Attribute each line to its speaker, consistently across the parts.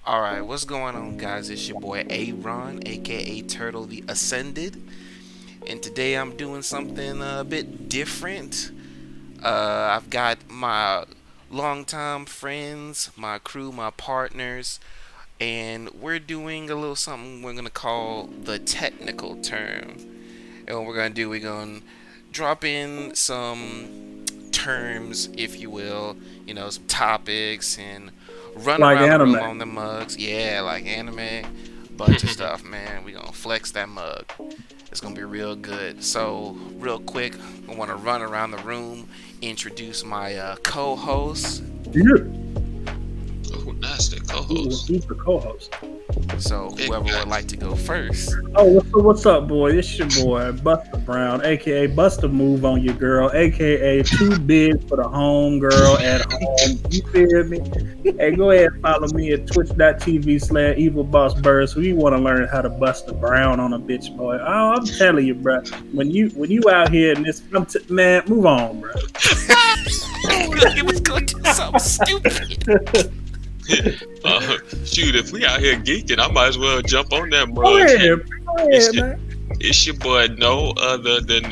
Speaker 1: All right, what's going on, guys? It's your boy Aaron, aka Turtle the Ascended, and today I'm doing something a bit different. I've got my longtime friends, my crew, my partners, and we're doing a little something we're gonna call the technical term. And what we're gonna do, we're gonna drop in some terms, if you will, some topics, and run
Speaker 2: Like
Speaker 1: around the room
Speaker 2: anime.
Speaker 1: on the mugs. Yeah, like anime, bunch of stuff, man. We gonna flex that mug. It's gonna be real good. So, real quick, I want to run around the room, introduce my co-host.
Speaker 2: Yeah.
Speaker 3: Oh, nasty
Speaker 2: Ooh,
Speaker 3: co-host.
Speaker 2: who's the co-host?
Speaker 1: So,
Speaker 3: Big
Speaker 1: whoever would
Speaker 3: guy.
Speaker 1: like to go first.
Speaker 2: Oh, what's up, boy? It's your boy, Buster Brown, aka Buster Move on Your Girl, aka Too Big for the Home Girl at Home. You feel me? Hey, go ahead and follow me at twitch.tv/Evil Boss Bird. So you want to learn how to bust a brown on a bitch, boy. Oh, I'm telling you, bro. When you out here in this, man, move on, bro.
Speaker 1: He was gonna do something stupid.
Speaker 3: Shoot, if we out here geeking, I might as well jump on that
Speaker 2: Go
Speaker 3: mug.
Speaker 2: ahead, go
Speaker 3: It's
Speaker 2: ahead,
Speaker 3: your,
Speaker 2: man.
Speaker 3: it's your boy, no other than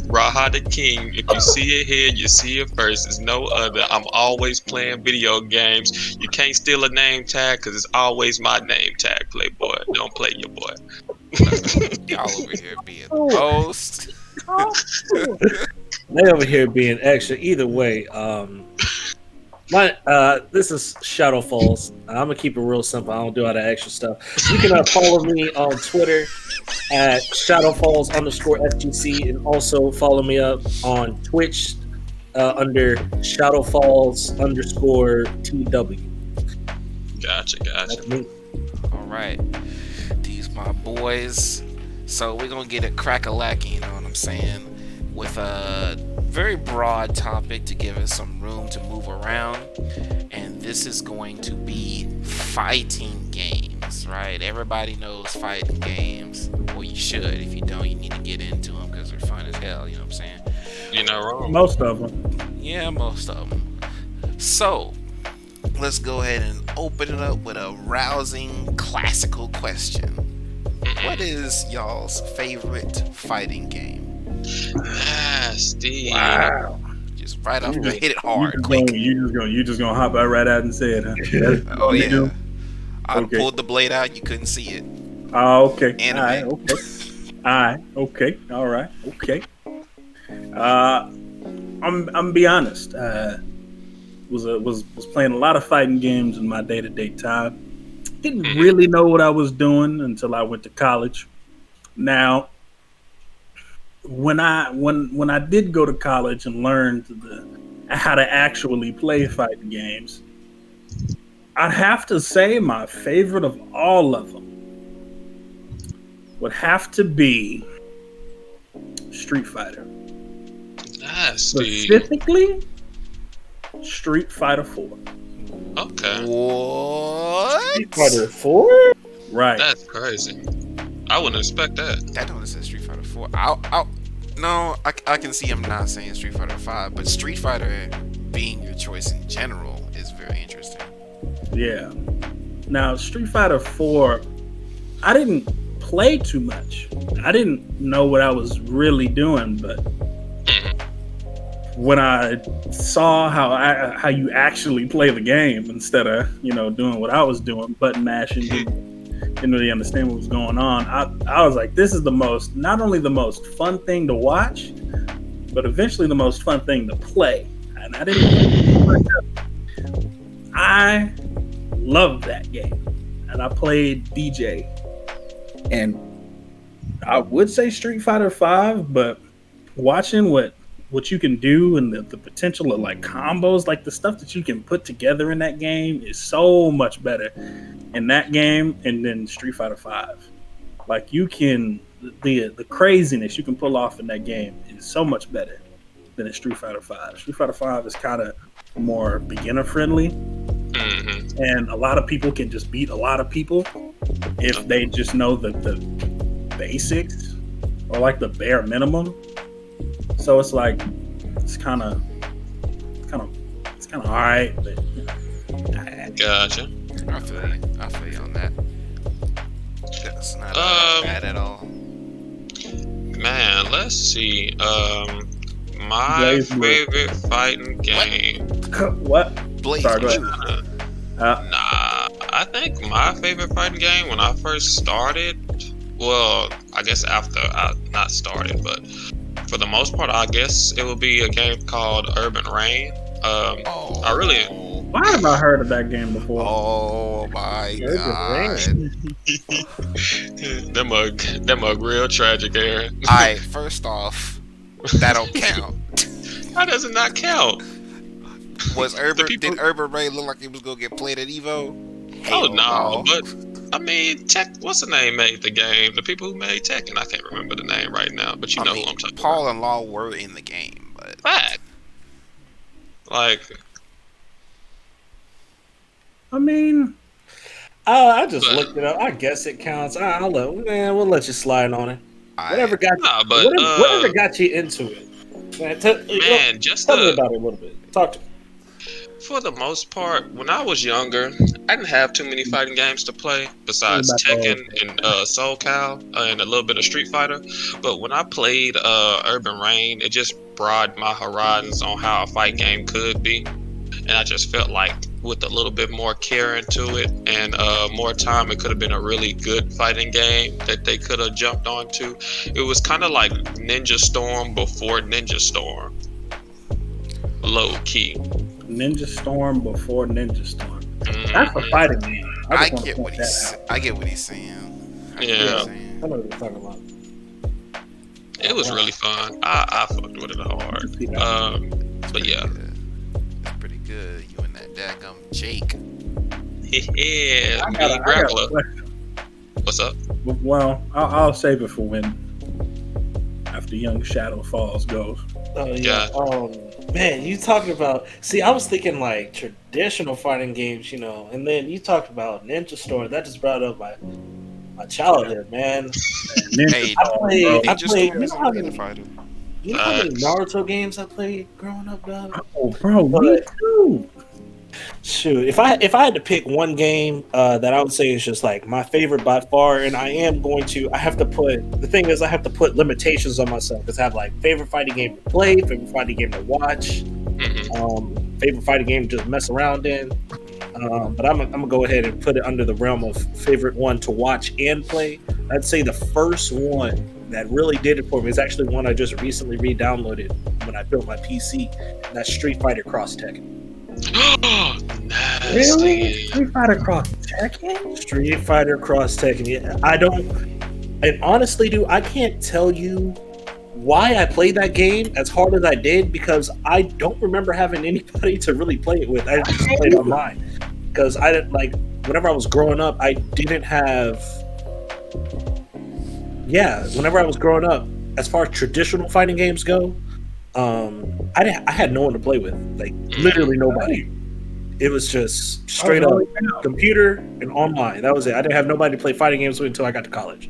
Speaker 3: Raha the King. If you see it here, you see it first. It's no other. I'm always playing video games. You can't steal a name tag because it's always my name tag, Playboy. Don't play your boy.
Speaker 1: Y'all over here being the
Speaker 2: Oh,
Speaker 1: most.
Speaker 2: oh.
Speaker 4: They over here being extra. Either way, my this is Shadow Falls. I'm gonna keep it real simple. I don't do all that extra stuff. You can follow me on Twitter at shadowfalls_FGC and also follow me up on Twitch under shadowfalls_TW.
Speaker 3: Gotcha.
Speaker 4: That's me.
Speaker 1: All right, these my boys. So we're gonna get it crack-a-lacking, you know what I'm saying? With a very broad topic to give us some room to move around. And this is going to be fighting games, right? Everybody knows fighting games. Well, you should. If you don't, you need to get into them because they're fun as hell, you know what I'm saying?
Speaker 3: You're not wrong.
Speaker 2: Most of them.
Speaker 1: Yeah, most of them. So, let's go ahead and open it up with a rousing classical question. What is y'all's favorite fighting game?
Speaker 3: Nasty.
Speaker 2: Wow.
Speaker 1: Just right off,
Speaker 2: You
Speaker 1: the
Speaker 2: just,
Speaker 1: hit it
Speaker 2: you
Speaker 1: hard,
Speaker 2: just
Speaker 1: quick.
Speaker 2: gonna hop out right out and say it, huh? That's
Speaker 1: Oh
Speaker 2: all you
Speaker 1: yeah,
Speaker 2: do?
Speaker 1: I
Speaker 2: Okay.
Speaker 1: pulled the blade out. You couldn't see it.
Speaker 2: Oh, okay. All right.
Speaker 1: Anime.
Speaker 2: Okay. All right. Okay. All right. Okay. Uh, I'm be honest. Was playing a lot of fighting games in my day to day time. Didn't really know what I was doing until I went to college. Now, when I did go to college and learned how to actually play fighting games, I'd have to say my favorite of all of them would have to be Street Fighter.
Speaker 3: Nasty.
Speaker 2: Specifically, Street Fighter 4.
Speaker 3: Okay.
Speaker 4: Street
Speaker 1: What?
Speaker 4: Fighter 4?
Speaker 2: Right.
Speaker 3: That's crazy. I wouldn't expect that.
Speaker 1: That don't say Street Fighter 4. No, I can see him not saying Street Fighter 5, but Street Fighter being your choice in general is very interesting.
Speaker 2: Yeah. Now, Street Fighter 4, I didn't play too much. I didn't know what I was really doing, but when I saw how you actually play the game instead of doing what I was doing, button mashing, didn't really understand what was going on. I was like, this is not only the most fun thing to watch, but eventually the most fun thing to play. And I didn't. I loved that game, and I played DJ, and I would say Street Fighter 5, but watching what you can do and the potential of like combos, like the stuff that you can put together in that game is so much better in that game and then Street Fighter 5. Like you can the craziness you can pull off in that game is so much better than in Street Fighter 5. Street Fighter 5 is kind of more beginner friendly, and a lot of people can just beat a lot of people if they just know the basics or like the bare minimum. So it's like it's kind of all right, but
Speaker 3: Gotcha.
Speaker 1: I feel you on that. That's not bad at all.
Speaker 3: Man, let's see. My
Speaker 2: Blaze Blue.
Speaker 3: favorite fighting game.
Speaker 2: What?
Speaker 1: Blaze
Speaker 2: Sorry, go
Speaker 1: Blue.
Speaker 2: ahead.
Speaker 3: Nah, I think my favorite fighting game when I first started. Well, I guess after I not started, but for the most part, I guess it would be a game called Urban Reign.
Speaker 1: Oh,
Speaker 3: I really.
Speaker 2: Why have I heard of that game before?
Speaker 1: Oh my
Speaker 4: Urban
Speaker 1: god!
Speaker 3: Them a real tragic, Aaron.
Speaker 1: Alright, first off, that don't count.
Speaker 3: How does it not count?
Speaker 1: Did Urban Ray look like he was gonna get played at Evo?
Speaker 3: Oh
Speaker 1: Hell
Speaker 3: no, but I mean, what's the name made the game? The people who made Tekken, I can't remember the name right now, but you know who I'm talking
Speaker 1: Paul
Speaker 3: about.
Speaker 1: and Law were in the game, but
Speaker 3: Fact. Like,
Speaker 2: I mean,
Speaker 4: I just
Speaker 3: But-
Speaker 4: looked it up. I guess it counts. We'll let you slide on it. Whatever got
Speaker 3: nah, but
Speaker 4: whatever got you into it. Man,
Speaker 3: man, just
Speaker 4: tell me about it a little bit. Talk to me.
Speaker 3: for the most part, when I was younger, I didn't have too many fighting games to play besides
Speaker 2: What about
Speaker 3: Tekken and Soul Cal and a little bit of Street Fighter. But when I played Urban Reign, it just broadened my horizons on how a fight game could be. And I just felt like with a little bit more care into it and more time, it could have been a really good fighting game that they could have jumped onto. It was kind of like Ninja Storm before Ninja Storm. Low key.
Speaker 2: Ninja Storm before Ninja Storm.
Speaker 3: Mhm.
Speaker 2: That's a fighting game.
Speaker 1: I
Speaker 2: just wanna
Speaker 1: get
Speaker 2: point
Speaker 1: what
Speaker 2: that
Speaker 1: he's.
Speaker 2: out.
Speaker 1: I get what he's saying. I get what
Speaker 3: Yeah.
Speaker 1: he's saying.
Speaker 4: I know what you're talking about.
Speaker 3: It was really fun. I fucked with it hard. But yeah.
Speaker 1: It's pretty good. You and that daggum Jake.
Speaker 3: Yeah,
Speaker 2: I
Speaker 3: me
Speaker 2: got a
Speaker 3: grappler.
Speaker 2: question.
Speaker 3: What's up?
Speaker 2: Well, I'll save it for when after Young Shadow Falls goes.
Speaker 4: Oh yeah. Man, you talking about? See, I was thinking like traditional fighting games, and then you talked about Ninja Storm. That just brought up my childhood, man.
Speaker 2: Ninja
Speaker 1: Hey,
Speaker 4: I
Speaker 2: Storm,
Speaker 4: played.
Speaker 2: bro.
Speaker 4: I
Speaker 1: Ninja
Speaker 4: played.
Speaker 1: Storm
Speaker 4: You
Speaker 1: is
Speaker 4: know
Speaker 1: a
Speaker 4: how
Speaker 1: freedom
Speaker 4: many?
Speaker 1: fighter.
Speaker 4: You know how many
Speaker 3: Facts.
Speaker 4: Naruto games I played growing up, dog?
Speaker 2: Oh, bro, me
Speaker 4: But-
Speaker 2: too.
Speaker 4: Shoot, if I had to pick one game that I would say is just like my favorite by far, and I have to put the thing is I have to put limitations on myself because I have like favorite fighting game to play, favorite fighting game to watch,
Speaker 3: Mhm.
Speaker 4: favorite fighting game to just mess around in. But I'm gonna go ahead and put it under the realm of favorite one to watch and play. I'd say the first one that really did it for me is actually one I just recently re-downloaded when I built my PC. And that's Street Fighter Cross Tekken.
Speaker 3: Nasty.
Speaker 2: Street Fighter Cross Tekken?
Speaker 4: Street Fighter Cross Tekken. Yeah, and honestly, dude, I can't tell you why I played that game as hard as I did because I don't remember having anybody to really play it with. I just played online because I didn't like whenever I was growing up. I didn't have. Yeah, whenever I was growing up, as far as traditional fighting games go, I had no one to play with, like literally nobody. It was just straight up computer and online. That was it. I didn't have nobody to play fighting games with until I got to college.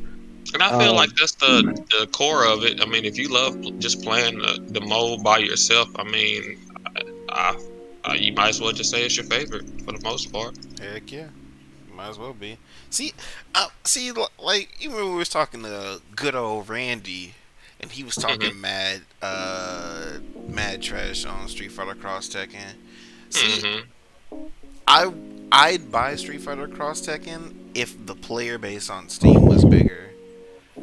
Speaker 3: And I feel like that's the core of it. I mean, if you love just playing the mode by yourself, I mean, you might as well just say it's your favorite for the most part.
Speaker 1: Heck yeah, might as well be. See, like even when we was talking to good old Randy, and he was talking mad trash on Street Fighter Cross Tekken. See, I'd buy Street Fighter Cross Tekken if the player base on Steam was bigger.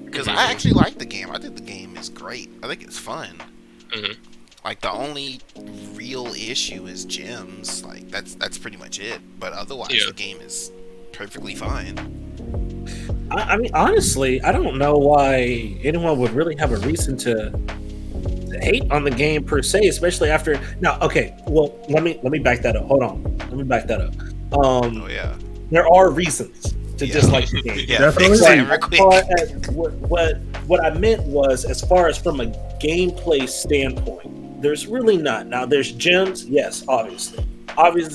Speaker 1: Because I actually like the game. I think the game is great. I think it's fun. Like the only real issue is gems. Like that's pretty much it. But otherwise, the game is perfectly fine.
Speaker 4: I mean, honestly, I don't know why anyone would really have a reason to hate on the game per se, especially after. Now, okay, well, let me back that up. Hold on, let me back that up.
Speaker 1: Oh yeah.
Speaker 4: There are reasons to dislike the game.
Speaker 1: Yeah,
Speaker 2: Definitely.
Speaker 1: fix it real
Speaker 4: As
Speaker 1: quick.
Speaker 4: far as what I meant was, as far as from a gameplay standpoint, there's really not. Now, there's gems, yes, obviously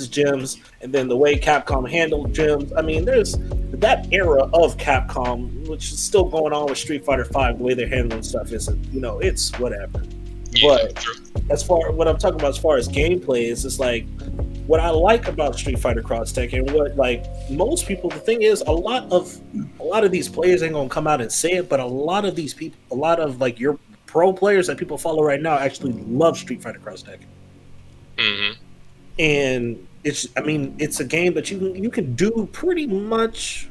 Speaker 4: gems, and then the way Capcom handled gems. I mean, there's that era of Capcom, which is still going on with Street Fighter V. The way they're handling stuff isn't, it's whatever.
Speaker 3: Yeah,
Speaker 4: But as far what I'm talking about, as far as gameplay, is just like what I like about Street Fighter Cross Tekken, what like most people, the thing is, a lot of these players ain't gonna come out and say it, but a lot of these people, a lot of like your pro players that people follow right now, actually love Street Fighter Cross Tekken, and it's a game that you can do pretty much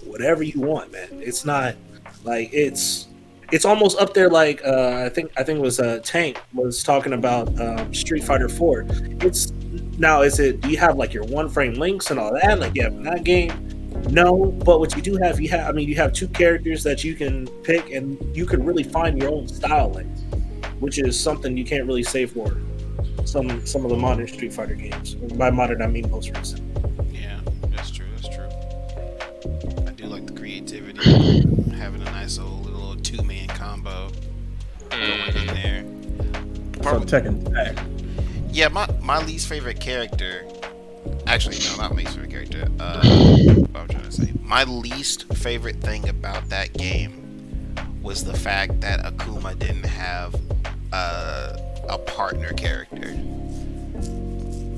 Speaker 4: whatever you want, man. It's not like it's almost up there. Like I think it was Tank was talking about Street Fighter 4. It's now is it? Do you have like your one frame links and all that? Like you have in that game? No, but what you do have, you have two characters that you can pick, and you can really find your own style lanes, which is something you can't really say for some of the modern Street Fighter games. By modern, I mean most recent.
Speaker 1: Yeah, that's true. That's true. I do like the creativity, having a nice little 2-man combo going in there.
Speaker 2: So Tekken Tag.
Speaker 1: Yeah, my least favorite character. Actually, no, not least favorite character. What I'm trying to say. My least favorite thing about that game was the fact that Akuma didn't have a partner character.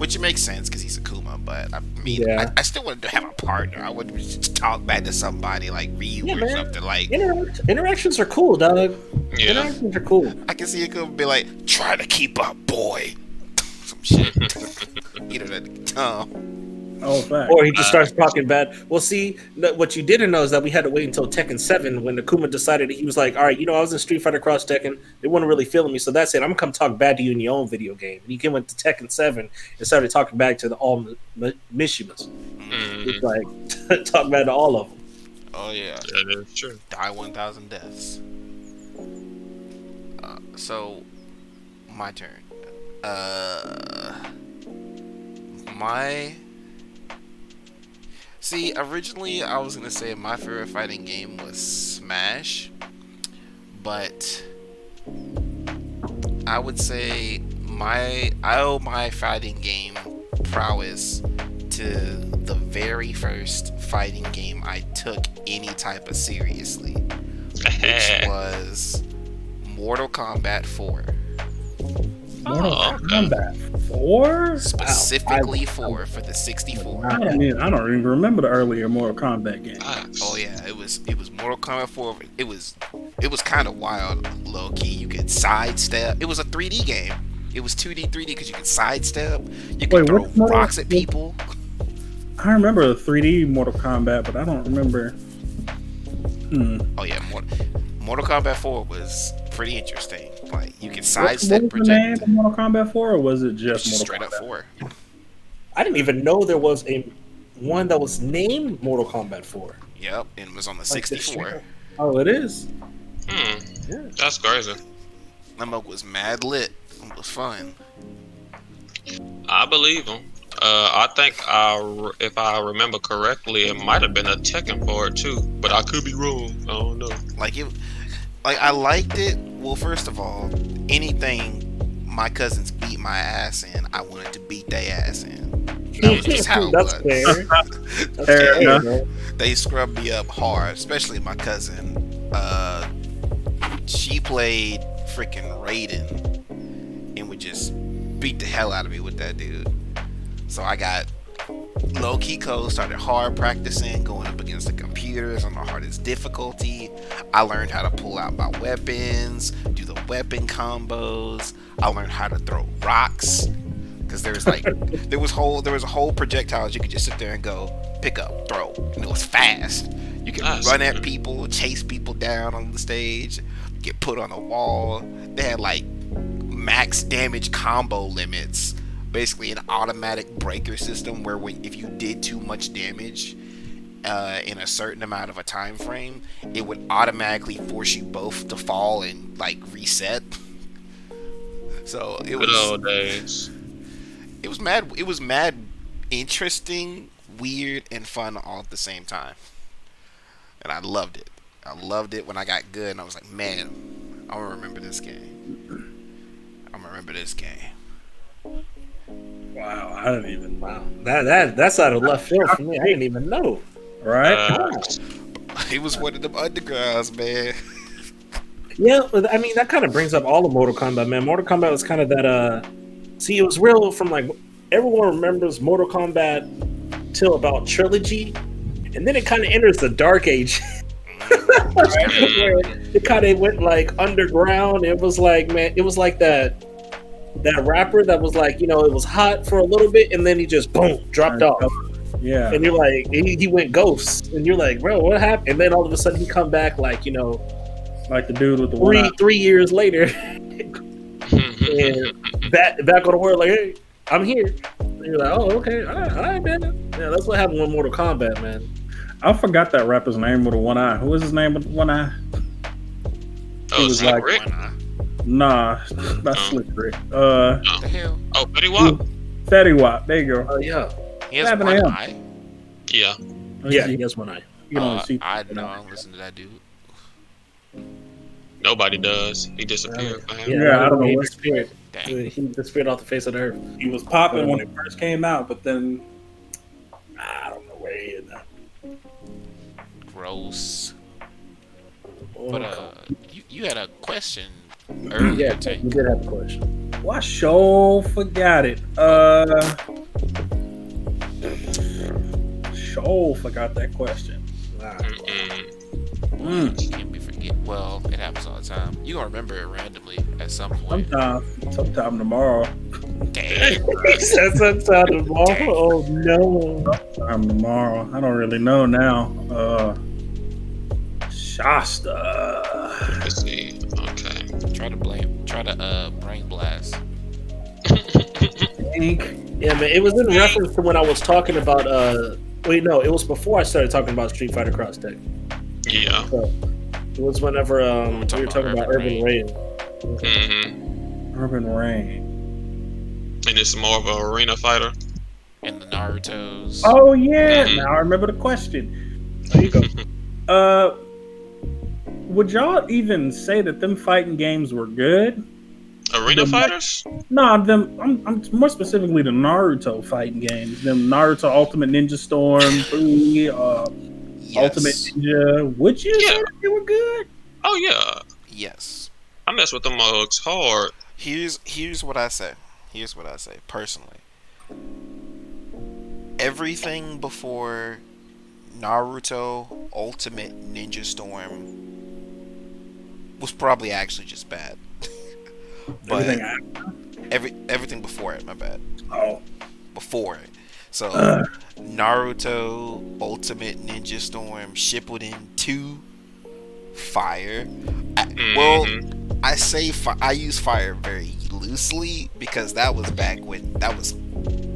Speaker 1: Which makes sense because he's Akuma, but I mean,
Speaker 4: Yeah.
Speaker 1: I still wanted to have a partner. I would just talk back to somebody like Ryu or something like.
Speaker 4: Interactions are cool, dog.
Speaker 3: Yeah.
Speaker 4: Interactions are cool.
Speaker 1: I can see Akuma be like, "Try to keep up, boy." Some shit. You know that.
Speaker 2: Oh, fact.
Speaker 4: Or he just starts talking bad. Well, see, what you didn't know is that we had to wait until Tekken 7 when Akuma decided he was like, all right, I was in Street Fighter Cross Tekken. They weren't really feeling me, so that's it. I'm going to come talk bad to you in your own video game. And he went to Tekken 7 and started talking back to all Mishimas. It's like, talk bad to all of them.
Speaker 1: Oh yeah,
Speaker 3: That is true.
Speaker 1: die 1,000 deaths. So, my turn. See, originally I was gonna say my favorite fighting game was Smash, but I would say I owe my fighting game prowess to the very first fighting game I took any type of seriously, which was Mortal Kombat 4.
Speaker 2: Mortal
Speaker 3: Oh, okay.
Speaker 2: Kombat 4?
Speaker 1: Specifically for the 64.
Speaker 2: I don't even remember the earlier Mortal Kombat game.
Speaker 1: Oh yeah, it was Mortal Kombat 4. It was kind of wild, low key. You could sidestep. It was a 3D game. It was 2D, 3D because you could sidestep. You could throw rocks at people.
Speaker 2: I remember the 3D Mortal Kombat, but I don't remember.
Speaker 1: Oh yeah, Mortal Kombat 4 was pretty interesting. Like you could
Speaker 2: What
Speaker 1: sidestep,
Speaker 2: was the name
Speaker 1: project.
Speaker 2: of Mortal Kombat 4, or was it just
Speaker 1: Just
Speaker 2: Mortal
Speaker 1: straight
Speaker 2: Kombat?
Speaker 1: up 4.
Speaker 4: I didn't even know there was one that was named Mortal Kombat 4.
Speaker 1: Yep, and it was on the
Speaker 4: Like the
Speaker 1: 64.
Speaker 4: Oh, it is?
Speaker 3: That's crazy.
Speaker 1: That mug was mad lit. It was fun.
Speaker 3: I believe him. I think if I remember correctly, it might have been a Tekken for it too, but I could be wrong. I don't know.
Speaker 1: Like I liked it. Well, first of all, anything my cousins beat my ass in, I wanted to beat their ass in. That was just how it
Speaker 4: That's
Speaker 1: was.
Speaker 4: fair. That's
Speaker 2: Fair
Speaker 4: fair,
Speaker 2: enough.
Speaker 4: bro.
Speaker 1: They scrubbed me up hard, especially my cousin. She played freaking Raiden and would just beat the hell out of me with that dude. So I got low-key code, started hard practicing, going up against the computers on the hardest difficulty. I learned how to pull out my weapons, do the weapon combos. I learned how to throw rocks. Because there was a whole projectiles you could just sit there and go pick up, throw, and it was fast. You could run at people, chase people down on the stage, get put on a wall. They had like max damage combo limits, basically an automatic breaker system where if you did too much damage in a certain amount of a time frame, it would automatically force you both to fall and like reset. So it was
Speaker 3: Good old days.
Speaker 1: It was mad. It was mad, interesting, weird, and fun all at the same time. And I loved it. I loved it when I got good, and I was like, man, I'm gonna remember this game. I'm gonna remember this game.
Speaker 2: Wow, I didn't even.
Speaker 4: Wow. That's out of left field for me. I didn't even know.
Speaker 2: Right?
Speaker 1: He was one of them undergrounds, man.
Speaker 4: Yeah, but I mean, that kind of brings up all of Mortal Kombat, man. Mortal Kombat was kind of that, see, it was real from like everyone remembers Mortal Kombat till about Trilogy, and then it kind of enters the Dark Age. Where it kind of went like underground. It was like, man, it was like that rapper that was like, it was hot for a little bit, and then he just boom dropped off.
Speaker 2: Yeah,
Speaker 4: And you're like, he went ghost, and you're like, bro, what happened? And then all of a sudden he come back like,
Speaker 2: like the dude with the
Speaker 4: 3 years later, and back on the world, like, hey, I'm here. And you're like, oh, okay, all right, man. Yeah, that's what happened with Mortal Kombat, man.
Speaker 2: I forgot that rapper's name with the one eye. Who was his name with the one eye?
Speaker 3: Oh,
Speaker 2: was
Speaker 3: Slick
Speaker 2: like-
Speaker 3: Rick.
Speaker 2: Nah, not Slick Rick.
Speaker 1: The hell?
Speaker 3: Oh, Betty Wap.
Speaker 2: Fatty Wap. There you go.
Speaker 4: Oh yeah,
Speaker 1: He has
Speaker 2: happened
Speaker 1: one
Speaker 2: to him?
Speaker 1: eye.
Speaker 3: Yeah.
Speaker 4: yeah, he has one eye.
Speaker 2: You can only see.
Speaker 1: I don't listen to that dude.
Speaker 3: Nobody does. He disappeared. Man.
Speaker 2: Yeah, I don't know
Speaker 4: He
Speaker 2: what-
Speaker 4: disappeared.
Speaker 1: Dang.
Speaker 4: He disappeared off the face of the earth.
Speaker 2: He was popping when it first came out, but then I don't know where he is now.
Speaker 1: Gross.
Speaker 4: Oh,
Speaker 1: But you had a question earlier,
Speaker 4: yeah,
Speaker 1: Tank.
Speaker 4: you did have a question.
Speaker 2: Well, I sure forgot it. Sure forgot that question.
Speaker 1: Can't be forget. Well, it happens all the time. You gonna remember it randomly at some point.
Speaker 2: Sometime tomorrow.
Speaker 1: Dang.
Speaker 4: That's sometime tomorrow. Oh no!
Speaker 2: Sometime tomorrow. I don't really know now. Shasta.
Speaker 3: Let's see. Okay.
Speaker 1: Try to brain blast.
Speaker 2: Ink.
Speaker 4: Yeah, man. It was in reference to when I was talking about. Wait, no, it was before I started talking about Street Fighter Cross Tech.
Speaker 3: Yeah.
Speaker 4: So it was whenever we were talking about Urban Rain.
Speaker 3: Mm-hmm.
Speaker 2: Urban Rain.
Speaker 3: And it's more of an arena fighter.
Speaker 1: And the Naruto's.
Speaker 2: Oh yeah.
Speaker 3: Mhm.
Speaker 2: Now I remember the question. There you go. Would y'all even say that them fighting games were good?
Speaker 3: Arena fighters?
Speaker 2: Nah, I'm more specifically the Naruto fighting games. Them Naruto Ultimate Ninja Storm 3, Ultimate Ninja. Would you say that they were good?
Speaker 3: Oh yeah.
Speaker 1: Yes.
Speaker 3: I mess with them mugs hard.
Speaker 1: Here's what I say. Here's what I say personally. Everything before Naruto Ultimate Ninja Storm was probably actually just bad. But everything before it, my bad.
Speaker 2: Oh.
Speaker 1: Before it. So Naruto Ultimate Ninja Storm Shippuden 2 fire. Well, I say I use fire very loosely because that was back when that was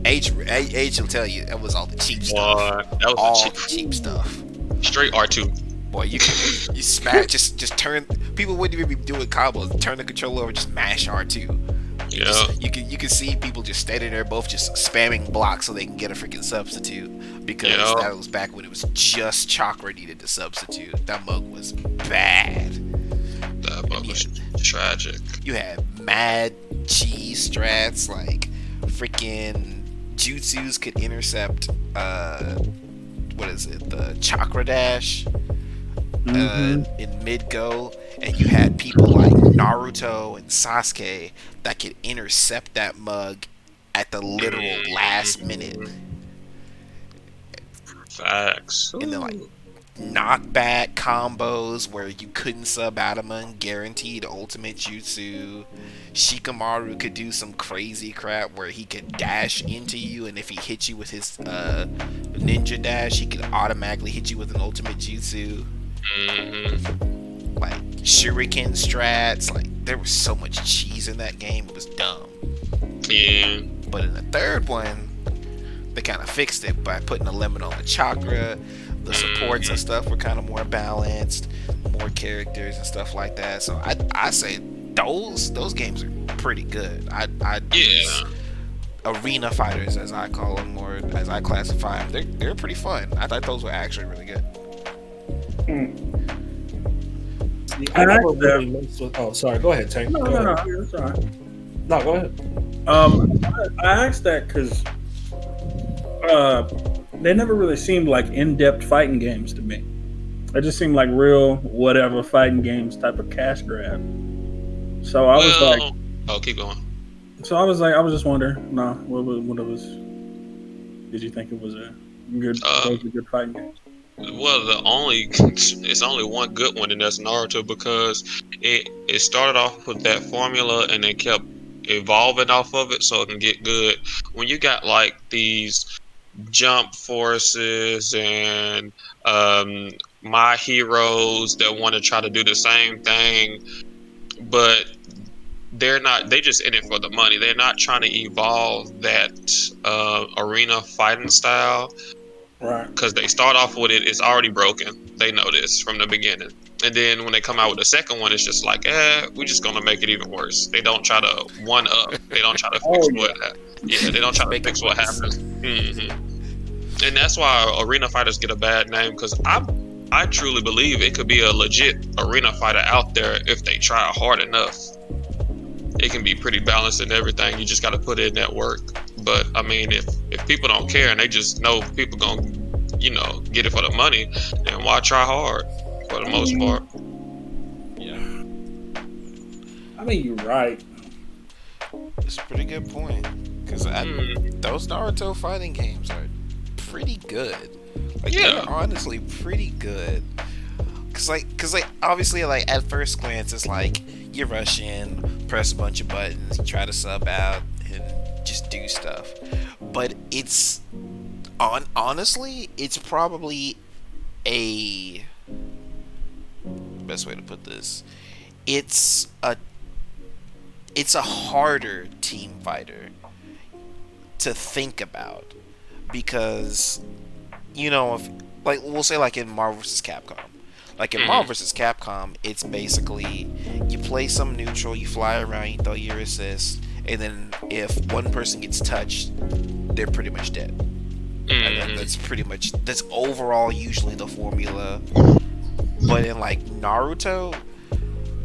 Speaker 1: Age will tell you that was all the cheap stuff.
Speaker 3: That was
Speaker 1: All
Speaker 3: the
Speaker 1: the cheap stuff.
Speaker 3: straight R2.
Speaker 1: Boy, you smash just turn. People wouldn't even be doing combos. Turn the controller over, just mash R2.
Speaker 3: Yeah.
Speaker 1: You can see people just standing there, both just spamming blocks so they can get a freaking substitute because that was back when it was just chakra needed to substitute. That mug was bad.
Speaker 3: That mug was tragic.
Speaker 1: You had mad cheese strats like freaking jutsus could intercept. What is it? The chakra dash. In mid go, and you had people like Naruto and Sasuke that could intercept that mug at the literal last minute.
Speaker 3: Facts.
Speaker 1: And then like knockback combos where you couldn't sub out of them, guaranteed ultimate jutsu. Shikamaru could do some crazy crap where he could dash into you, and if he hit you with his ninja dash, he could automatically hit you with an ultimate jutsu. Like shuriken strats, like there was so much cheese in that game, it was dumb.
Speaker 3: Yeah.
Speaker 1: But in the third one, they kind of fixed it by putting a limit on the chakra. The supports and stuff were kind of more balanced, more characters and stuff like that. So I say those games are pretty good. I'd use arena fighters, as I call them, or as I classify them. They're pretty fun. I thought those were actually really good.
Speaker 4: I never really messed with. Oh, sorry. Go ahead, Tank.
Speaker 2: No, it's all right.
Speaker 4: No, go ahead.
Speaker 2: I asked that because they never really seemed like in-depth fighting games to me. They just seemed like real whatever fighting games type of cash grab. So I was like,
Speaker 3: oh, keep going.
Speaker 2: So I was just wondering. No, what it was? Did you think it was a good? Was
Speaker 3: Um,
Speaker 2: a good fighting game?
Speaker 3: well, it's only one good one, and that's Naruto because it started off with that formula and then kept evolving off of it so it can get good. When you got like these jump forces and um, my heroes that want to try to do the same thing, but they're not. They just in it for the money. They're not trying to evolve that arena fighting style
Speaker 2: Right.
Speaker 3: because they start off with it. It's already broken. They know this from the beginning. And then when they come out with the second one, it's just like, we're just gonna make it even worse. They don't try to one up. They don't try to fix
Speaker 2: Oh yeah.
Speaker 3: yeah. They don't try
Speaker 1: Just
Speaker 3: to
Speaker 1: make it
Speaker 3: fix what
Speaker 1: worse.
Speaker 3: happens. And that's why arena fighters get a bad name because I truly believe it could be a legit arena fighter out there if they try hard enough. It can be pretty balanced and everything. You just got to put in that work. But I mean, if people don't care and they just know people gonna, get it for the money, then why try hard? For the
Speaker 2: I
Speaker 3: most part,
Speaker 2: mean, I mean, you're right.
Speaker 1: It's a pretty good point. Because
Speaker 3: mm,
Speaker 1: those Naruto fighting games are pretty good. Like,
Speaker 3: yeah,
Speaker 1: they're honestly pretty good. Cause like obviously like at first glance it's like you rush in, press a bunch of buttons, you try to sub out and just do stuff. But it's honestly it's probably a best way to put this. It's a it's a harder team fighter to think about because if like we'll say like in Marvel vs. Capcom. Like in Marvel
Speaker 3: hmm
Speaker 1: vs. Capcom, it's basically you play some neutral, you fly around, you throw your assist, and then if one person gets touched, they're pretty much dead. And then
Speaker 3: hmm
Speaker 1: that's overall usually the formula. But in like Naruto,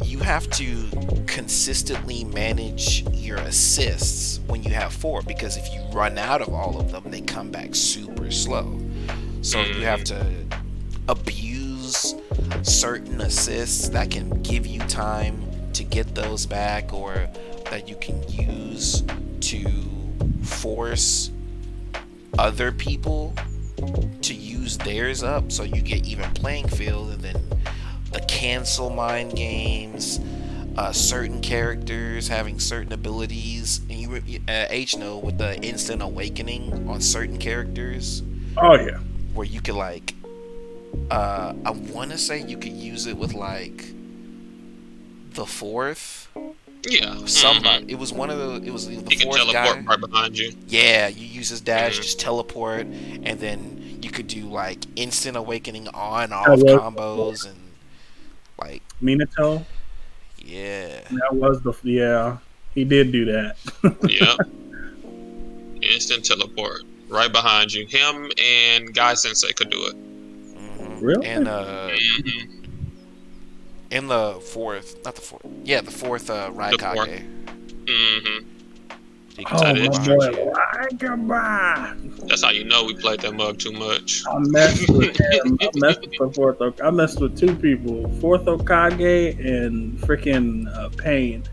Speaker 1: you have to consistently manage your assists when you have four because if you run out of all of them, they come back super slow. So you have to abuse certain assists that can give you time to get those back or that you can use to force other people to use theirs up so you get even playing field. And then the cancel mind games, certain characters having certain abilities, and you H know with the instant awakening on certain characters
Speaker 2: Oh yeah.
Speaker 1: where you could like I want to say you could use it with like the fourth
Speaker 3: yeah.
Speaker 1: somebody. It was one of it was the
Speaker 3: He can
Speaker 1: fourth
Speaker 3: teleport
Speaker 1: guy.
Speaker 3: right behind you.
Speaker 1: Yeah, you use his dash,
Speaker 3: hmm
Speaker 1: just teleport, and then you could do like instant awakening on
Speaker 2: That
Speaker 1: off
Speaker 2: was
Speaker 1: combos and like
Speaker 2: Minato.
Speaker 1: yeah.
Speaker 2: That was the yeah. He did do that.
Speaker 3: Yep. Instant teleport right behind you. Him and Guy Sensei could do it.
Speaker 2: Really?
Speaker 3: hmm
Speaker 1: In the fourth, not the fourth. Yeah, the fourth Raikage.
Speaker 3: hmm
Speaker 1: He can
Speaker 2: Oh
Speaker 3: That
Speaker 1: teleport
Speaker 2: my
Speaker 3: is
Speaker 1: behind
Speaker 3: true.
Speaker 2: boy,
Speaker 1: you.
Speaker 2: Wakaba.
Speaker 3: That's how you know we played that mug too much.
Speaker 2: I messed with him. I messed with the fourth. I messed with two people: Fourth Okage and freaking Pain.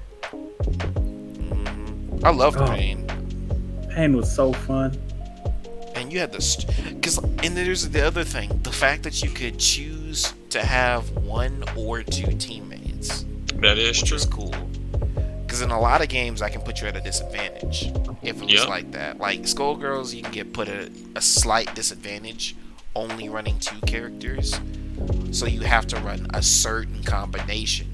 Speaker 1: I love
Speaker 2: Oh,
Speaker 1: Pain.
Speaker 2: Pain was so fun.
Speaker 1: And you had because and there's the other thing, the fact that you could choose to have one or two teammates,
Speaker 3: That is
Speaker 1: which
Speaker 3: true.
Speaker 1: is cool. Because in a lot of games, I can put you at a disadvantage if it was
Speaker 3: Yep.
Speaker 1: like that. Like Skullgirls, you can get put at a slight disadvantage only running two characters. So you have to run a certain combination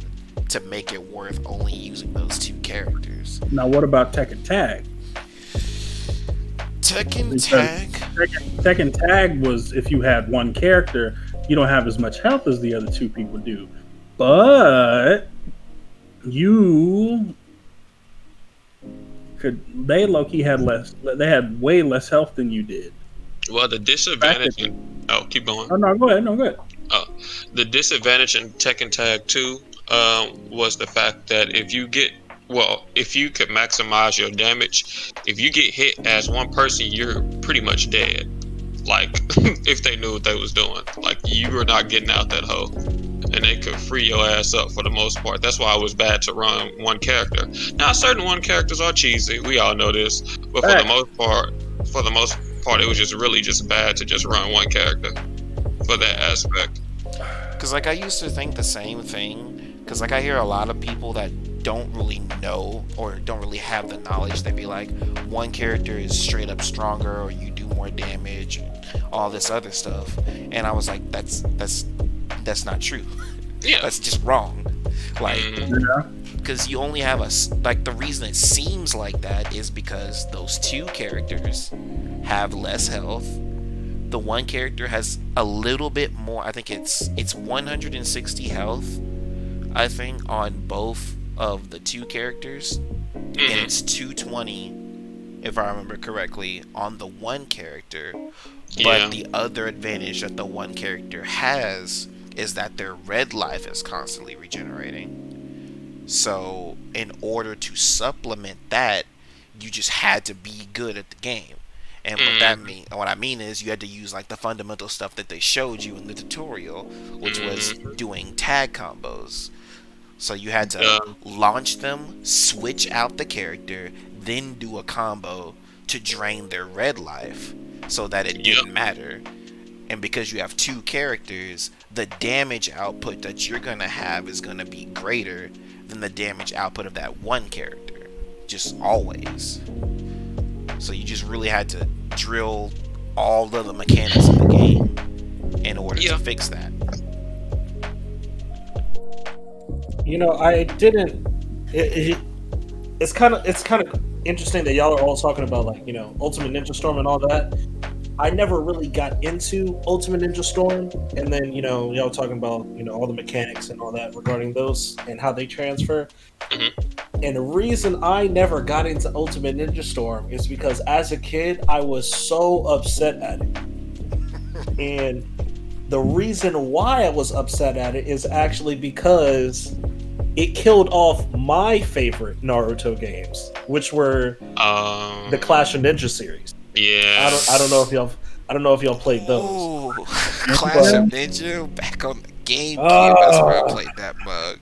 Speaker 1: to make it worth only using those two characters.
Speaker 2: Now, what about Tekken Tag?
Speaker 1: Tekken
Speaker 2: Because
Speaker 1: Tag.
Speaker 2: Tekken Tag was if you had one character, you don't have as much health as the other two people do, but you could. They low key had less. They had way less health than you did.
Speaker 3: Well, the disadvantage in keep going.
Speaker 2: Oh no, go ahead. No, go ahead.
Speaker 3: The disadvantage in Tekken Tag 2 was the fact that if you could maximize your damage, if you get hit as one person, you're pretty much dead. Like if they knew what they was doing, like you were not getting out that hole. and they could free your ass up for the most part. That's why it was bad to run one character. Now, certain one characters are cheesy. We all know this, but for the most part, it was just really just bad to just run one character for that aspect.
Speaker 1: Because like I used to think the same thing. Because like I hear a lot of people that don't really know or don't really have the knowledge. They'd be like, one character is straight up stronger, or you do more damage, all this other stuff. And I was like, that's not true.
Speaker 3: Yeah,
Speaker 1: That's just wrong. Like, because you only have like, the reason it seems like that is because those two characters have less health. The one character has a little bit more. I think it's 160 health, I think, on both of the two characters, and it's 220, if I remember correctly, on the one character. But the other advantage that the one character has is that their red life is constantly regenerating. So in order to supplement that, you just had to be good at the game. And what I mean is you had to use like the fundamental stuff that they showed you in the tutorial, which was doing tag combos. So you had to launch them, switch out the character, then do a combo to drain their red life so that it didn't matter. And because you have two characters, the damage output that you're going to have is going to be greater than the damage output of that one character. Just always. So you just really had to drill all of the mechanics of the game in order to fix that.
Speaker 4: You know, I didn't. It's kind of interesting that y'all are all talking about, like, you know, Ultimate Ninja Storm and all that. I never really got into Ultimate Ninja Storm, and then, you know, y'all talking about, you know, all the mechanics and all that regarding those and how they transfer. And the reason I never got into Ultimate Ninja Storm is because as a kid I was so upset at it. And the reason why I was upset at it is actually because it killed off my favorite Naruto games, which were the Clash of Ninja series.
Speaker 3: Yeah.
Speaker 4: I don't know if y'all played those.
Speaker 1: Ooh, Clash of Ninja back on the GameCube. That's where I played that mug.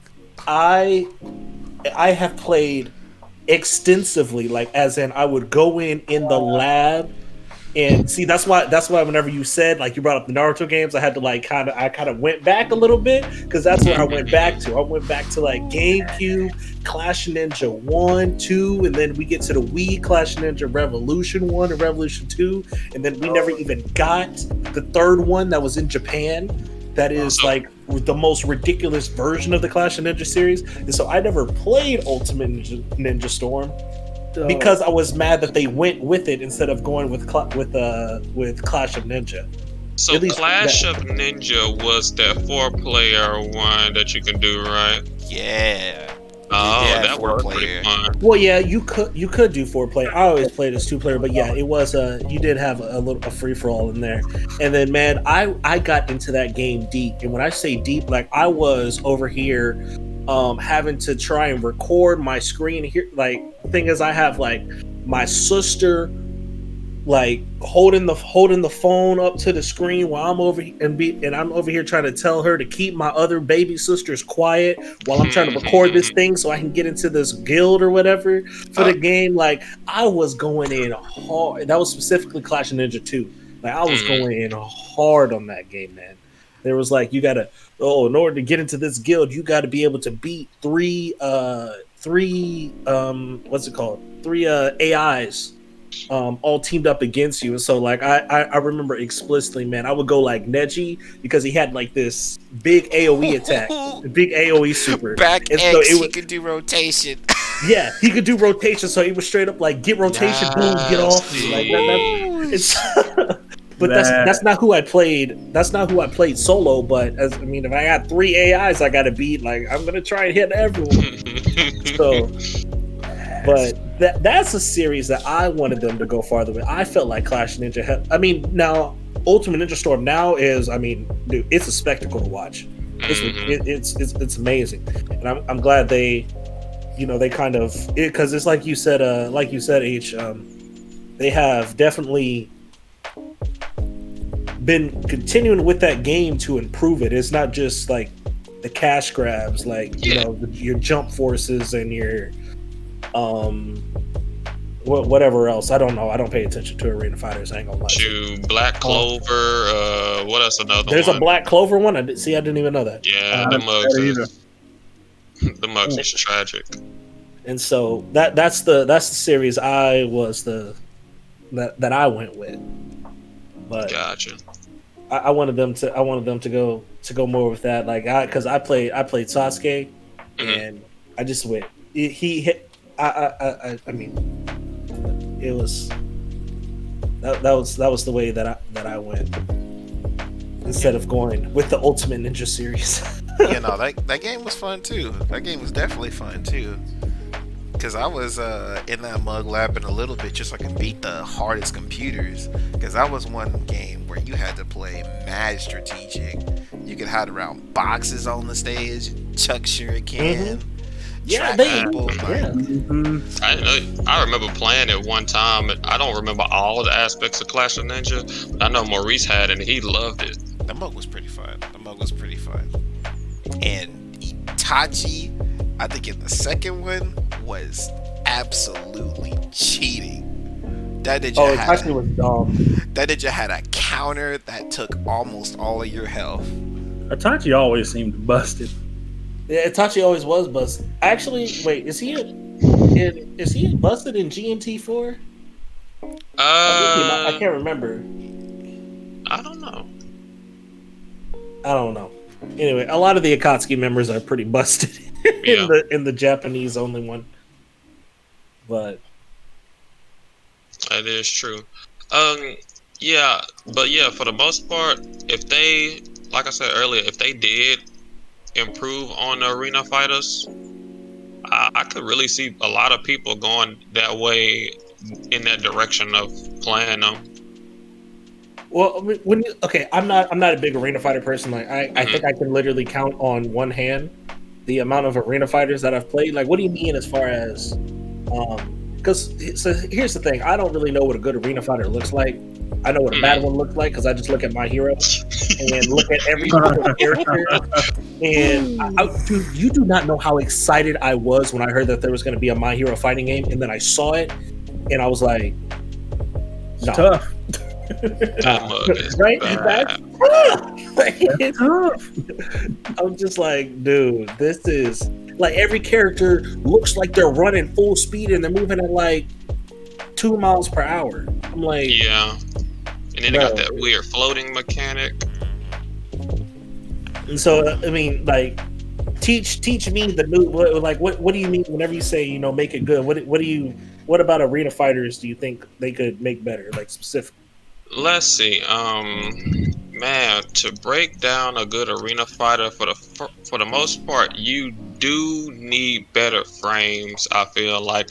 Speaker 4: I have played extensively, like, as in I would go in the lab and see. That's why whenever you said, like, you brought up the Naruto games, I had to like kind of went back a little bit, because that's where I went back to. I went back to like GameCube, Clash of Ninja 1, 2, and then we get to the Wii, Clash of Ninja Revolution 1 and Revolution 2, and then we never even got the third one that was in Japan. That is like the most ridiculous version of the Clash of Ninja series. And so I never played Ultimate Ninja Storm because I was mad that they went with it instead of going with Clash of Ninja.
Speaker 3: So Clash of Ninja was that 4-player one that you can do, right?
Speaker 1: Yeah.
Speaker 3: Oh, that worked pretty fun.
Speaker 4: Well, yeah, you could do 4-player. I always played as 2-player, but yeah, it was you did have a free for all in there. And then, man, I got into that game deep, and when I say deep, like, I was over here having to try and record my screen here. Like, thing is, I have like my sister like holding the phone up to the screen while I'm over I'm over here trying to tell her to keep my other baby sisters quiet while I'm trying to record this thing so I can get into this guild or whatever for the game. Like, I was going in hard. That was specifically Clash of Ninja 2. Like, I was going in hard on that game, man. There was like, in order to get into this guild, you got to be able to beat three AIs all teamed up against you. And so, like, I remember explicitly, man, I would go like Neji because he had like this big AoE attack, big AoE super.
Speaker 1: Back
Speaker 4: and
Speaker 1: X,
Speaker 4: so
Speaker 1: he could do rotation.
Speaker 4: Yeah, he could do rotation, so he was straight up like, get rotation, boom, get off. Like, but that's not who I played. That's not who I played solo. But if I got 3 AIs, I got to beat. Like, I'm gonna try and hit everyone. So, but that's a series that I wanted them to go farther with. I felt like Clash of Ninja now Ultimate Ninja Storm now is, dude, it's a spectacle to watch. It's amazing, and I'm glad they, they kind of, because it's like you said, H. They have definitely been continuing with that game to improve it. It's not just like the cash grabs, like
Speaker 3: Yeah.
Speaker 4: your jump forces and your um whatever else. I don't know. I don't pay attention to arena fighters. I ain't gonna lie to you.
Speaker 3: Black Clover. What else? Another
Speaker 4: There's
Speaker 3: one.
Speaker 4: a Black Clover one. I didn't even know that.
Speaker 3: Yeah,
Speaker 2: I
Speaker 3: the
Speaker 2: don't
Speaker 3: mugs
Speaker 2: know either.
Speaker 3: is the mugs is tragic.
Speaker 4: And so that's the series that I went with. But
Speaker 3: Gotcha.
Speaker 4: I wanted them to go more with that. Like because I played Sasuke, and I just went. He hit. I mean, it was that was the way that I went instead of going with the Ultimate Ninja series.
Speaker 1: You know, that game was fun too. That game was definitely fun too. Cause I was in that mug lapping a little bit just so I could beat the hardest computers. Cause that was one game where you had to play mad strategic. You could hide around boxes on the stage, chuck shuriken,
Speaker 4: Yeah,
Speaker 1: track people.
Speaker 4: yeah.
Speaker 3: I remember playing it one time. I don't remember all the aspects of Clash of Ninja, but I know Maurice had it and he loved it.
Speaker 1: The mug was pretty fun. And Itachi, I think in the second one, was absolutely cheating. That ninja
Speaker 4: Itachi was dumb.
Speaker 1: That ninja had a counter that took almost all of your health.
Speaker 2: Itachi always seemed busted.
Speaker 4: Yeah, Itachi always was busted. Actually, wait, is he busted in GNT4? I can't remember.
Speaker 3: I don't know.
Speaker 4: Anyway, a lot of the Akatsuki members are pretty busted in the Japanese only one. But
Speaker 3: that is true. Yeah, but yeah, for the most part, if they, like I said earlier, if they did improve on the arena fighters, I could really see a lot of people going that way in that direction of playing them.
Speaker 4: well, I'm not a big arena fighter person. Like I think I can literally count on one hand the amount of arena fighters that I've played. Like, what do you mean as far as because so here's the thing, I don't really know what a good arena fighter looks like. I know what a bad one looks like because I just look at My Hero and look at every single character. And dude, you do not know how excited I was when I heard that there was going to be a My Hero fighting game, and then I saw it, and I was like, no.
Speaker 2: Tough.
Speaker 4: Right?
Speaker 2: That's tough.
Speaker 4: I'm just like, dude, this is like every character looks like they're running full speed and they're moving at like 2 miles per hour. I'm like,
Speaker 3: yeah. And then they got that weird floating mechanic.
Speaker 4: And so, I mean, like, teach me the new. Like, what do you mean whenever you say make it good? What about arena fighters do you think they could make better? Like specific.
Speaker 3: Let's see. Man, to break down a good arena fighter, for the most part, you do need better frames. I feel like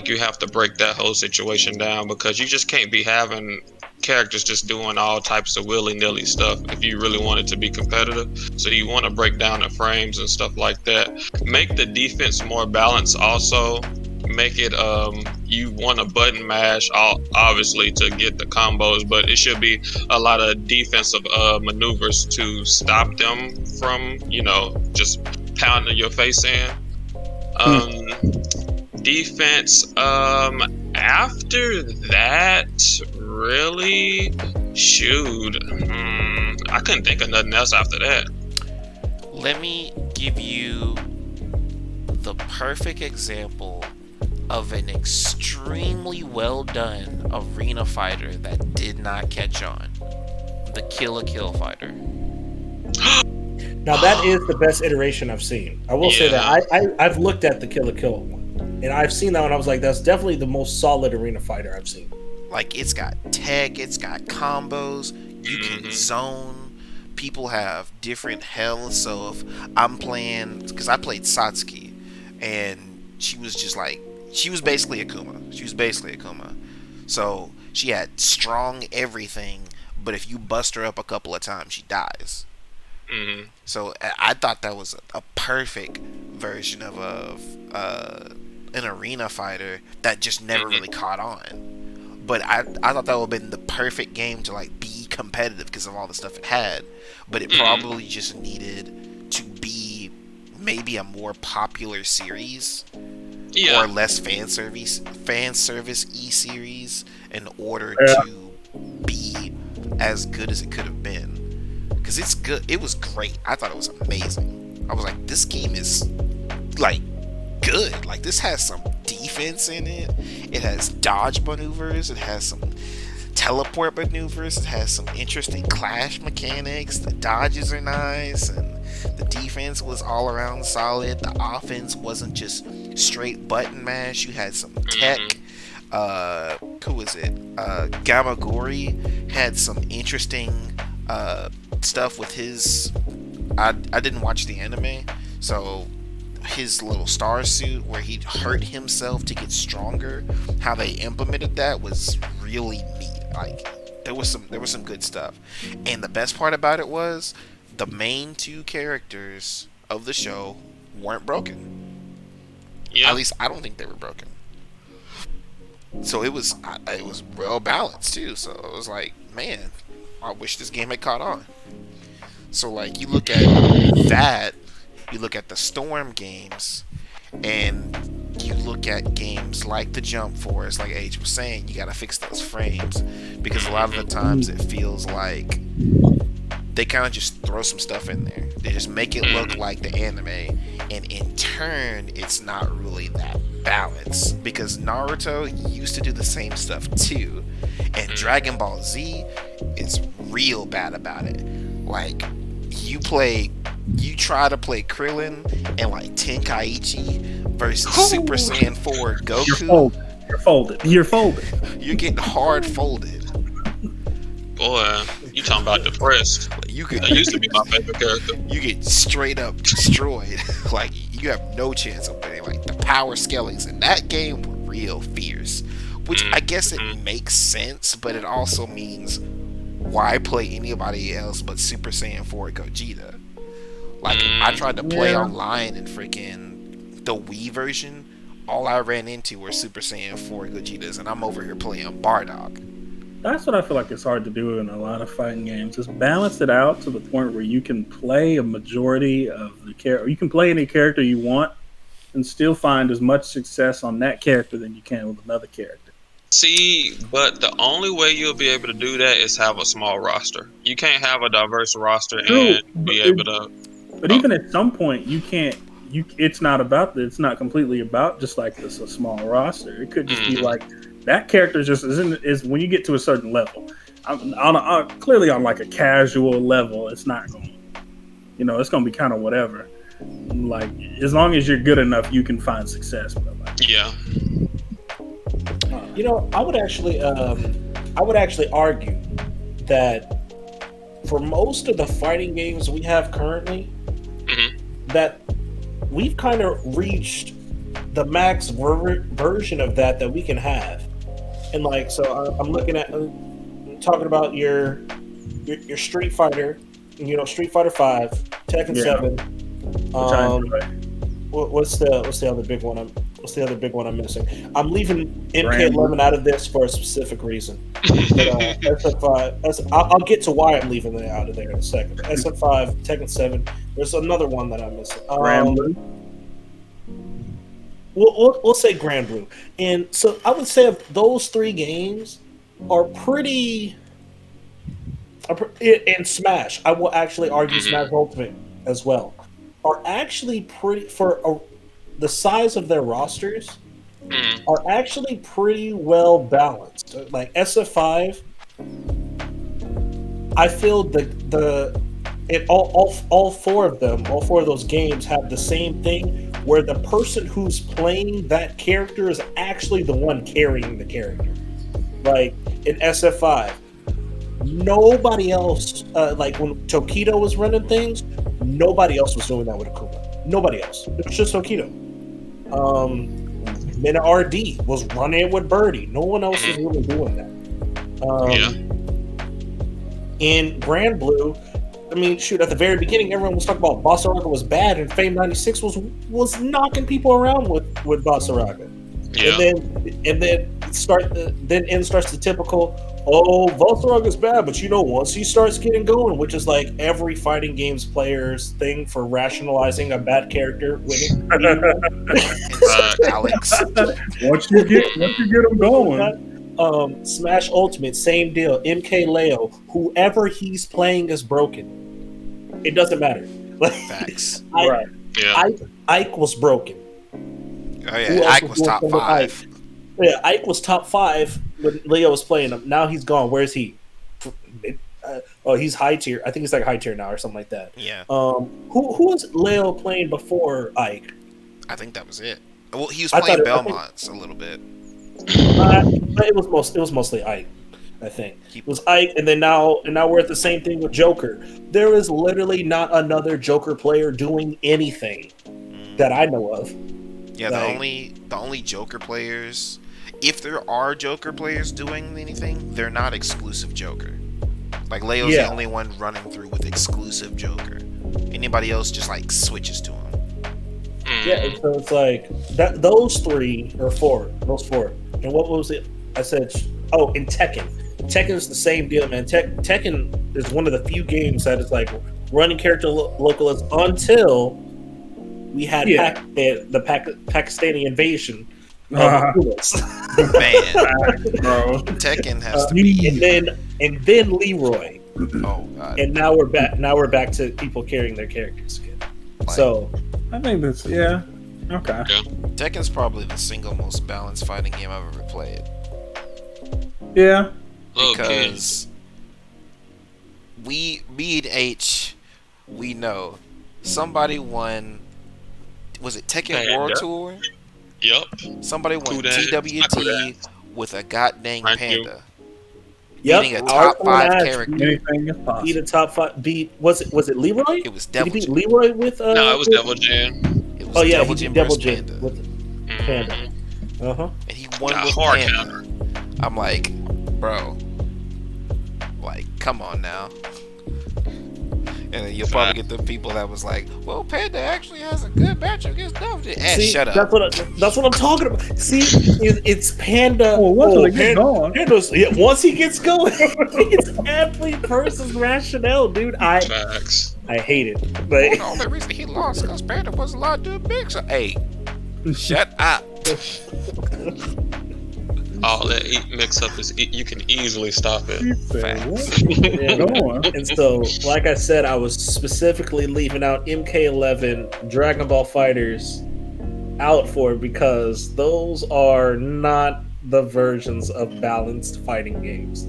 Speaker 3: you have to break that whole situation down, because you just can't be having characters just doing all types of willy-nilly stuff if you really want it to be competitive. So you want to break down the frames and stuff like that. Make the defense more balanced also. Make it you want a button mash obviously to get the combos, but it should be a lot of defensive maneuvers to stop them from just pounding your face in. Defense, after that, really, shoot, I couldn't think of nothing else after that.
Speaker 1: Let me give you the perfect example of an extremely well done arena fighter that did not catch on. The Kill fighter.
Speaker 4: Now that is the best iteration I've seen. I will say that I've looked at the Kill one, and I've seen that one. I was like, that's definitely the most solid arena fighter I've seen.
Speaker 1: Like, it's got tech, it's got combos, you can zone. People have different health, so if I'm playing, because I played Satsuki, and she was basically Akuma. So she had strong everything, but if you bust her up a couple of times, she dies. So I thought that was a perfect version of an arena fighter that just never really caught on. But I thought that would have been the perfect game to like be competitive because of all the stuff it had. But it probably just needed to maybe a more popular series
Speaker 3: Yeah.
Speaker 1: or less fan service series in order
Speaker 2: Yeah.
Speaker 1: to be as good as it could have been. Because it's good. It was great. I thought it was amazing. I was like, this game is like good. Like, this has some defense in it. It has dodge maneuvers. It has some teleport maneuvers. It has some interesting clash mechanics. The dodges are nice, and the defense was all around solid. The offense wasn't just straight button mash. You had some tech. Who was it? Gamagori had some interesting stuff with his. I didn't watch the anime, so his little star suit where he hurt himself to get stronger, how they implemented that was really neat. Like, there was some good stuff. And the best part about it was the main two characters of the show weren't broken.
Speaker 3: Yeah.
Speaker 1: At least I don't think they were broken. So it was well balanced too. So it was like, man, I wish this game had caught on. So like, you look at that, you look at the Storm games, and you look at games like the Jump Force, like Age was saying, you gotta fix those frames, because a lot of the times it feels like they kind of just throw some stuff in there. They just make it look like the anime, and in turn, it's not really that balanced. Because Naruto used to do the same stuff too, and Dragon Ball Z is real bad about it. Like, you try to play Krillin and like Tenkaichi versus Super Saiyan 4 Goku.
Speaker 2: You're folded.
Speaker 1: You're getting hard folded.
Speaker 3: Boy, you talking about depressed. That used to be my favorite character.
Speaker 1: You get straight up destroyed. Like, you have no chance of winning. Like, the power scalings in that game were real fierce. Which I guess it makes sense, but it also means, why play anybody else but Super Saiyan 4 Gogeta? Like, I tried to play online in freaking the Wii version. All I ran into were Super Saiyan 4 Gogetas, and I'm over here playing Bardock.
Speaker 2: That's what I feel like it's hard to do in a lot of fighting games. Just balance it out to the point where you can play a majority of the character. You can play any character you want and still find as much success on that character than you can with another character.
Speaker 3: See, but the only way you'll be able to do that is have a small roster. You can't have a diverse roster and be able to.
Speaker 2: But even at some point, you can't. It's not about that. It's not completely about just like this a small roster. It could just be like that character just is when you get to a certain level. Clearly on like a casual level, it's not going. It's going to be kind of whatever. Like, as long as you're good enough, you can find success. But like,
Speaker 3: Yeah.
Speaker 4: I would actually argue that for most of the fighting games we have currently, that we've kind of reached the max version of that we can have. And like, so I'm looking at talking about your Street Fighter, Street Fighter 5, Tekken 7. What's the other big one? What's the other big one I'm missing? I'm leaving MK11 out of this for a specific reason. But, SF5, I'll get to why I'm leaving it out of there in a second. SF5, Tekken 7. There's another one that I'm missing.
Speaker 2: Grand Blue.
Speaker 4: We'll say Grand Blue. And so I would say those three games are pretty. And Smash, I will actually argue Smash Ultimate as well, are actually pretty for the size of their rosters are actually pretty well balanced. Like SF5, I feel all four of those games have the same thing, where the person who's playing that character is actually the one carrying the character. Like in SF5, nobody else, like when Tokido was running things, nobody else was doing that with Akuma. Nobody else. It was just Tokido. Mina RD was running with Birdie. No one else was really doing that. In Grand Blue, I mean, shoot, at the very beginning, everyone was talking about Basaraga was bad, and Fame 96 was knocking people around with Basaraga.
Speaker 3: Yeah.
Speaker 4: And then starts the typical, oh, Voltron is bad, but once he starts getting going, which is like every fighting games player's thing for rationalizing a bad character winning.
Speaker 1: Alex.
Speaker 2: Once you get them going,
Speaker 4: Smash Ultimate, same deal. MK Leo, whoever he's playing is broken. It doesn't matter.
Speaker 1: Facts.
Speaker 2: right?
Speaker 3: Yeah.
Speaker 4: Ike was broken.
Speaker 1: Oh yeah, Ike was top 5.
Speaker 4: Yeah, Ike was top 5 when Leo was playing him. Now he's gone. Where's he? He's high tier. I think he's like high tier now or something like that.
Speaker 1: Yeah.
Speaker 4: Who was Leo playing before Ike?
Speaker 1: I think that was it. Well, he was playing Belmonts a little bit.
Speaker 4: But it was mostly Ike. I think it was Ike, and now we're at the same thing with Joker. There is literally not another Joker player doing anything that I know of.
Speaker 1: Yeah, the only Joker players, if there are Joker players doing anything, they're not exclusive Joker. Like Leo's the only one running through with exclusive Joker. Anybody else just like switches to him.
Speaker 4: Yeah, so it's like that. Those 3 or 4, those 4. And what was it? I said, and Tekken. Tekken is the same deal, man. Tekken is one of the few games that is like running character localist until we had the Pakistani invasion.
Speaker 1: Man,
Speaker 2: bro.
Speaker 1: Tekken has to be.
Speaker 4: And then Leroy.
Speaker 1: Oh god.
Speaker 4: And now we're back. Now we're back to people carrying their characters again. So
Speaker 2: I think that's okay.
Speaker 3: Yeah.
Speaker 1: Tekken's probably the single most balanced fighting game I've ever played.
Speaker 2: Yeah.
Speaker 1: Because me and H, we know somebody won. Was it Tekken World Tour?
Speaker 3: Yep.
Speaker 1: Somebody won TWT with a goddamn panda.
Speaker 4: Yep.
Speaker 1: Beating a top 5 character.
Speaker 2: Anything is possible.
Speaker 4: Beat a top 5. Was it Leroy?
Speaker 1: It was
Speaker 4: Did he
Speaker 1: Devil
Speaker 4: beat
Speaker 1: Jim.
Speaker 4: Leroy with?
Speaker 3: No, it was Devil Jam.
Speaker 1: It was
Speaker 4: Oh yeah,
Speaker 1: Devil
Speaker 4: he
Speaker 1: Jim
Speaker 4: beat Devil
Speaker 1: versus
Speaker 4: Jim
Speaker 1: Panda.
Speaker 4: with Panda.
Speaker 1: And he won
Speaker 3: Got
Speaker 1: with
Speaker 3: hard
Speaker 1: Panda.
Speaker 3: counter.
Speaker 1: I'm like, bro, like, come on now. And then you'll probably get the people that was like, well, Panda actually has a good match against Devil Jim.
Speaker 4: See,
Speaker 1: Shut up.
Speaker 4: That's what I'm talking about. See, it's Panda. Once he gets going, it's every person's rationale, dude.
Speaker 3: Facts.
Speaker 4: I hate it.
Speaker 1: Well,
Speaker 4: But
Speaker 1: the only reason he lost because Panda wasn't allowed to do a big. So, hey, shut up.
Speaker 3: All that mix up is you can easily stop it.
Speaker 4: And so, like I said, I was specifically leaving out MK11, Dragon Ball Fighters out for it because those are not the versions of balanced fighting games.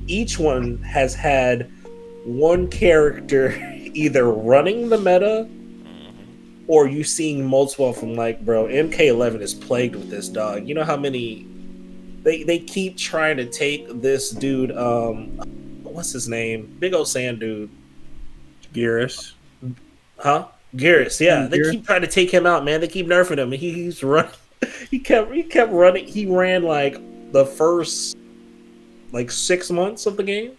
Speaker 4: Each one has had one character either running the meta or you seeing multiple from like, bro, MK11 is plagued with this dog. You know how many they keep trying to take this dude, what's his name? Big old sand dude.
Speaker 2: Gearus.
Speaker 4: Huh? Gearus, yeah. They
Speaker 2: Gearus?
Speaker 4: keep trying to take him out, man. They keep nerfing him. He's running. He kept running. He ran like the first like 6 months of the game.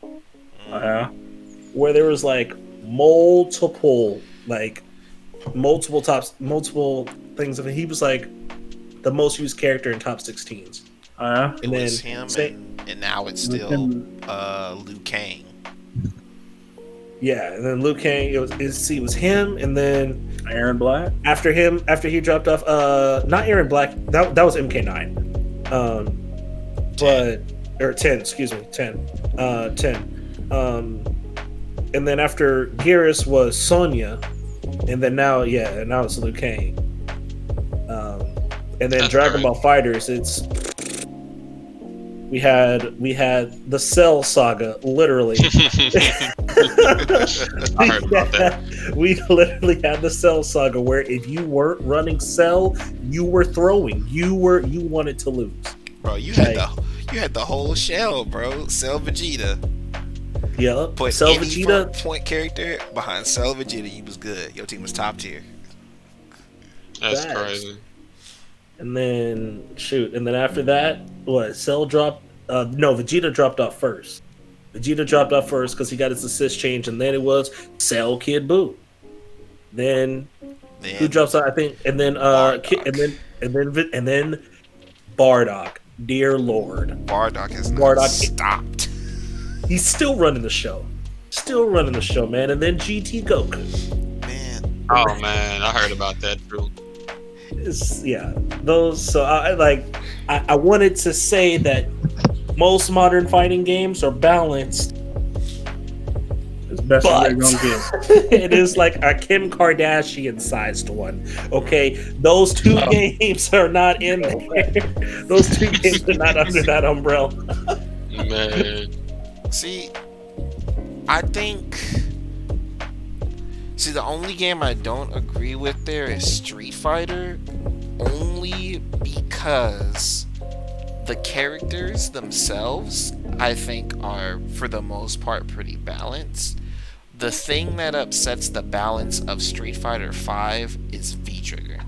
Speaker 4: Where there was like multiple things of it. He was like the most used character in top 16s.
Speaker 2: And
Speaker 1: It was him, and now it's still Liu Kang.
Speaker 4: Yeah, and then Liu Kang. It was him, and then
Speaker 2: Aaron Black.
Speaker 4: after he dropped off. Not Aaron Black. That was MK9. But or 10. Excuse me, 10. 10. And then after Gearus was Sonya, and then now it's Liu Kang. And then
Speaker 3: That's
Speaker 4: Dragon
Speaker 3: right.
Speaker 4: Ball Fighters. We had the Cell saga, literally.
Speaker 3: I heard about that.
Speaker 4: We literally had the Cell saga where if you weren't running Cell, you were throwing. You wanted to lose.
Speaker 1: Bro, you had the whole shell, bro. Cell Vegeta.
Speaker 4: Yeah.
Speaker 1: Put
Speaker 4: Cell
Speaker 1: any
Speaker 4: Vegeta.
Speaker 1: point character behind Cell Vegeta, you was good. Your team was top tier.
Speaker 3: That's
Speaker 4: Facts.
Speaker 3: crazy.
Speaker 4: And then after that, Cell dropped. Vegeta dropped off first. Vegeta dropped off first because he got his assist change, and then it was Cell Kid Buu. Then who drops out? I think, and then
Speaker 1: Bardock.
Speaker 4: and then Bardock. dear Lord,
Speaker 1: Bardock has not
Speaker 4: Bardock,
Speaker 1: stopped.
Speaker 4: he's still running the show. Still running the show, man. And then GT Goku.
Speaker 1: Man,
Speaker 3: Oh man, I heard about that too.
Speaker 4: Yeah, those. So I wanted to say that most modern fighting games are balanced,
Speaker 2: It's best
Speaker 4: but
Speaker 2: they're gonna get.
Speaker 4: it is like a Kim Kardashian sized one. Okay, those two games are not in there. Those two games are not under that umbrella.
Speaker 3: Man,
Speaker 1: see, I think. See, the only game I don't agree with there is Street Fighter, only because the characters themselves, I think, are for the most part pretty balanced. The thing that upsets the balance of Street Fighter 5 is V trigger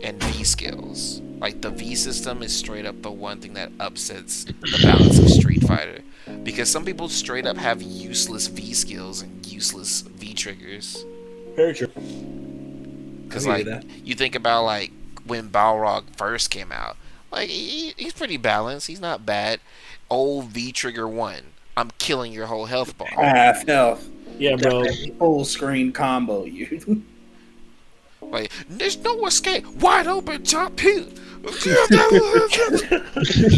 Speaker 1: and V skills. Like, the V system is straight up the one thing that upsets the balance of Street Fighter. Because some people straight up have useless V skills and useless V triggers.
Speaker 4: Very true.
Speaker 1: Because, like, you think about, like, when Balrog first came out. Like, he's pretty balanced. He's not bad. Old V trigger 1. I'm killing your whole health bar.
Speaker 2: Half health.
Speaker 4: Yeah, bro.
Speaker 2: Full screen combo you.
Speaker 1: Like, there's no escape. Wide open top heel.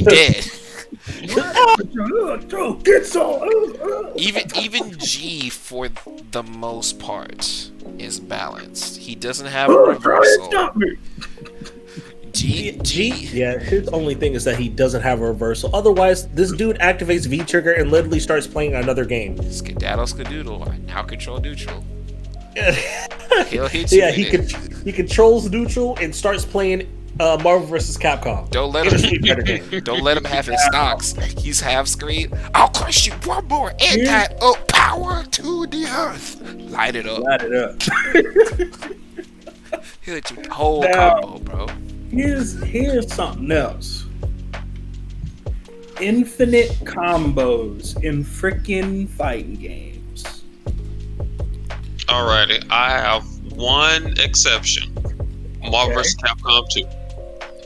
Speaker 1: Dead. Even G, for the most part, is balanced. He doesn't have a reversal. G,
Speaker 4: yeah, his only thing is that he doesn't have a reversal. Otherwise, this dude activates V trigger and literally starts playing another game.
Speaker 1: Skedaddle Skadoodle. I now control neutral.
Speaker 4: Yeah,
Speaker 1: He'll hit you.
Speaker 4: he controls neutral and starts playing Marvel vs. Capcom.
Speaker 1: Don't let him. Don't let him have his stocks. He's half screen. I'll crush you one more. And that power to the earth. Light it up.
Speaker 2: Light it up.
Speaker 1: He'll hit you whole combo, bro.
Speaker 2: Here's something else. Infinite combos in freaking fighting games.
Speaker 3: alrighty. I have one exception. Marvel vs. Capcom 2.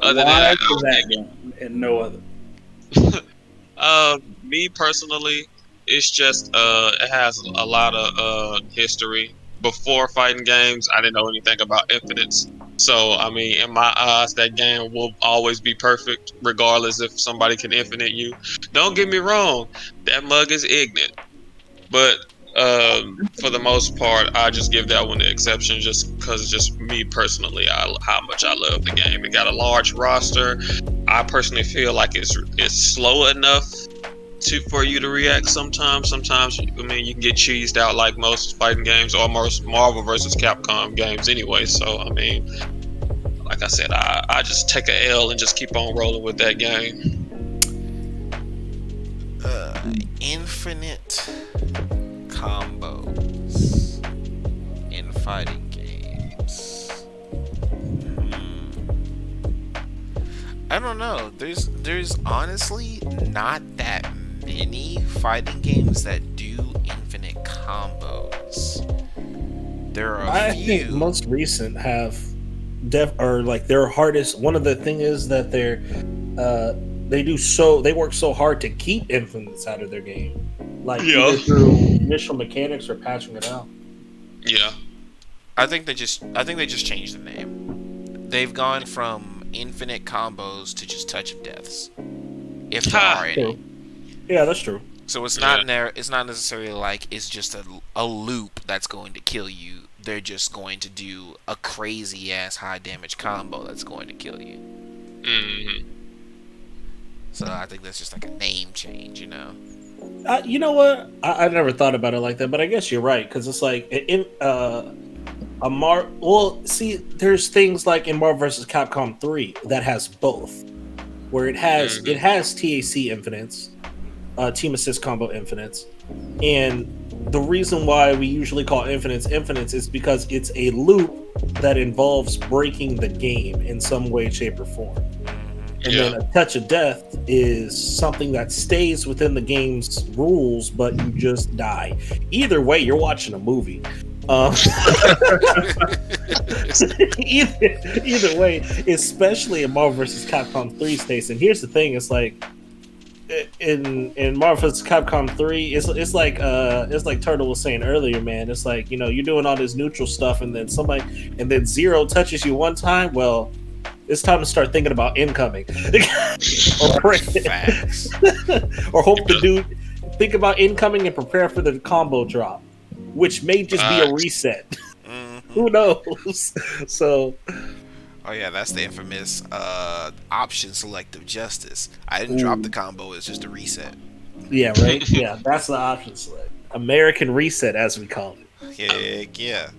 Speaker 3: Other
Speaker 2: Why
Speaker 3: than
Speaker 2: that one and no other?
Speaker 3: me personally, it's just it has a lot of history. Before fighting games, I didn't know anything about infinites. So I mean, in my eyes, that game will always be perfect, regardless if somebody can infinite you. Don't get me wrong, that mug is ignorant, but for the most part, I just give that one the exception, just because just me personally, how much I love the game. It got a large roster. I personally feel like it's slow enough for you to react sometimes. Sometimes, I mean, you can get cheesed out like most fighting games or most Marvel vs. Capcom games anyway. So, I mean, like I said, I just take a L and just keep on rolling with that game.
Speaker 1: Infinite combos in fighting games. I don't know. There's honestly not that many fighting games that do infinite combos. There are a few.
Speaker 4: I think most recent have their hardest. One of the thing is that they work so hard to keep infinites out of their game, like either through initial mechanics or patching it out.
Speaker 3: Yeah,
Speaker 1: I think they just changed the name. They've gone from infinite combos to just touch of deaths, if there are any.
Speaker 4: Yeah, that's true.
Speaker 1: So it's not it's not necessarily like it's just a loop that's going to kill you. They're just going to do a crazy ass high damage combo that's going to kill you.
Speaker 3: Mm-hmm.
Speaker 1: So I think that's just like a name change, you know.
Speaker 4: You know what? I never thought about it like that, but I guess you're right, because it's like there's things like in Marvel vs. Capcom 3 that has both, where it has TAC infinites, team assist combo infinites, and the reason why we usually call infinites is because it's a loop that involves breaking the game in some way, shape, or form. And then a touch of death is something that stays within the game's rules, but you just die. Either way, you're watching a movie. Um, either way, especially in Marvel vs. Capcom 3 states. And here's the thing: it's like in Marvel vs. Capcom 3, it's like Turtle was saying earlier, man. It's like, you know, you're doing all this neutral stuff, and then Zero touches you one time. Well, it's time to start thinking about incoming, or
Speaker 1: Facts.
Speaker 4: or hope the dude think about incoming and prepare for the combo drop, which may just be a reset.
Speaker 1: Mm-hmm.
Speaker 4: Who knows? So,
Speaker 1: oh yeah, that's the infamous option selective justice. I didn't drop the combo; it's just a reset.
Speaker 4: yeah, right. Yeah, that's the option select. American reset, as we call it.
Speaker 1: Heck yeah.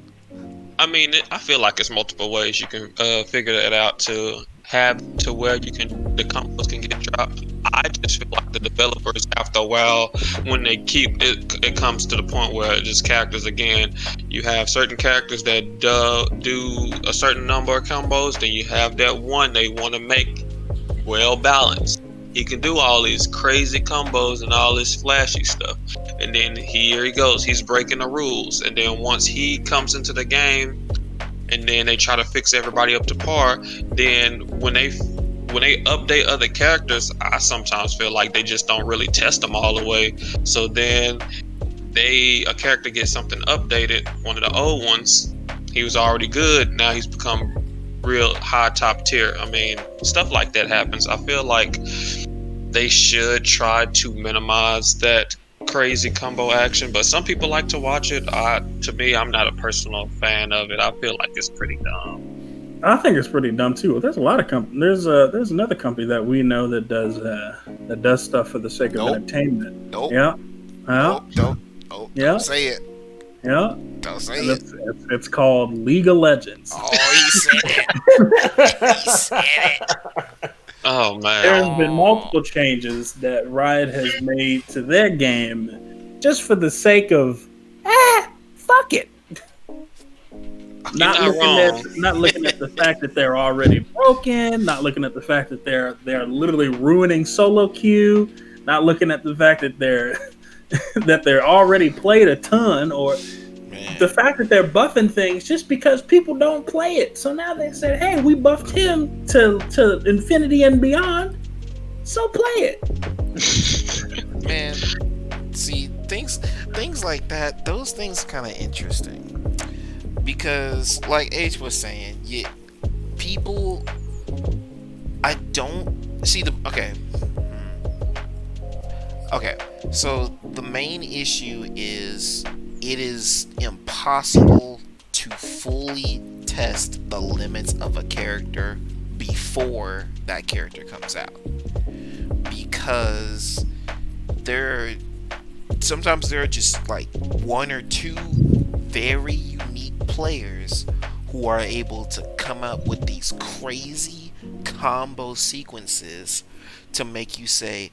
Speaker 3: I mean, I feel like it's multiple ways you can figure that out to have to where the combos can get dropped. I just feel like the developers, after a while, when they keep it comes to the point where just characters again, you have certain characters that do a certain number of combos, then you have that one they want to make well balanced. He can do all these crazy combos and all this flashy stuff, and then here he goes, he's breaking the rules. And then once he comes into the game, and then they try to fix everybody up to par, then when they update other characters, I sometimes feel like they just don't really test them all the way. So then a character gets something updated, one of the old ones, he was already good, now he's become real high top tier. I mean, stuff like that happens. I feel like they should try to minimize that crazy combo action, but some people like to watch it. To me, I'm not a personal fan of it. I feel like it's pretty dumb.
Speaker 2: I think it's pretty dumb too. There's a lot of companies. There's another company that we know that does stuff for the sake of entertainment.
Speaker 1: Nope.
Speaker 2: Yeah.
Speaker 1: Nope. Don't
Speaker 2: Yeah.
Speaker 1: Don't say it.
Speaker 2: Yeah.
Speaker 1: Don't say
Speaker 2: And
Speaker 1: it.
Speaker 2: it's called League of Legends.
Speaker 1: Oh, he said it. He said it.
Speaker 3: Oh man.
Speaker 2: There's been multiple changes that Riot has made to their game just for the sake of fuck it. Not looking at the fact that they're already broken, not looking at the fact that they're literally ruining solo queue, not looking at the fact that they're already played a ton, or the fact that they're buffing things just because people don't play it. So now they said, hey, we buffed him to infinity and beyond, so play it.
Speaker 1: Man, see, things like that, those things are kind of interesting. Because, like H was saying, people, I don't see the, okay, so the main issue is it is impossible to fully test the limits of a character before that character comes out, because sometimes there are just like one or two very unique players who are able to come up with these crazy combo sequences to make you say,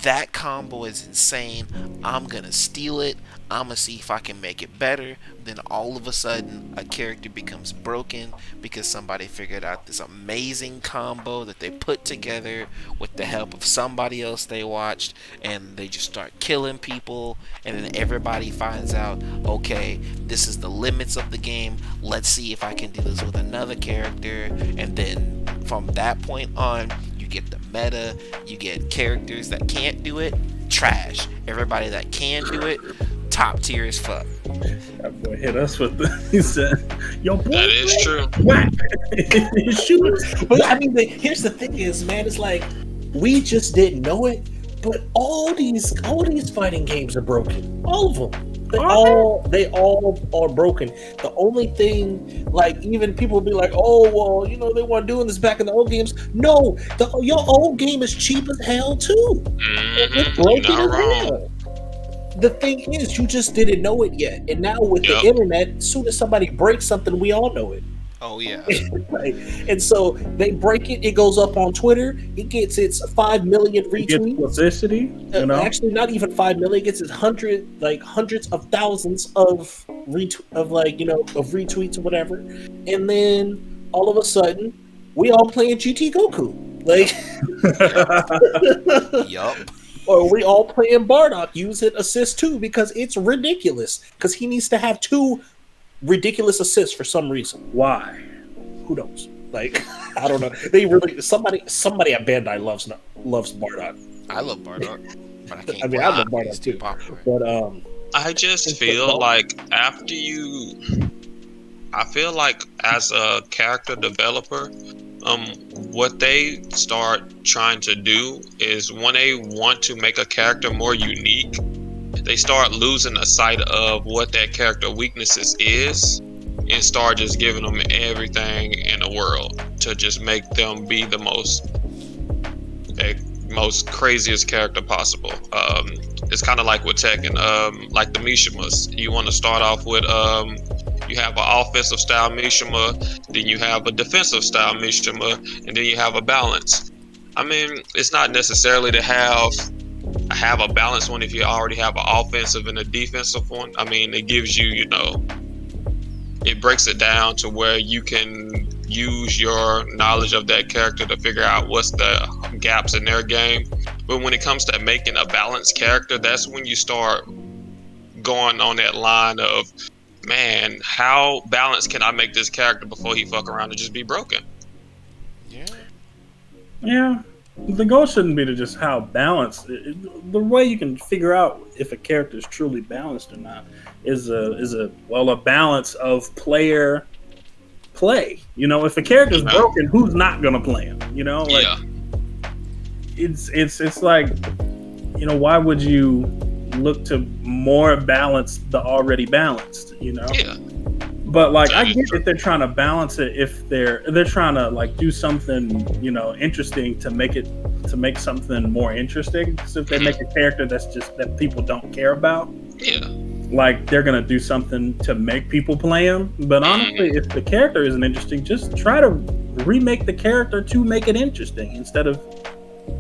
Speaker 1: that combo is insane, I'm gonna steal it, I'm gonna see if I can make it better. Then all of a sudden a character becomes broken because somebody figured out this amazing combo that they put together with the help of somebody else they watched, and they just start killing people, and then everybody finds out, okay, this is the limits of the game, let's see if I can do this with another character. And then from that point on, you get the meta, you get characters that can't do it, trash. Everybody that can do it, top tier as fuck.
Speaker 2: That boy hit us with he said, yo boy,
Speaker 3: That is true.
Speaker 2: whack. Shoot.
Speaker 4: But I mean, here's the thing is, man, it's like we just didn't know it, but all these fighting games are broken. All of them. They all are broken. The only thing, like, even people will be like, oh, well, you know, they weren't doing this back in the old games. No, your old game is cheap as hell too. It's broken
Speaker 3: You're not
Speaker 4: as hell. The thing is, you just didn't know it yet. And now with the internet, as soon as somebody breaks something, we all know it.
Speaker 1: Oh yeah.
Speaker 4: Right. And so they break it, it goes up on Twitter, it gets its 5 million retweets.
Speaker 2: Publicity, you know?
Speaker 4: Actually, not even 5 million, it gets its hundreds of thousands of retweets or whatever. And then all of a sudden, we all playing GT Goku.
Speaker 1: Yup.
Speaker 4: Or we all playing Bardock using assist 2 because it's ridiculous. Because he needs to have 2 ridiculous assists for some reason.
Speaker 2: Why?
Speaker 4: Who knows? Like, I don't know. They really somebody at Bandai loves Bardock.
Speaker 1: I love Bardock, but I can't.
Speaker 4: I mean,
Speaker 1: play
Speaker 4: I love
Speaker 1: it.
Speaker 4: Bardock
Speaker 1: It's too
Speaker 4: too.
Speaker 1: popular.
Speaker 4: But
Speaker 3: I just
Speaker 4: It's
Speaker 3: feel
Speaker 4: football.
Speaker 3: like I feel like as a character developer, what they start trying to do is when they want to make a character more unique, they start losing the sight of what that character weaknesses is and start just giving them everything in the world to just make them be the most craziest character possible. It's kind of like with Tekken, like the Mishimas. You want to start off with you have an offensive style Mishima, then you have a defensive style Mishima, and then you have a balance. I mean, it's not necessarily to have a balanced one if you already have an offensive and a defensive one. I mean, it gives you, it breaks it down to where you can use your knowledge of that character to figure out what's the gaps in their game. But when it comes to making a balanced character, that's when you start going on that line of, man, how balanced can I make this character before he fuck around and just be broken?
Speaker 1: Yeah.
Speaker 2: Yeah. The goal shouldn't be to just how balanced. The way you can figure out if a character is truly balanced or not is a balance of player play. If a character is broken, who's not gonna play him? Like,
Speaker 3: Yeah.
Speaker 2: It's like, why would you look to more balance the already balanced?
Speaker 3: Yeah.
Speaker 2: But like, I get if they're trying to balance it, if they're trying to like do something interesting to make something more interesting. Because if they make a character that people don't care about,
Speaker 3: Yeah.
Speaker 2: like they're gonna do something to make people play him. But honestly, if the character isn't interesting, just try to remake the character to make it interesting instead of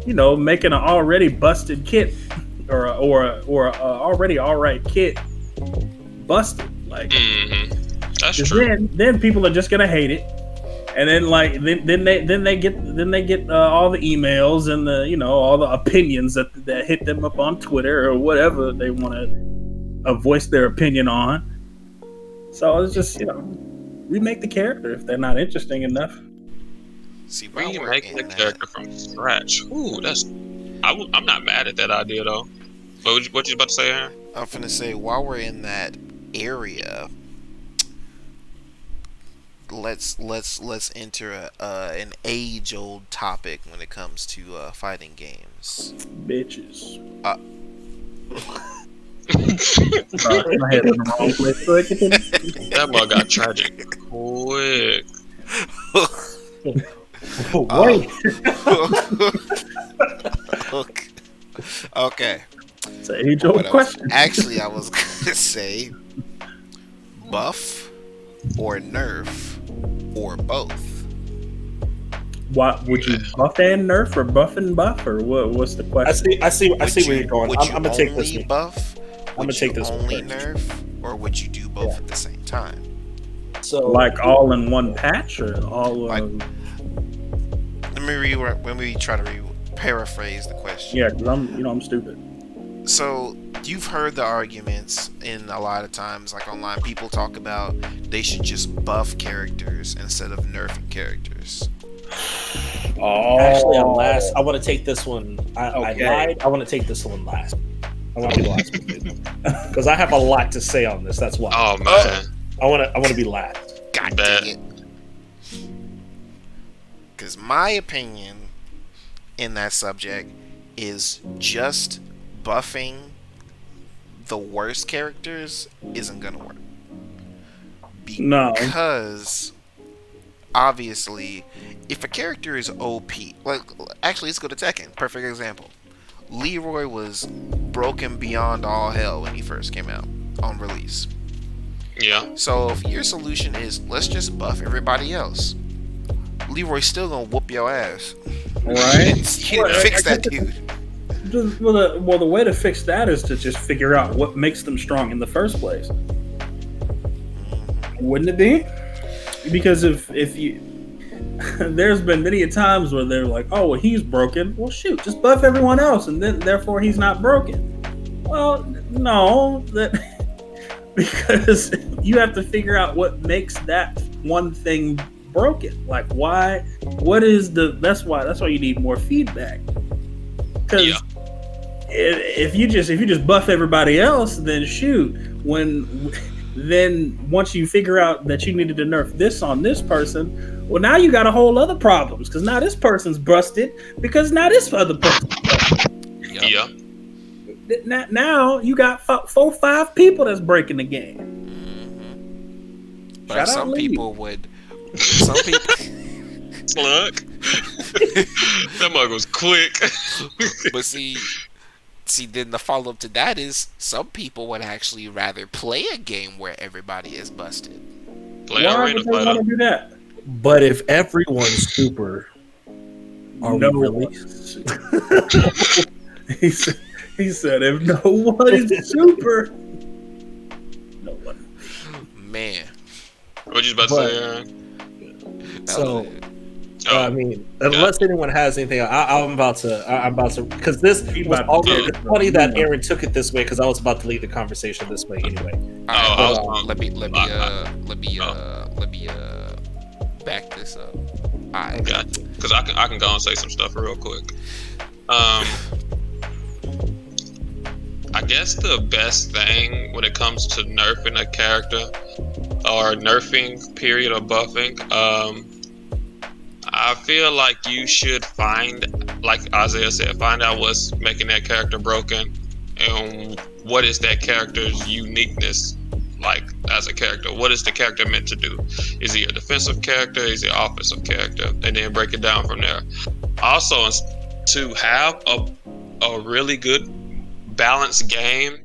Speaker 2: making an already busted kit or a already alright kit busted. Like,
Speaker 3: That's true.
Speaker 2: then people are just gonna hate it, and then like then they get all the emails and the all the opinions that hit them up on Twitter or whatever they want to voice their opinion on. So it's just remake the character if they're not interesting enough.
Speaker 1: See, while we're
Speaker 3: Remake
Speaker 1: in
Speaker 3: the
Speaker 1: that,
Speaker 3: character from scratch. Ooh, I'm not mad at that idea though. What you about to say, Aaron?
Speaker 1: I'm finna say, while we're in that area, let's enter an age-old topic when it comes to fighting games.
Speaker 2: Bitches.
Speaker 1: Uh.
Speaker 2: My head in the wrong place.
Speaker 3: That mug got tragic quick.
Speaker 4: Wait.
Speaker 1: Okay.
Speaker 2: It's an age-old question.
Speaker 1: Actually, I was gonna say buff or nerf or both.
Speaker 2: What would you buff and nerf or buff and buff or what? What's the question?
Speaker 4: I see where you're going.
Speaker 1: Would
Speaker 4: I'm gonna take this
Speaker 1: only
Speaker 4: one.
Speaker 1: buff?
Speaker 4: I'm gonna
Speaker 1: Would
Speaker 4: take
Speaker 1: you
Speaker 4: this one
Speaker 1: only
Speaker 4: first.
Speaker 1: nerf, or would you do both at the same time?
Speaker 4: So
Speaker 2: Like all in one patch or all?
Speaker 1: Like- Let me try to paraphrase the question.
Speaker 2: Yeah, because I'm stupid.
Speaker 1: So you've heard the arguments in a lot of times, like online, people talk about they should just buff characters instead of nerfing characters.
Speaker 2: Oh,
Speaker 4: actually, I'm last. I want to take this one. I
Speaker 2: Okay.
Speaker 4: lied. I want to take this one last. I want to be last because I have a lot to say on this. That's why.
Speaker 3: Oh man.
Speaker 4: I want to be last.
Speaker 1: God
Speaker 3: Bet.
Speaker 1: dang it. Because my opinion in that subject is just buffing the worst characters isn't gonna work.
Speaker 2: No.
Speaker 1: Because obviously, if a character is OP, like actually, let's go to Tekken. Perfect example. Leroy was broken beyond all hell when he first came out on release.
Speaker 3: Yeah.
Speaker 1: So if your solution is let's just buff everybody else, Leroy's still gonna whoop your ass.
Speaker 2: Right?
Speaker 1: You didn't fix that dude.
Speaker 2: Well, the way to fix that is to just figure out what makes them strong in the first place. Wouldn't it be? Because if you, there's been many times where they're like, oh, well, he's broken. Well, shoot, just buff everyone else, and then therefore he's not broken. Well, no, that because you have to figure out what makes that one thing broken. Like why? What is the? That's why you need more feedback. Because
Speaker 3: Yeah.
Speaker 2: if you just buff everybody else, then shoot. Then once you figure out that you needed to nerf this on this person, well, now you got a whole other problems because now this person's busted because now this other person.
Speaker 1: Yep.
Speaker 3: Yeah.
Speaker 2: Now you got 4-5 people that's breaking the game.
Speaker 1: But
Speaker 2: Shout out
Speaker 1: some
Speaker 2: Lee.
Speaker 1: people would. Some people.
Speaker 3: Slug. That mug was quick.
Speaker 1: But see, then the follow up to that is some people would actually rather play a game where everybody is busted.
Speaker 3: Play
Speaker 2: Why
Speaker 3: arena
Speaker 2: would they want
Speaker 3: fighter.
Speaker 2: to do that?
Speaker 4: But if everyone's super, are we really?
Speaker 2: He said, if no one is super, no one.
Speaker 1: Man.
Speaker 3: What you about to
Speaker 4: But-
Speaker 3: say, Aaron?
Speaker 1: that
Speaker 4: So,
Speaker 1: was it.
Speaker 4: I mean, unless anyone has anything, I'm about to, because this
Speaker 2: He
Speaker 4: was
Speaker 2: about to
Speaker 4: already.
Speaker 2: take
Speaker 4: It's
Speaker 2: it.
Speaker 4: funny that Aaron took it this way because I was about to lead the conversation this way anyway.
Speaker 1: All
Speaker 3: I
Speaker 1: right,
Speaker 3: was
Speaker 1: hold on.
Speaker 3: wrong.
Speaker 1: Let me back this up. All right.
Speaker 3: Gotcha. Because I can go and say some stuff real quick. I guess the best thing when it comes to nerfing a character or nerfing period or buffing, I feel like you should find, like Isaiah said, find out what's making that character broken and what is that character's uniqueness like as a character. What is the character meant to do? Is he a defensive character? Is he an offensive character? And then break it down from there. Also, to have a really good balanced game,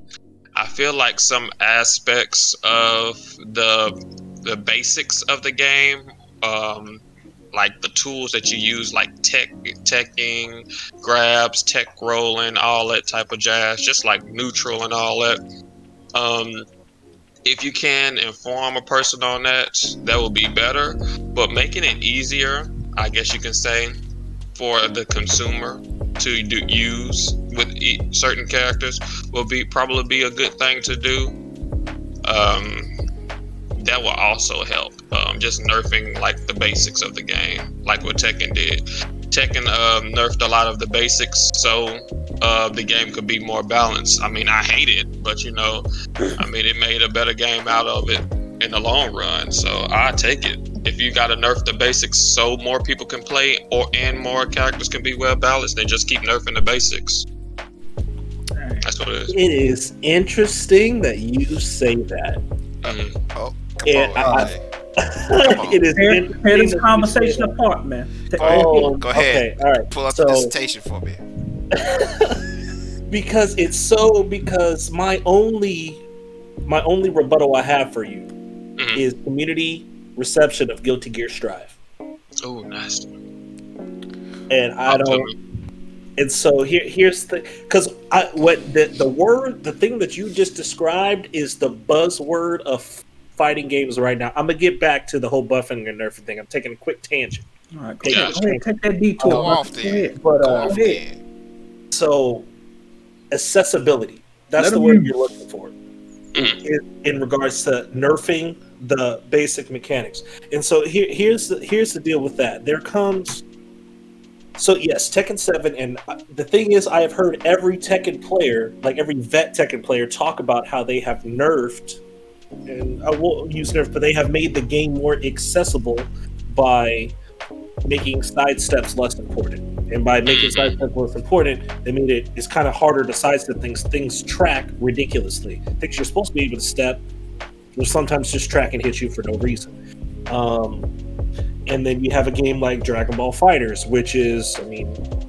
Speaker 3: I feel like some aspects of the basics of the game, like the tools that you use, like teching, grabs, tech rolling, all that type of jazz, just like neutral and all that. If you can inform a person on that, that will be better. But making it easier, I guess you can say, for the consumer to use with certain characters will probably be a good thing to do. That will also help. Just nerfing like the basics of the game, like what Tekken did. Tekken nerfed a lot of the basics, so the game could be more balanced. I mean, I hate it, but it made a better game out of it in the long run. So I take it. If you got to nerf the basics so more people can play, and more characters can be well balanced, then just keep nerfing the basics. That's what it is.
Speaker 4: It is interesting that you say that.
Speaker 1: Oh, come
Speaker 4: Yeah,
Speaker 1: on.
Speaker 4: I-
Speaker 1: Come on.
Speaker 4: It is
Speaker 2: Tear
Speaker 4: interesting
Speaker 2: this
Speaker 4: that you say
Speaker 2: conversation
Speaker 4: that.
Speaker 2: apart, man.
Speaker 4: Oh,
Speaker 1: Go ahead.
Speaker 4: Okay, all right.
Speaker 1: Pull up the
Speaker 4: So,
Speaker 1: dissertation for me.
Speaker 4: because my only rebuttal I have for you
Speaker 3: Mhm.
Speaker 4: is community reception of Guilty Gear Strive,
Speaker 3: Oh, nice.
Speaker 4: and I don't. And so here's the because the thing that you just described is the buzzword of fighting games right now. I'm gonna get back to the whole buffing and nerfing thing. I'm taking a quick tangent.
Speaker 2: All right,
Speaker 4: Take
Speaker 2: go
Speaker 3: it.
Speaker 2: ahead, take that detour.
Speaker 1: Go off
Speaker 2: Go
Speaker 1: then.
Speaker 2: ahead.
Speaker 4: But
Speaker 1: Go off
Speaker 2: go ahead.
Speaker 1: then.
Speaker 4: so accessibility. That's
Speaker 2: Let
Speaker 4: the
Speaker 2: 'em
Speaker 4: word
Speaker 2: use.
Speaker 4: you're looking for in regards to nerfing the basic mechanics. And so here's the deal with that. There comes. So yes, Tekken 7, and the thing is, I have heard every Tekken player, like every vet Tekken player, talk about how they have nerfed, and I won't use nerf, but they have made the game more accessible by making sidesteps less important. And by making sidesteps less important, they made it's kind of harder to sidestep things. Things track ridiculously. Things you're supposed to be able to step will sometimes just track and hit you for no reason. And then you have a game like Dragon Ball Fighters, which is,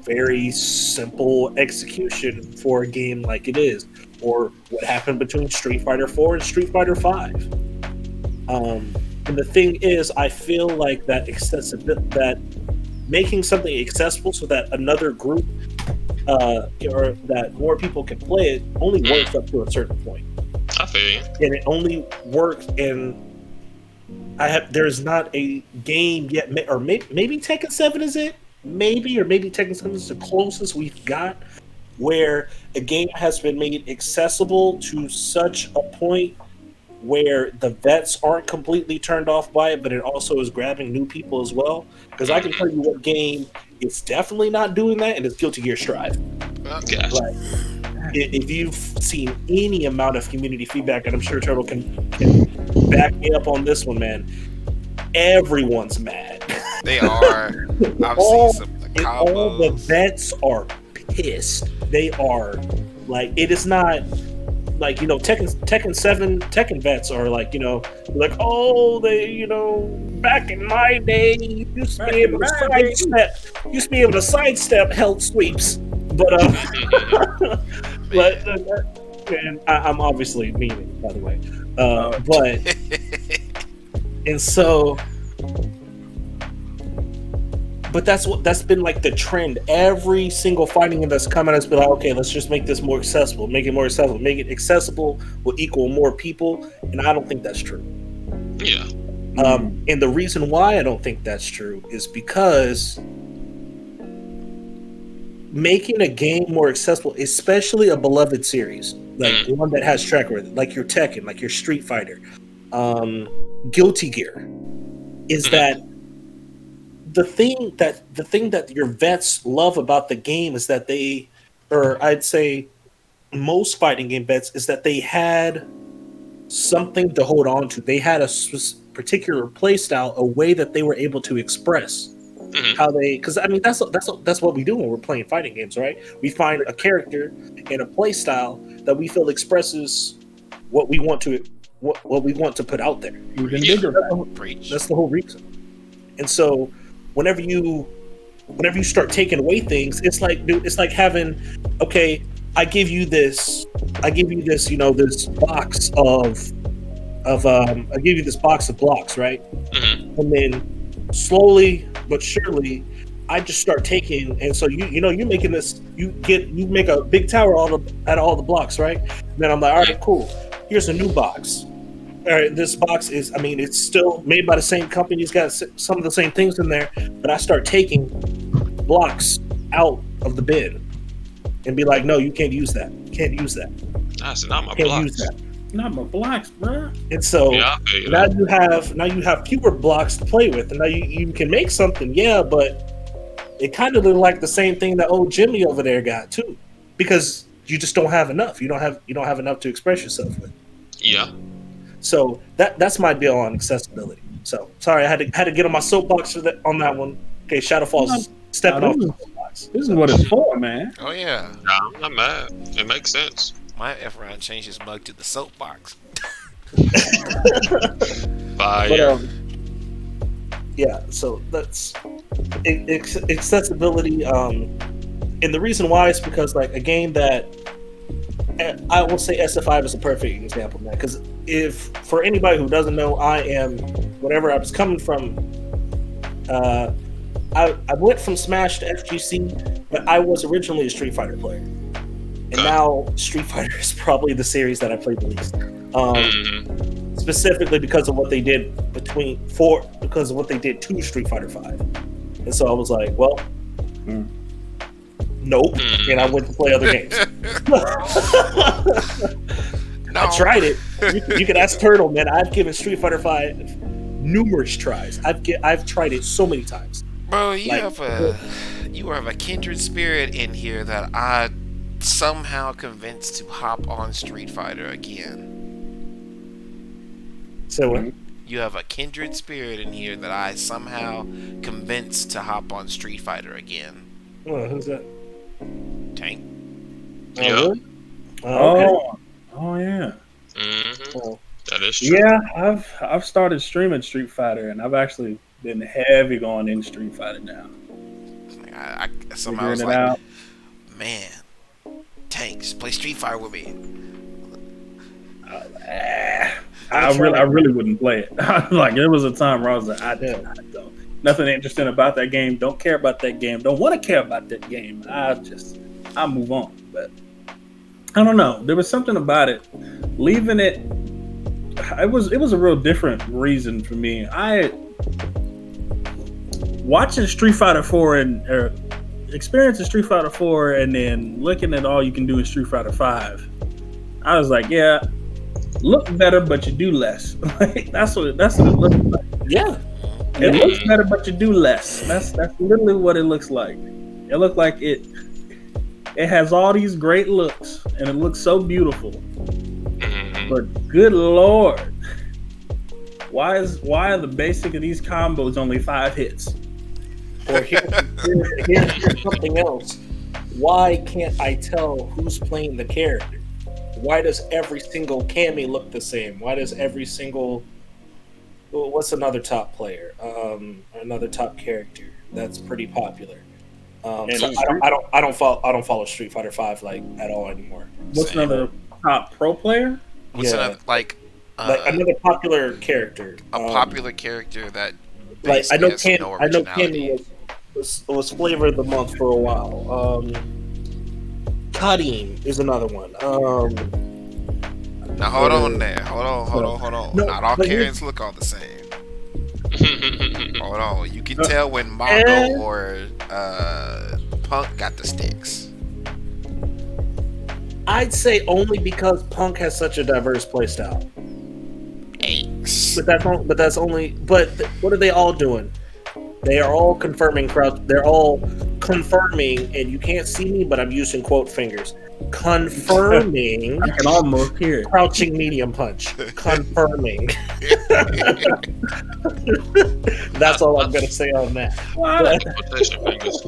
Speaker 4: very simple execution for a game like it is. Or what happened between Street Fighter 4 and Street Fighter 5. And the thing is, I feel like that making something accessible so that another group or that more people can play it only works up to a certain point.
Speaker 3: I feel you.
Speaker 4: And it only works in there's not a game yet, or maybe Tekken 7 is it? Maybe Tekken 7 is the closest we've got where a game has been made accessible to such a point where the vets aren't completely turned off by it, but it also is grabbing new people as well. Because I can tell you what game it's definitely not doing that, and it's Guilty Gear Strive.
Speaker 3: Gotcha.
Speaker 4: Like, if you've seen any amount of community feedback, and I'm sure Turtle can back me up on this one, man, everyone's mad.
Speaker 1: They are. I've
Speaker 4: all,
Speaker 1: seen some
Speaker 4: and all the
Speaker 1: combos.
Speaker 4: vets are pissed. They are like, it is not like, Tekken 7 Tekken vets are like, like, oh, they, back in my day, you used to be able to sidestep health sweeps, but but and I'm obviously meaning, by the way, but and so. But that's been like the trend. Every single fighting game that's come out has been like, okay, let's just make this more accessible. Make it more accessible. Make it accessible will equal more people. And I don't think that's true.
Speaker 3: Yeah.
Speaker 4: And the reason why I don't think that's true is because making a game more accessible, especially a beloved series, like one that has track record, like your Tekken, like your Street Fighter, Guilty Gear, is that the thing that your vets love about the game is that I'd say most fighting game vets, is that they had something to hold on to. They had a particular play style, a way that they were able to express how they. Because I mean, that's what we do when we're playing fighting games, right? We find a character and a play style that we feel expresses what we want to put out there.
Speaker 2: Even bigger.
Speaker 4: That's the whole reason. And so, whenever you start taking away things, it's like having, okay, I give you this, this box I give you this box of blocks, right? And then slowly but surely, I just start taking, and so you're making this, you make a big tower out of all the blocks, right? And then I'm like, all right, cool. Here's a new box. All right, this box is, I mean, it's still made by the same company. It's got some of the same things in there, but I start taking blocks out of the bin and be like, no, you can't use that. Can't use that.
Speaker 3: That's not my
Speaker 4: Can't
Speaker 3: blocks.
Speaker 4: use that.
Speaker 2: Not my blocks, bro.
Speaker 4: And so
Speaker 3: Yeah, I feel you.
Speaker 4: now you have fewer blocks to play with, and now you can make something, yeah, but it kind of looked like the same thing that old Jimmy over there got too, because you just don't have enough. You don't have enough to express yourself with.
Speaker 3: Yeah.
Speaker 4: So that's my deal on accessibility. So sorry, I had to get on my soapbox on that one. Okay, Shadowfall's stepping off the soapbox.
Speaker 2: This is what it's for, man.
Speaker 1: Oh yeah.
Speaker 3: Nah, I'm not mad. It makes sense.
Speaker 1: My Efron changed his mug to the soapbox.
Speaker 3: Fire.
Speaker 4: But, yeah, so that's accessibility. And the reason why is because, like, a game that I will say SF5 is a perfect example, man. Because if, for anybody who doesn't know, I am, whatever I was coming from, I went from Smash to FGC, but I was originally a Street Fighter player. And now Street Fighter is probably the series that I played the least. Specifically because of what they did because of what they did to Street Fighter 5. And so I was like, well, nope. And I went to play other games.
Speaker 1: No.
Speaker 4: I tried it. You can ask Turtle, man. I've given Street Fighter 5 numerous tries. I've tried it so many times.
Speaker 1: Bro, you have a kindred spirit in here that I somehow convinced to hop on Street Fighter again.
Speaker 4: So what?
Speaker 1: You have a kindred spirit in here that I somehow convinced to hop on Street Fighter again.
Speaker 4: Who's that?
Speaker 1: Tank.
Speaker 4: Oh,
Speaker 3: Yeah.
Speaker 4: really? Okay.
Speaker 2: Oh yeah.
Speaker 4: Oh.
Speaker 3: That is true.
Speaker 2: Yeah, I've started streaming Street Fighter, and I've actually been heavy going in Street Fighter now.
Speaker 1: I somehow was
Speaker 2: Figuring it
Speaker 1: like,
Speaker 2: out.
Speaker 1: man, Tanks, play Street Fighter with me.
Speaker 2: I really wouldn't play it. Like, there was a time where I was like, I don't. Nothing interesting about that game. Don't care about that game. Don't want to care about that game. I'll move on. But I don't know. There was something about it. Leaving it. It was a real different reason for me. Watching Street Fighter 4 and experiencing Street Fighter 4 and then looking at all you can do in Street Fighter 5. I was like, yeah, look better, but you do less. Like that's what it looks like.
Speaker 4: Yeah,
Speaker 2: It
Speaker 4: yeah.
Speaker 2: looks better, but you do less. That's literally what it looks like. It looks like it has all these great looks, and it looks so beautiful.
Speaker 3: Mhm.
Speaker 2: But good lord, why are the basic of these combos only 5 hits?
Speaker 4: Or here's something else. Why can't I tell who's playing the character? Why does every single Cammy look the same? Why does every single what's another top player? Another top character that's pretty popular.
Speaker 2: And
Speaker 4: So I don't follow Street Fighter Five like at all anymore.
Speaker 2: what's
Speaker 1: Same.
Speaker 2: another top pro player?
Speaker 1: What's
Speaker 4: Yeah,
Speaker 1: another like
Speaker 4: another popular character.
Speaker 1: a popular character that
Speaker 4: Like
Speaker 1: basically has no
Speaker 4: I know
Speaker 1: originality?
Speaker 4: Cammy was flavor of the month for a while. Kadim is another one.
Speaker 1: Now hold on there. Hold on.
Speaker 4: No,
Speaker 1: Not all
Speaker 4: but
Speaker 1: Karens look all the same. Hold on. You can
Speaker 2: Uh,
Speaker 1: tell when Mongo or Punk got the sticks.
Speaker 4: I'd say only because Punk has such a diverse playstyle.
Speaker 1: Ace.
Speaker 4: But that's only. But what are they all doing? They are all confirming crouch. They're all confirming, and you can't see me, but I'm using quote fingers. Confirming
Speaker 2: I can almost hear it.
Speaker 4: crouching medium punch. Confirming. That's all I'm gonna say on that.
Speaker 3: Quotation fingers.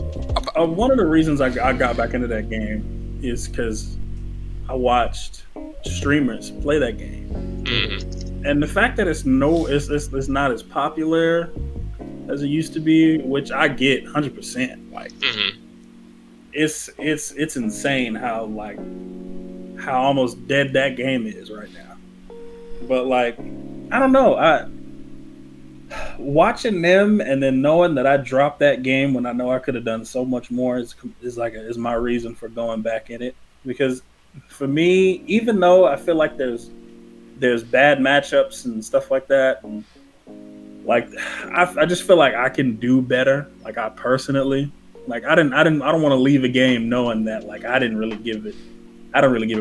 Speaker 2: One of the reasons I got back into that game is because I watched streamers play that game,
Speaker 3: Mhm.
Speaker 2: and the fact that it's not as popular as it used to be, which I get 100%. Like
Speaker 3: Mhm.
Speaker 2: it's insane how almost dead that game is right now. But like, I don't know. I watching them and then knowing that I dropped that game when I know I could have done so much more is my reason for going back in it. Because for me, even though I feel like there's bad matchups and stuff like that, and like I just feel like I can do better. Like I personally, like I don't want to leave a game knowing that like I don't really give it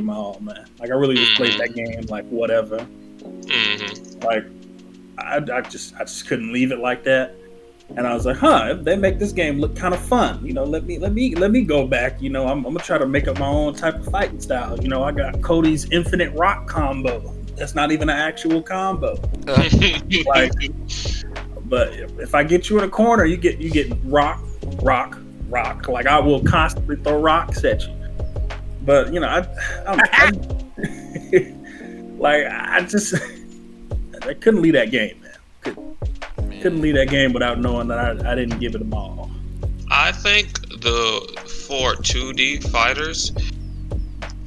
Speaker 2: my all, man. Like I really just played that game like whatever.
Speaker 3: Mhm.
Speaker 2: Like I just couldn't leave it like that. And I was like, huh, they make this game look kind of fun. You know, let me go back. You know, I'm gonna try to make up my own type of fighting style. You know, I got Cody's infinite rock combo. That's not even an actual combo. Like, but if I get you in a corner, you get rock. Like I will constantly throw rocks at you. But you know, like I just I couldn't leave that game, man. Couldn't leave that game without knowing that I didn't give it them all.
Speaker 3: I think for 2D fighters,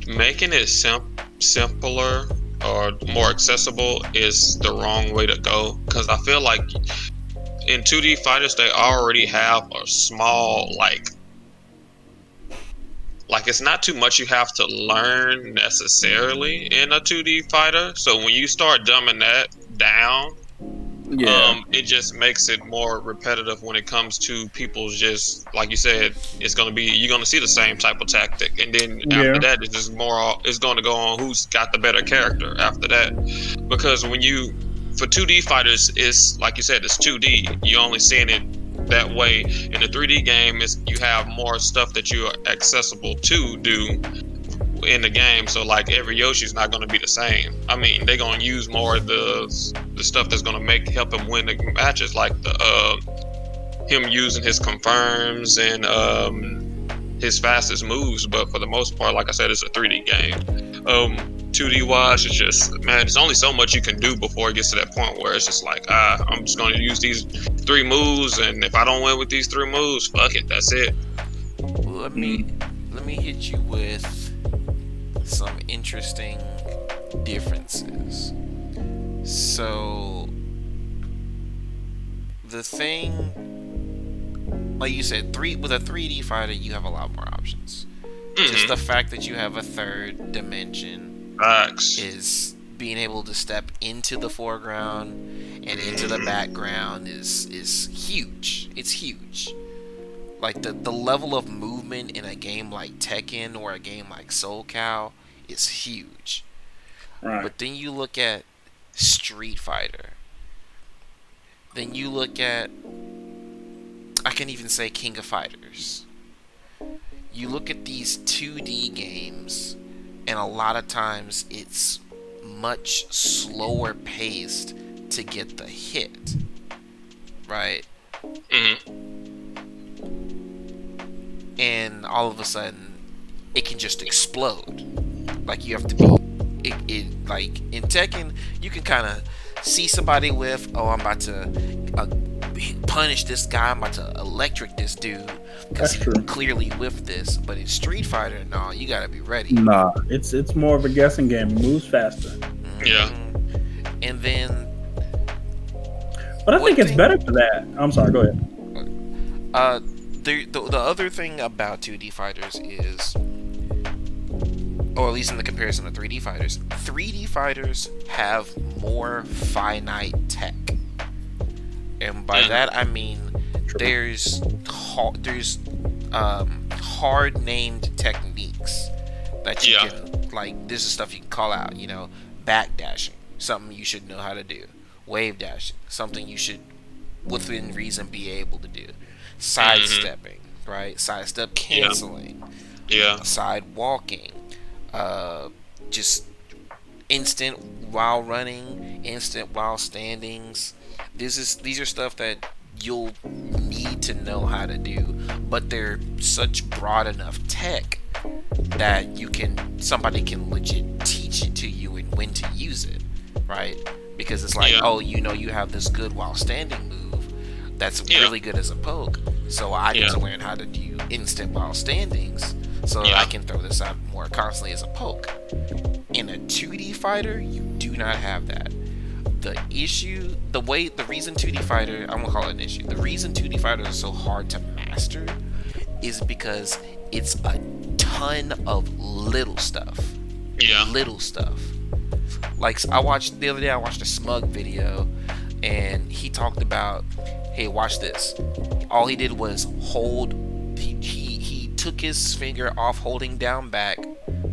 Speaker 3: making it simpler or more accessible is the wrong way to go. Because I feel like in 2D fighters, they already have a small like it's not too much you have to learn necessarily in a 2D fighter. So when you start dumbing that down, it just makes it more repetitive when it comes to people's just like you said, you're gonna see the same type of tactic, and then after that it's just more it's gonna go on who's got the better character after that. Because for 2D fighters, it's like you said, it's 2D. You're only seeing it that way. In the 3D game, you have more stuff that you are accessible to do in the game. So like every Yoshi's not going to be the same. I mean, they're going to use more of the stuff that's going to help him win the matches, like him using his confirms and his fastest moves. But for the most part, like I said, it's a 3D game. 2D wise, it's just, man, there's only so much you can do before it gets to that point where it's just like, I'm just going to use these 3 moves, and if I don't win with these 3 moves, fuck it, that's it.
Speaker 1: Let me hit you with some interesting differences. So the thing, like you said, with a 3D fighter, you have a lot more options. Just the fact that you have a third dimension is being able to step into the foreground and into the background is huge. It's huge. Like the level of movement in a game like Tekken or a game like Soul Cow is huge.
Speaker 2: Right.
Speaker 1: But then you look at Street Fighter. Then you look at, I can even say King of Fighters. You look at these 2D games, and a lot of times it's much slower paced to get the hit, right? And all of a sudden, it can just explode. Like you have to be, it like in Tekken, you can kind of see somebody with, oh, I'm about to punish this guy, I'm about to electric this dude because he clearly whiffed this. But in Street Fighter, no, you gotta be ready.
Speaker 2: Nah, it's more of a guessing game. It moves faster.
Speaker 3: Yeah.
Speaker 1: And then,
Speaker 2: but I think it's better for that. I'm sorry. Go ahead.
Speaker 1: The other thing about 2D fighters is, or at least in the comparison to 3D fighters, 3D fighters have more finite tech, and by that I mean there's hard named techniques that you can, like, this is stuff you can call out. You know, backdashing, something you should know how to do. Wave dashing, something you should, within reason, be able to do. Sidestepping, right? Sidestep canceling. Side walking. Just instant while running, instant while standings. These are stuff that you'll need to know how to do, but they're such broad enough tech that somebody can legit teach it to you and when to use it, right? Because it's like, oh, you know, you have this good while standing move that's really good as a poke, so I need to learn how to do instant while standings so that I can throw this out more constantly as a poke. In a 2D fighter, you do not have that. The reason 2D fighter, I'm gonna call it an issue. The reason 2D fighters are so hard to master is because it's a ton of little stuff. Little stuff. Like the other day, I watched a Smug video, and he talked about, hey, watch this. All he did was hold. He took his finger off holding down back,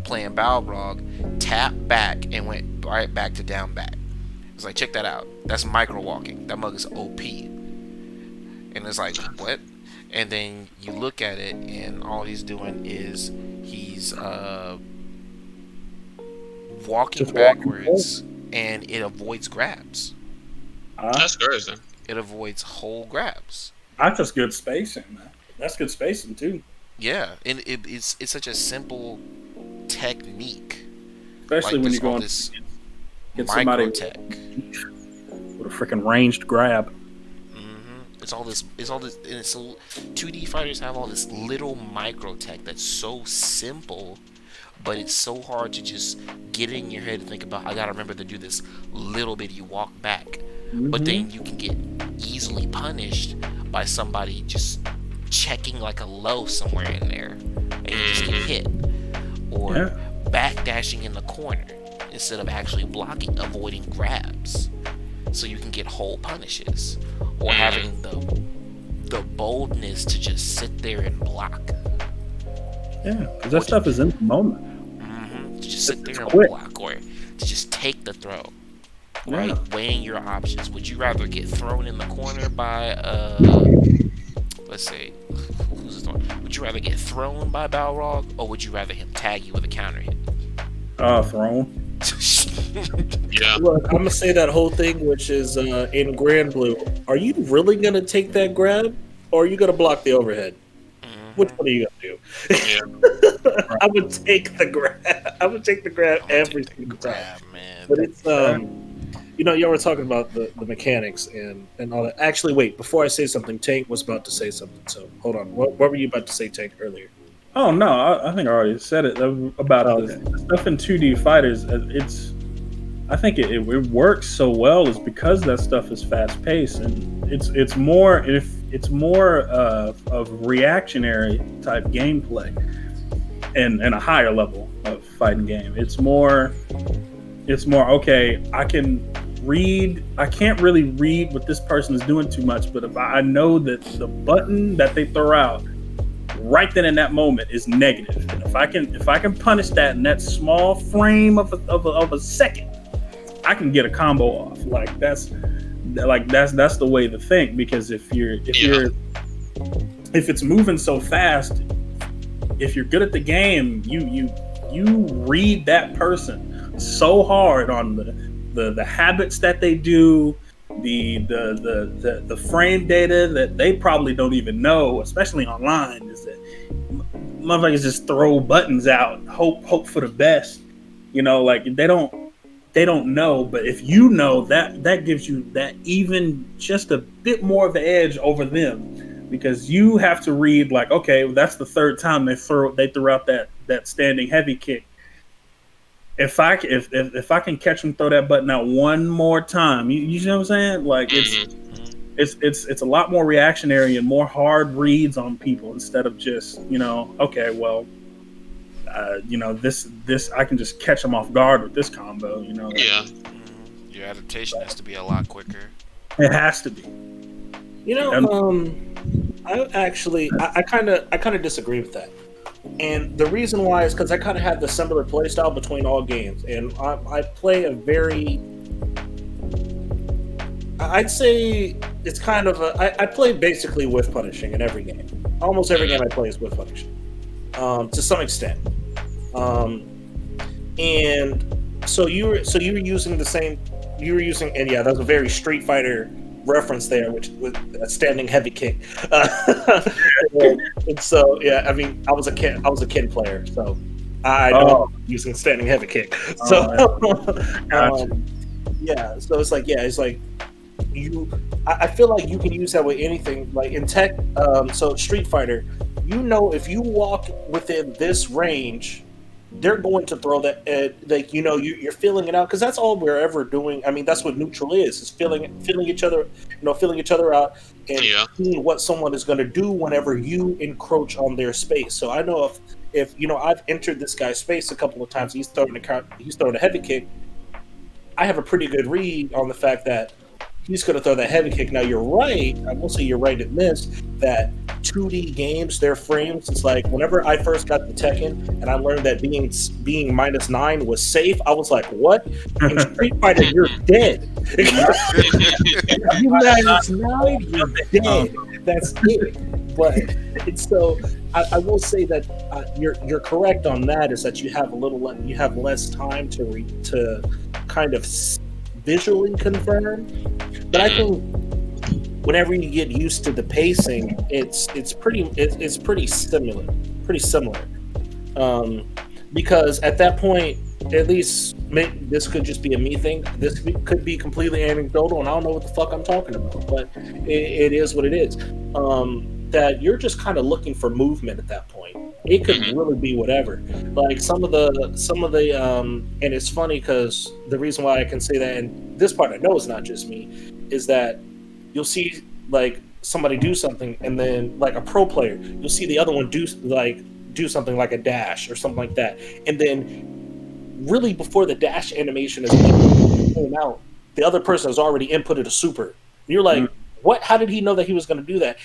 Speaker 1: playing Balrog, tapped back, and went right back to down back. It's like, check that out. That's micro walking. That mug is OP. And it's like, what? And then you look at it, and all he's doing is he's walking backwards, and it avoids grabs.
Speaker 3: That's crazy.
Speaker 1: It avoids whole grabs.
Speaker 2: That's just good spacing, man. That's good spacing too.
Speaker 1: Yeah, and it's such a simple technique.
Speaker 2: Especially
Speaker 1: like
Speaker 2: when you go on
Speaker 1: this
Speaker 2: get somebody
Speaker 1: tech
Speaker 2: with a freaking ranged grab.
Speaker 1: It's all this, and it's so 2D fighters have all this little micro tech that's so simple, but it's so hard to just get in your head and think about. I gotta remember to do this little bitty walk back, but then you can get easily punished by somebody just checking like a low somewhere in there, and you just get hit, or backdashing in the corner instead of actually blocking, avoiding grabs, so you can get whole punishes, or having the boldness to just sit there and block.
Speaker 2: Yeah, because that stuff is in the moment.
Speaker 1: To just sit there and block, or to just take the throw. Right, weighing your options. Would you rather get thrown in the corner by let's say, who's the one? Would you rather get thrown by Balrog, or would you rather him tag you with a counter hit?
Speaker 2: Thrown.
Speaker 4: Look, I'm gonna say that whole thing, which is in Grand Blue. Are you really gonna take that grab, or are you gonna block the overhead? Which one are you gonna do? I would take the grab. I would take the grab every single time,
Speaker 1: man.
Speaker 4: But it's y'all were talking about the mechanics and all that. Actually, wait, before I say something, Tank was about to say something. So hold on. What were you about to say, Tank, earlier?
Speaker 2: Oh no, I think I already said it about the stuff in 2D fighters. I think it works so well is because that stuff is fast paced, and it's more of reactionary type gameplay, and a higher level of fighting game. It's more okay. I can't really read what this person is doing too much, but if I know that the button that they throw out right then in that moment is negative in a if I can punish that in that small frame of a second, I can get a combo off. That's the way to think, because if it's moving so fast, if you're good at the game, you read that person so hard on the habits that they do, the frame data that they probably don't even know, especially online, is that motherfuckers just throw buttons out, hope for the best. Like they don't know, but if you know, that gives you that even just a bit more of an edge over them, because you have to read like, okay, that's the third time they threw out that standing heavy kick. If I can catch them throw that button out one more time, you know what I'm saying? Like it's a lot more reactionary and more hard reads on people, instead of just, okay, well, this I can just catch them off guard with this combo.
Speaker 3: Yeah.
Speaker 1: Your adaptation has to be a lot quicker.
Speaker 2: It has to be.
Speaker 4: I kind of disagree with that. And the reason why is because I kind of have the similar play style between all games, and I play a very, I'd say it's kind of I play basically with punishing in every game. Almost every game I play is with punishing, to some extent. And so you were using the same, and yeah, that's a very Street Fighter reference there, which was a standing heavy kick. And so yeah, I mean, I was a kid player, so I know using standing heavy kick. So yeah, so it's like I feel like you can use that with anything, like in tech. So Street Fighter, if you walk within this range, they're going to throw that, you're feeling it out, because that's all we're ever doing. I mean, that's what neutral is feeling each other, feeling each other out, and seeing what someone is going to do whenever you encroach on their space. So I know if I've entered this guy's space a couple of times, he's throwing a heavy kick, I have a pretty good read on the fact that he's going to throw that heavy kick. Now, you're right. I will say you're right in this, that 2D games, their frames, it's like whenever I first got to Tekken and I learned that being -9 was safe, I was like, what? In Street Fighter, you're dead. You -9, you're dead. That's it. But so I will say that you're correct on that, is that you have less time to kind of visually confirm. But I think whenever you get used to the pacing, it's pretty similar. Because at that point, at least this could just be a me thing. This could be completely anecdotal, and I don't know what the fuck I'm talking about. But it is what it is. That you're just kind of looking for movement at that point. It could really be whatever. Like some of the and it's funny because the reason why I can say that, and this part I know is not just me, is that you'll see like somebody do something, and then like a pro player, you'll see the other one do something like a dash or something like that, and then really before the dash animation is came out, the other person has already inputted a super. And you're like, what? How did he know that he was going to do that?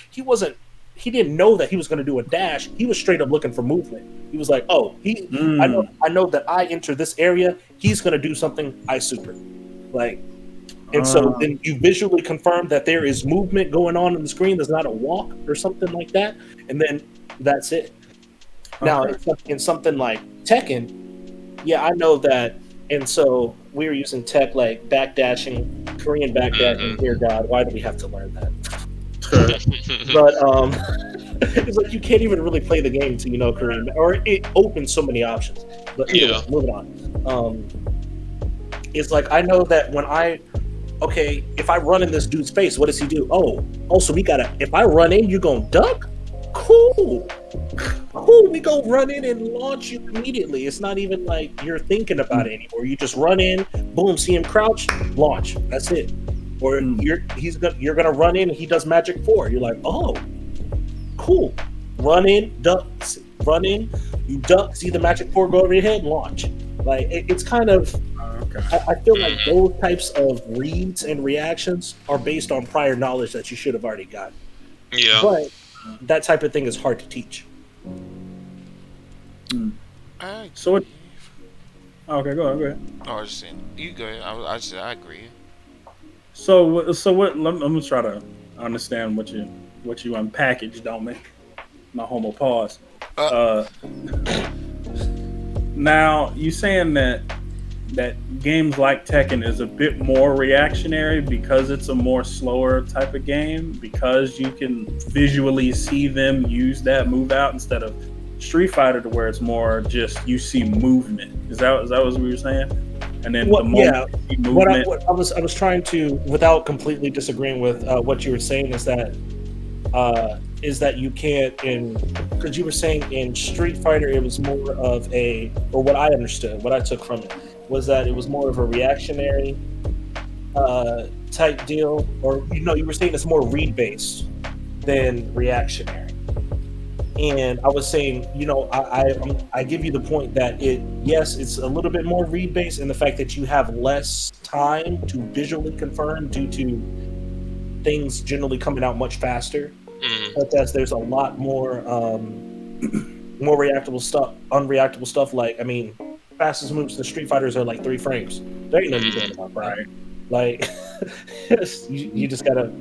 Speaker 4: He didn't know that he was going to do a dash. He was straight up looking for movement. He was like, oh, I know that I enter this area, he's going to do something, I super. Like, and so then you visually confirm that there is movement going on the screen. There's not a walk or something like that. And then that's it. Okay. Now, in something like Tekken, yeah, I know that. And so we were using tech like backdashing, Korean backdashing. Dear God, why do we have to learn that? But it's like you can't even really play the game until you know Korean, or it opens so many options. But anyway, moving on. It's like I know that when if I run in this dude's face, what does he do? So we gotta. If I run in, you gonna duck? Cool. We go run in and launch you immediately. It's not even like you're thinking about it anymore. You just run in, boom, see him crouch, launch. That's it. Or you're gonna run in and he does Magic 4. You're like, oh, cool. Run in, duck, run in, you duck, see the Magic 4 go over your head, launch. Like it's kind of. I feel like those types of reads and reactions are based on prior knowledge that you should have already got.
Speaker 3: Yeah.
Speaker 4: But that type of thing is hard to teach.
Speaker 2: Hmm.
Speaker 1: I
Speaker 2: So what?
Speaker 1: agree.
Speaker 2: Okay, go ahead. Go ahead.
Speaker 1: Oh, I was just saying, you go ahead. I agree.
Speaker 2: So what? Let me try to understand what you unpackaged on me. My homo pause.
Speaker 1: Uh,
Speaker 2: Uh, Now you saying that games like Tekken is a bit more reactionary because it's a more slower type of game because you can visually see them use that move out instead of Street Fighter to where it's more just you see movement. Is that what we were saying? And then the
Speaker 4: What?
Speaker 2: moment
Speaker 4: Yeah.
Speaker 2: you see movement,
Speaker 4: What I was trying to, without completely disagreeing with what you were saying, is that you can't in because you were saying in Street Fighter it was more of a, or what I understood, what I took from it was that it was more of a reactionary type deal, or you were saying it's more read based than reactionary. And I was saying, I give you the point that yes, it's a little bit more read based in the fact that you have less time to visually confirm due to things generally coming out much faster.
Speaker 3: Mm.
Speaker 4: But as there's a lot more more reactable stuff, unreactable stuff. Like, I mean, fastest moves to Street Fighters are like 3 frames. There ain't nothing you doing about that.
Speaker 2: right?
Speaker 4: Like, you just gotta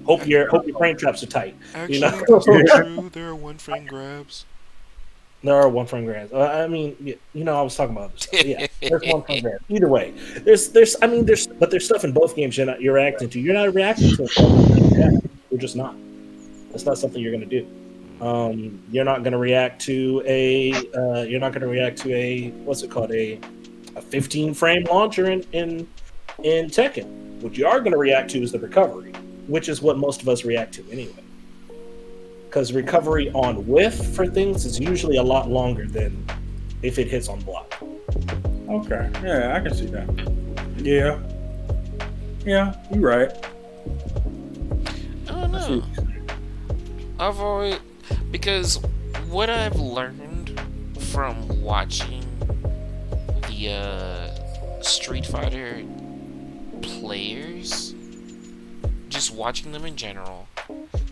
Speaker 4: hope your frame traps are tight. You know,
Speaker 1: actually, that's not true. There are one frame grabs.
Speaker 4: there are 1 frame grabs. I mean, I was talking about this. But yeah, there's 1 frame grabs. Either way, there's stuff in both games you're reacting to. You're not reacting to it. You're just not. That's not something you're gonna do. You're not going to react to a what's it called, a 15 frame launcher in Tekken. What you are going to react to is the recovery, which is what most of us react to anyway. Because recovery on whiff for things is usually a lot longer than if it hits on block.
Speaker 2: Okay, yeah, I can see that. Yeah, yeah, you're right.
Speaker 1: I don't
Speaker 2: I see
Speaker 1: know.
Speaker 2: what you're saying.
Speaker 1: I've always because what I've learned from watching the Street Fighter players, just watching them in general,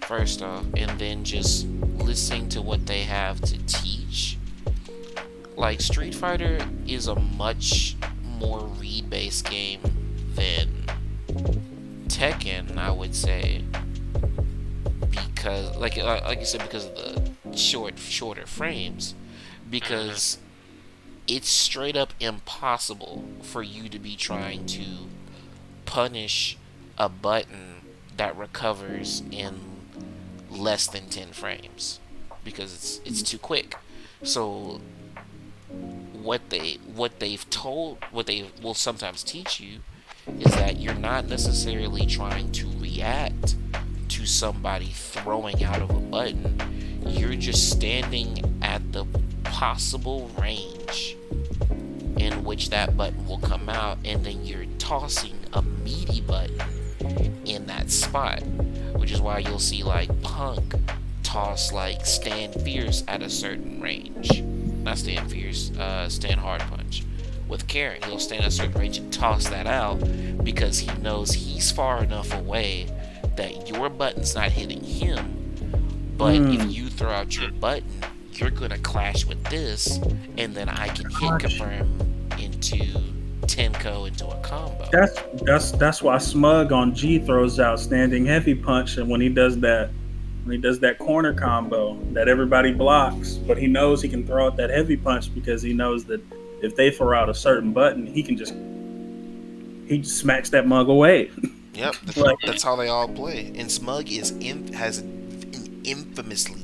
Speaker 1: first off, and then just listening to what they have to teach. Like Street Fighter is a much more read-based game than Tekken, I would say, because like you said, because of the shorter frames, because it's straight up impossible for you to be trying to punish a button that recovers in less than 10 frames because it's too quick. So what they will sometimes teach you is that you're not necessarily trying to react to somebody throwing out of a button. You're just standing at the possible range in which that button will come out, and then you're tossing a meaty button in that spot, which is why you'll see like Punk toss like Stand Fierce at a certain range. Not Stand Fierce, Stand Hard Punch. With Karen, he'll stand at a certain range and toss that out because he knows he's far enough away that your button's not hitting him, but if you throw out your button, you're gonna clash with this, and then I can hit confirm into Tenko into a combo.
Speaker 2: That's why Smug on G throws out standing heavy punch, and when he does that corner combo that everybody blocks, but he knows he can throw out that heavy punch because he knows that if they throw out a certain button, he just smacks that mug away.
Speaker 1: Yep,
Speaker 2: Like,
Speaker 1: that's how they all play. And Smug has an infamously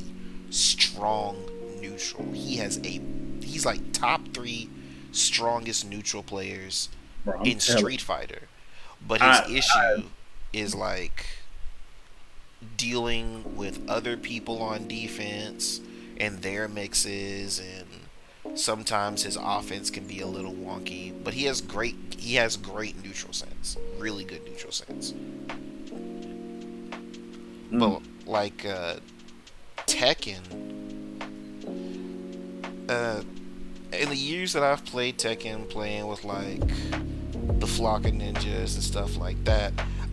Speaker 1: strong neutral. He's like top 3 strongest neutral players
Speaker 2: bro, I'm
Speaker 1: in
Speaker 2: telling
Speaker 1: Street Fighter. But
Speaker 2: I-
Speaker 1: his issue is like dealing with other people on defense and their mixes, and sometimes his offense can be a little wonky, but he has great neutral sense. Really good neutral sense. But like Tekken, in the years that I've played Tekken, playing with like the flock of ninjas and stuff like that,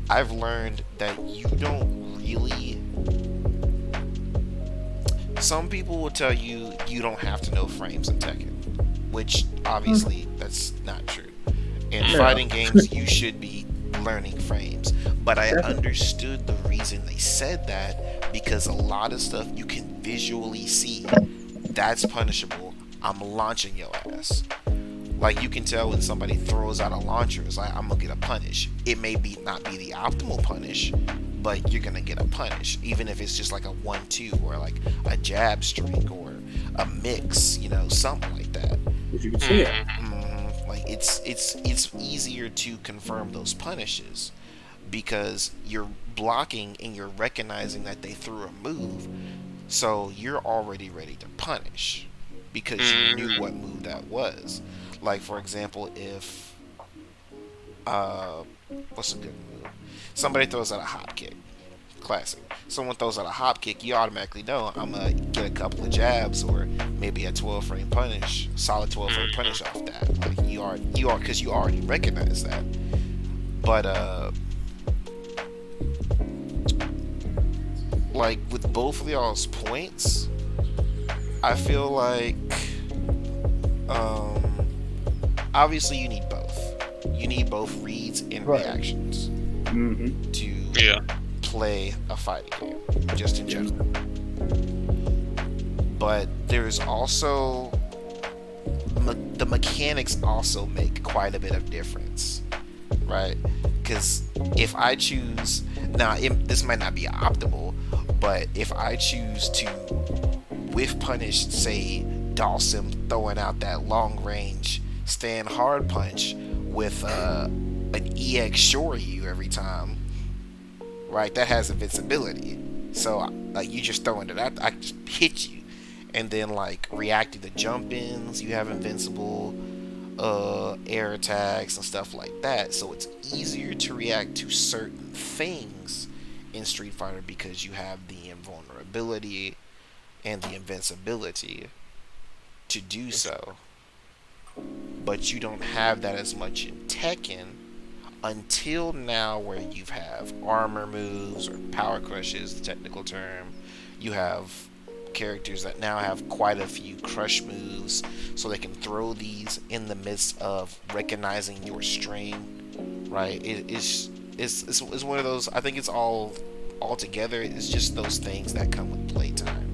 Speaker 1: I've learned that you don't really Some people will tell you you don't have to know frames in Tekken, which obviously that's not true. In
Speaker 2: Yeah,
Speaker 1: fighting games, you should be learning frames. But I
Speaker 2: definitely.
Speaker 1: understood the reason they said that because a lot of stuff you can visually see. That's punishable. I'm launching your ass. Like you can tell when somebody throws out a launcher, it's like I'm gonna get a punish. It may be not be the optimal punish, but you're gonna get a punish, even if it's just like a 1-2 or like a jab streak or a mix, something like that.
Speaker 2: If you can see it.
Speaker 1: Like it's easier to confirm those punishes because you're blocking and you're recognizing that they threw a move, so you're already ready to punish because you knew what move that was. Like for example, if what's a good move? Somebody throws out a hop kick. Classic. Someone throws out a hop kick, you automatically know I'm gonna get a couple of jabs or maybe a 12 frame punish, solid 12 frame punish off that. Like you are because you already recognize that. But like with both of y'all's points, I feel like um obviously you need both. You need both reads and
Speaker 2: Right.
Speaker 1: reactions
Speaker 2: Mm-hmm.
Speaker 1: to
Speaker 3: Yeah.
Speaker 1: play a fighting game, just in general. But there's also the mechanics also make quite a bit of difference, right? Because if I choose now, this might not be optimal, but if I choose to whiff punish, say Dawson throwing out that long range stand hard punch with an EX Shoryu every time, right? That has invincibility. So like you just throwing it out, I just hit you, and then like reacting to jump ins, you have invincible air attacks and stuff like that. So it's easier to react to certain things in Street Fighter because you have the invulnerability and the invincibility to do so. But you don't have that as much in Tekken until now, where you have armor moves or power crushes, the technical term. You have characters that now have quite a few crush moves, so they can throw these in the midst of recognizing your strain. Right? It's one of those. I think it's all together. It's just those things that come with playtime.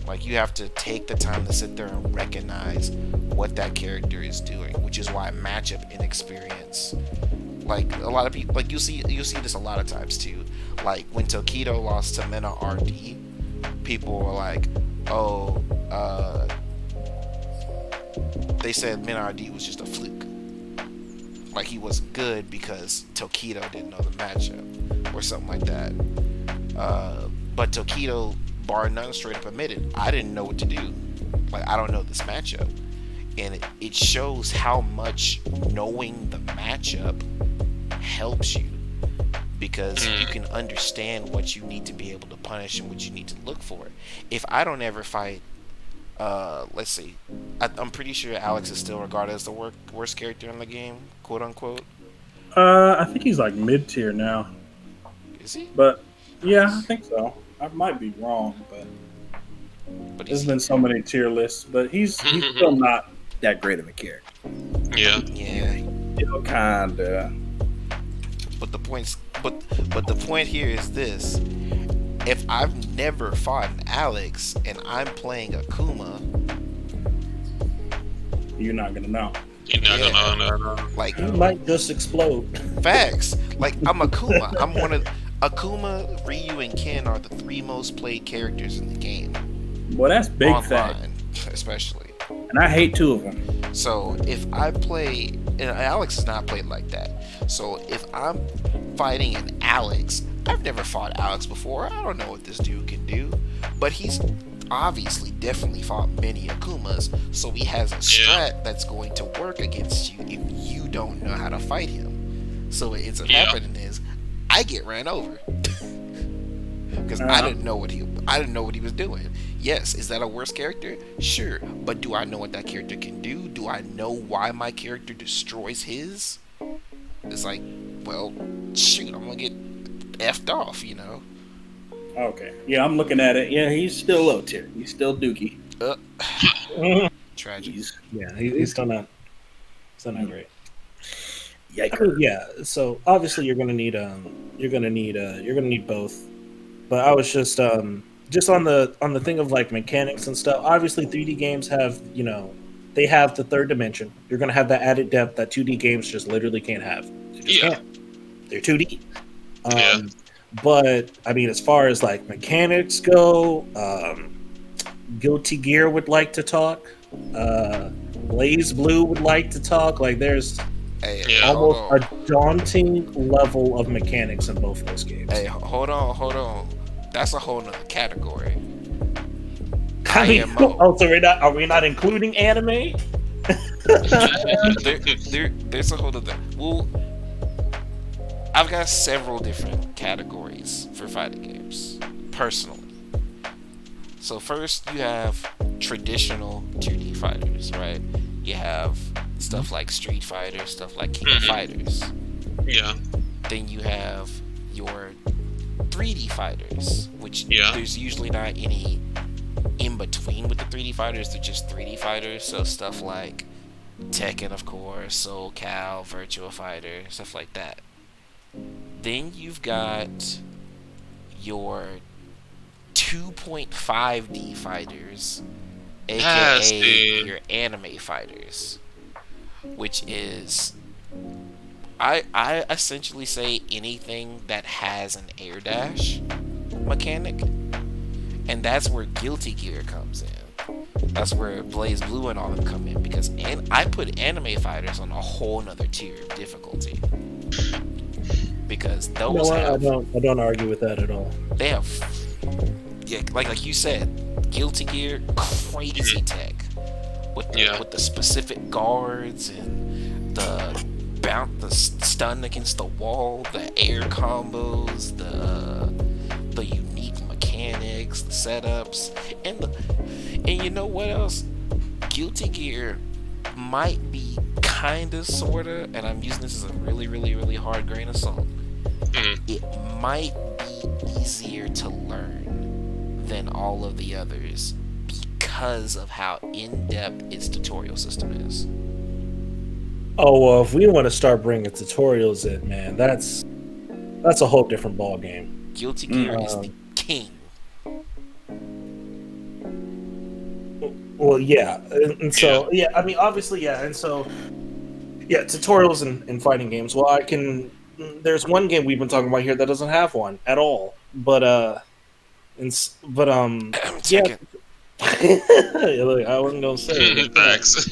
Speaker 1: Like you have to take the time to sit there and recognize what that character is doing, which is why matchup inexperience. Like a lot of people, like you'll see this a lot of times too. Like when Tokido lost to Mena RD, people were like, "Oh, they said Mena RD was just a fluke. Like he wasn't good because Tokido didn't know the matchup or something like that." But Tokido, bar none, straight up admitted, I didn't know what to do. Like I don't know this matchup, and it shows how much knowing the matchup helps you, because you can understand what you need to be able to punish and what you need to look for. If I don't ever fight, let's see, I'm pretty sure Alex is still regarded as the worst character in the game, quote unquote.
Speaker 2: I think he's like mid tier now,
Speaker 1: Is he?
Speaker 2: but yeah, I think so. I might be wrong, but
Speaker 1: But
Speaker 2: there's
Speaker 1: is
Speaker 2: been so many tier lists, but he's still not that great of a character.
Speaker 3: Yeah.
Speaker 1: Yeah.
Speaker 2: Still kinda.
Speaker 1: But the points, but the point here is this: if I've never fought an Alex and I'm playing Akuma,
Speaker 2: You're not gonna know.
Speaker 3: You're not
Speaker 1: Yeah.
Speaker 3: gonna know.
Speaker 1: like
Speaker 4: You might just explode.
Speaker 1: facts, like I'm Akuma. I'm one of Akuma, Ryu, and Ken are the three most played characters in the game
Speaker 2: Well, that's big fact,
Speaker 1: online, especially.
Speaker 2: and I hate two of them.
Speaker 1: So if I play, and Alex is not played like that. So if I'm fighting an Alex, I've never fought Alex before. I don't know what this dude can do, but he's obviously definitely fought many Akumas, so he has a strat that's going to work against you if you don't know how to fight him. So what ends up happening is I get ran over because I didn't know what he was doing. Yes, is that a worse character? Sure, but do I know what that character can do? Do I know why my character destroys his? It's like, well, shoot, I'm gonna get effed off,
Speaker 2: Okay. Yeah, I'm looking at it. Yeah, he's still low tier. He's still Dookie.
Speaker 1: Uh, tragic.
Speaker 2: He's
Speaker 4: Yeah, he's still not great. I mean,
Speaker 2: yiker.
Speaker 4: yeah. So obviously you're gonna need both. But I was just on the thing of like mechanics and stuff. Obviously, 3D games have they have the third dimension. You're gonna have that added depth that 2D games just literally can't have. They just
Speaker 3: Yeah.
Speaker 4: can't. They're 2D.
Speaker 3: Yeah.
Speaker 4: But I mean, as far as like mechanics go, Guilty Gear would like to talk. Blaze Blue would like to talk. Like there's
Speaker 1: Hey,
Speaker 3: Yeah.
Speaker 1: hold
Speaker 4: almost
Speaker 1: on.
Speaker 4: a daunting level of mechanics in both of those games.
Speaker 1: Hey, hold on. That's a whole nother category.
Speaker 4: I mean,
Speaker 1: IMO.
Speaker 4: oh, so are we not including anime?
Speaker 1: There's a whole other. Well, I've got several different categories for fighting games, personally. So first, you have traditional 2D fighters, right? You have stuff like Street Fighter, stuff like King of Fighters.
Speaker 3: Yeah.
Speaker 1: Then you have your 3D fighters, which
Speaker 3: Yeah.
Speaker 1: there's usually not any in between with the 3D fighters. They're just 3D fighters. So stuff like Tekken, of course, Soul Cal, Virtua Fighter, stuff like that. Then you've got your 2.5D fighters,
Speaker 3: Yes,
Speaker 1: aka
Speaker 3: dude.
Speaker 1: your anime fighters, which is I essentially say anything that has an air dash mechanic, and that's where Guilty Gear comes in. That's where Blaze Blue and all of them come in, because I put anime fighters on a whole nother tier of difficulty, because
Speaker 4: No,
Speaker 1: those
Speaker 4: I
Speaker 1: have
Speaker 4: don't argue with that at all.
Speaker 1: they have yeah, like you said, Guilty Gear, crazy tech with
Speaker 3: Yeah.
Speaker 1: with the specific guards and the stun against the wall, the air combos, the unique mechanics, the setups, and you know what else? Guilty Gear might be kinda sorta, and I'm using this as a really, really, really hard grain of salt. It might be easier to learn than all of the others because of how in-depth its tutorial system is.
Speaker 4: Oh well, if we want to start bringing tutorials in, man, that's a whole different ball game.
Speaker 1: Guilty Gear is the king.
Speaker 4: Well, yeah, and so yeah, I mean, obviously, yeah, and so yeah, tutorials in fighting games. Well, I can. There's one game we've been talking about here that doesn't have one at all, but yeah.
Speaker 1: Tekken.
Speaker 4: Look, I wasn't gonna say it.
Speaker 3: Facts.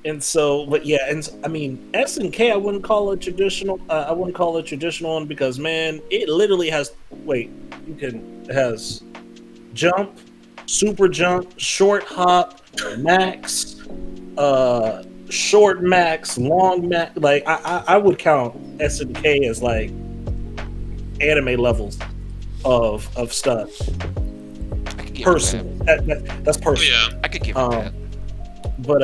Speaker 4: And so, but yeah, and I mean, SNK, I wouldn't call it traditional. I wouldn't call it traditional one because, man, it literally has. Wait, it has jump, super jump, short hop, max, short max, long max. Like I would count SNK as like anime levels of stuff.
Speaker 1: I could give
Speaker 4: Personally,
Speaker 1: him
Speaker 4: that's personal.
Speaker 3: Yeah.
Speaker 1: that. I could give him that.
Speaker 4: But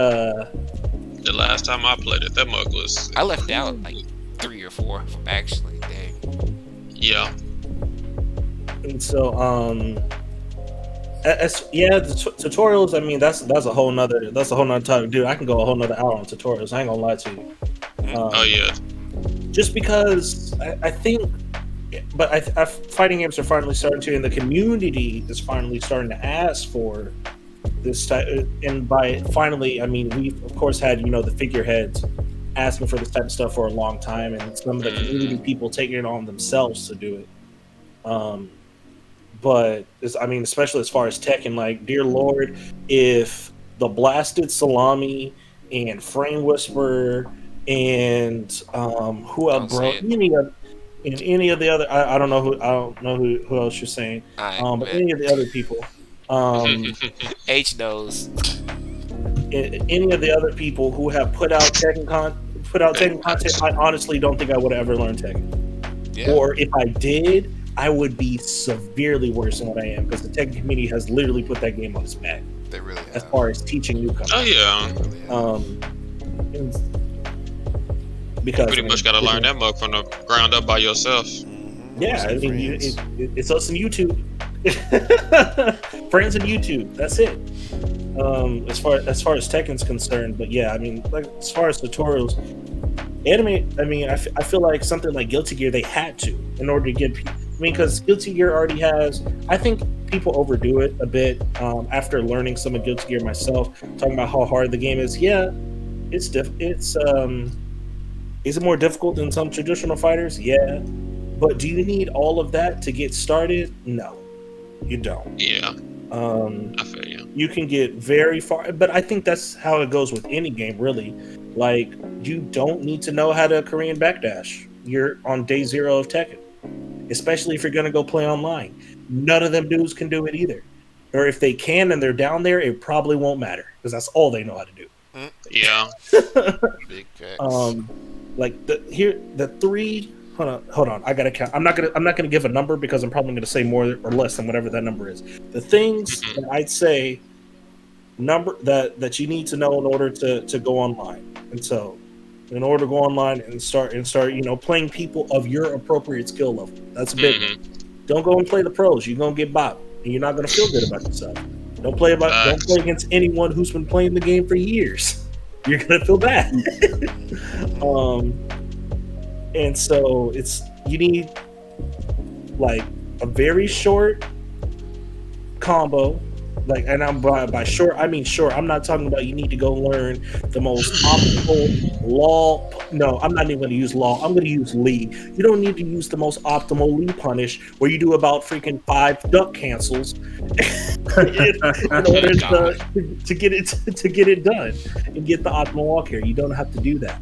Speaker 3: The last time I played it, that mug was.
Speaker 1: I left out like 3 or 4 of them, actually. Dang.
Speaker 3: Yeah.
Speaker 4: and so yeah, the tutorials. I mean, that's a whole nother topic, dude. I can go a whole nother hour on tutorials. I ain't gonna lie to you.
Speaker 3: Oh yeah.
Speaker 4: Just because I think, but I fighting games are finally starting to, and the community is finally starting to ask for this type. And by finally, I mean we've of course had the figureheads asking for this type of stuff for a long time, and some of the community people taking it on themselves to do it. But I mean, especially as far as tech, and like, dear Lord, if the Blasted Salami and Frame Whisperer and who
Speaker 1: Don't
Speaker 4: else, bro?
Speaker 1: say it.
Speaker 4: Any of the other, I don't know who else you're saying, but any of the other people,
Speaker 1: H knows.
Speaker 4: any of the other people who have put out Tekken content, I honestly don't think I would have ever learned Tekken.
Speaker 1: Yeah.
Speaker 4: Or if I did, I would be severely worse than what I am, because the Tekken community has literally put that game on its back
Speaker 1: They really
Speaker 4: as
Speaker 1: have.
Speaker 4: far as teaching newcomers.
Speaker 3: Oh yeah.
Speaker 1: They really have.
Speaker 4: Because
Speaker 3: Pretty much got to learn that mug from the ground up by yourself.
Speaker 1: Mhm.
Speaker 4: Yeah, I
Speaker 1: Mostly
Speaker 4: mean,
Speaker 1: friends.
Speaker 4: it's us and YouTube, friends and YouTube. That's it. As far as Tekken's concerned, but yeah, I mean, like as far as tutorials, anime. I mean, I feel like something like Guilty Gear they had to in order to get. I mean, because Guilty Gear already has. I think people overdo it a bit after learning some of Guilty Gear myself, talking about how hard the game is. Yeah, it's it's is it more difficult than some traditional fighters? Yeah, but do you need all of that to get started? No, you don't.
Speaker 3: Yeah,
Speaker 4: Um,
Speaker 3: I feel you.
Speaker 4: you can get very far, but I think that's how it goes with any game, really. Like, you don't need to know how to Korean backdash. You're on day zero of Tekken, especially if you're going to go play online. None of them dudes can do it either. Or if they can and they're down there, it probably won't matter because that's all they know how to
Speaker 1: Mm,
Speaker 3: Yeah.
Speaker 4: do.
Speaker 1: big facts.
Speaker 4: Like the three. Hold on. I gotta count. I'm not gonna give a number because I'm probably gonna say more or less than whatever that number is. The things
Speaker 3: Mhm.
Speaker 4: that I'd say number that you need to know in order to go online. And so, in order to go online and start playing people of your appropriate skill level. That's a big one.
Speaker 3: Mhm.
Speaker 4: Don't go and play the pros. You're gonna get bopped, and you're not gonna feel good about yourself. Don't play
Speaker 3: Facts.
Speaker 4: against anyone who's been playing the game for years. You're gonna feel bad. um, and so you need like a very short combo. Like, and I'm by short, I mean short. I'm not talking about you need to go learn the most optimal law. No, I'm not even going to use law. I'm going to use Lee. You don't need to use the most optimal Lee punish where you do about freaking 5 duck cancels in order
Speaker 1: God.
Speaker 4: to get it to get it done and get the optimal walk here. You don't have to do that.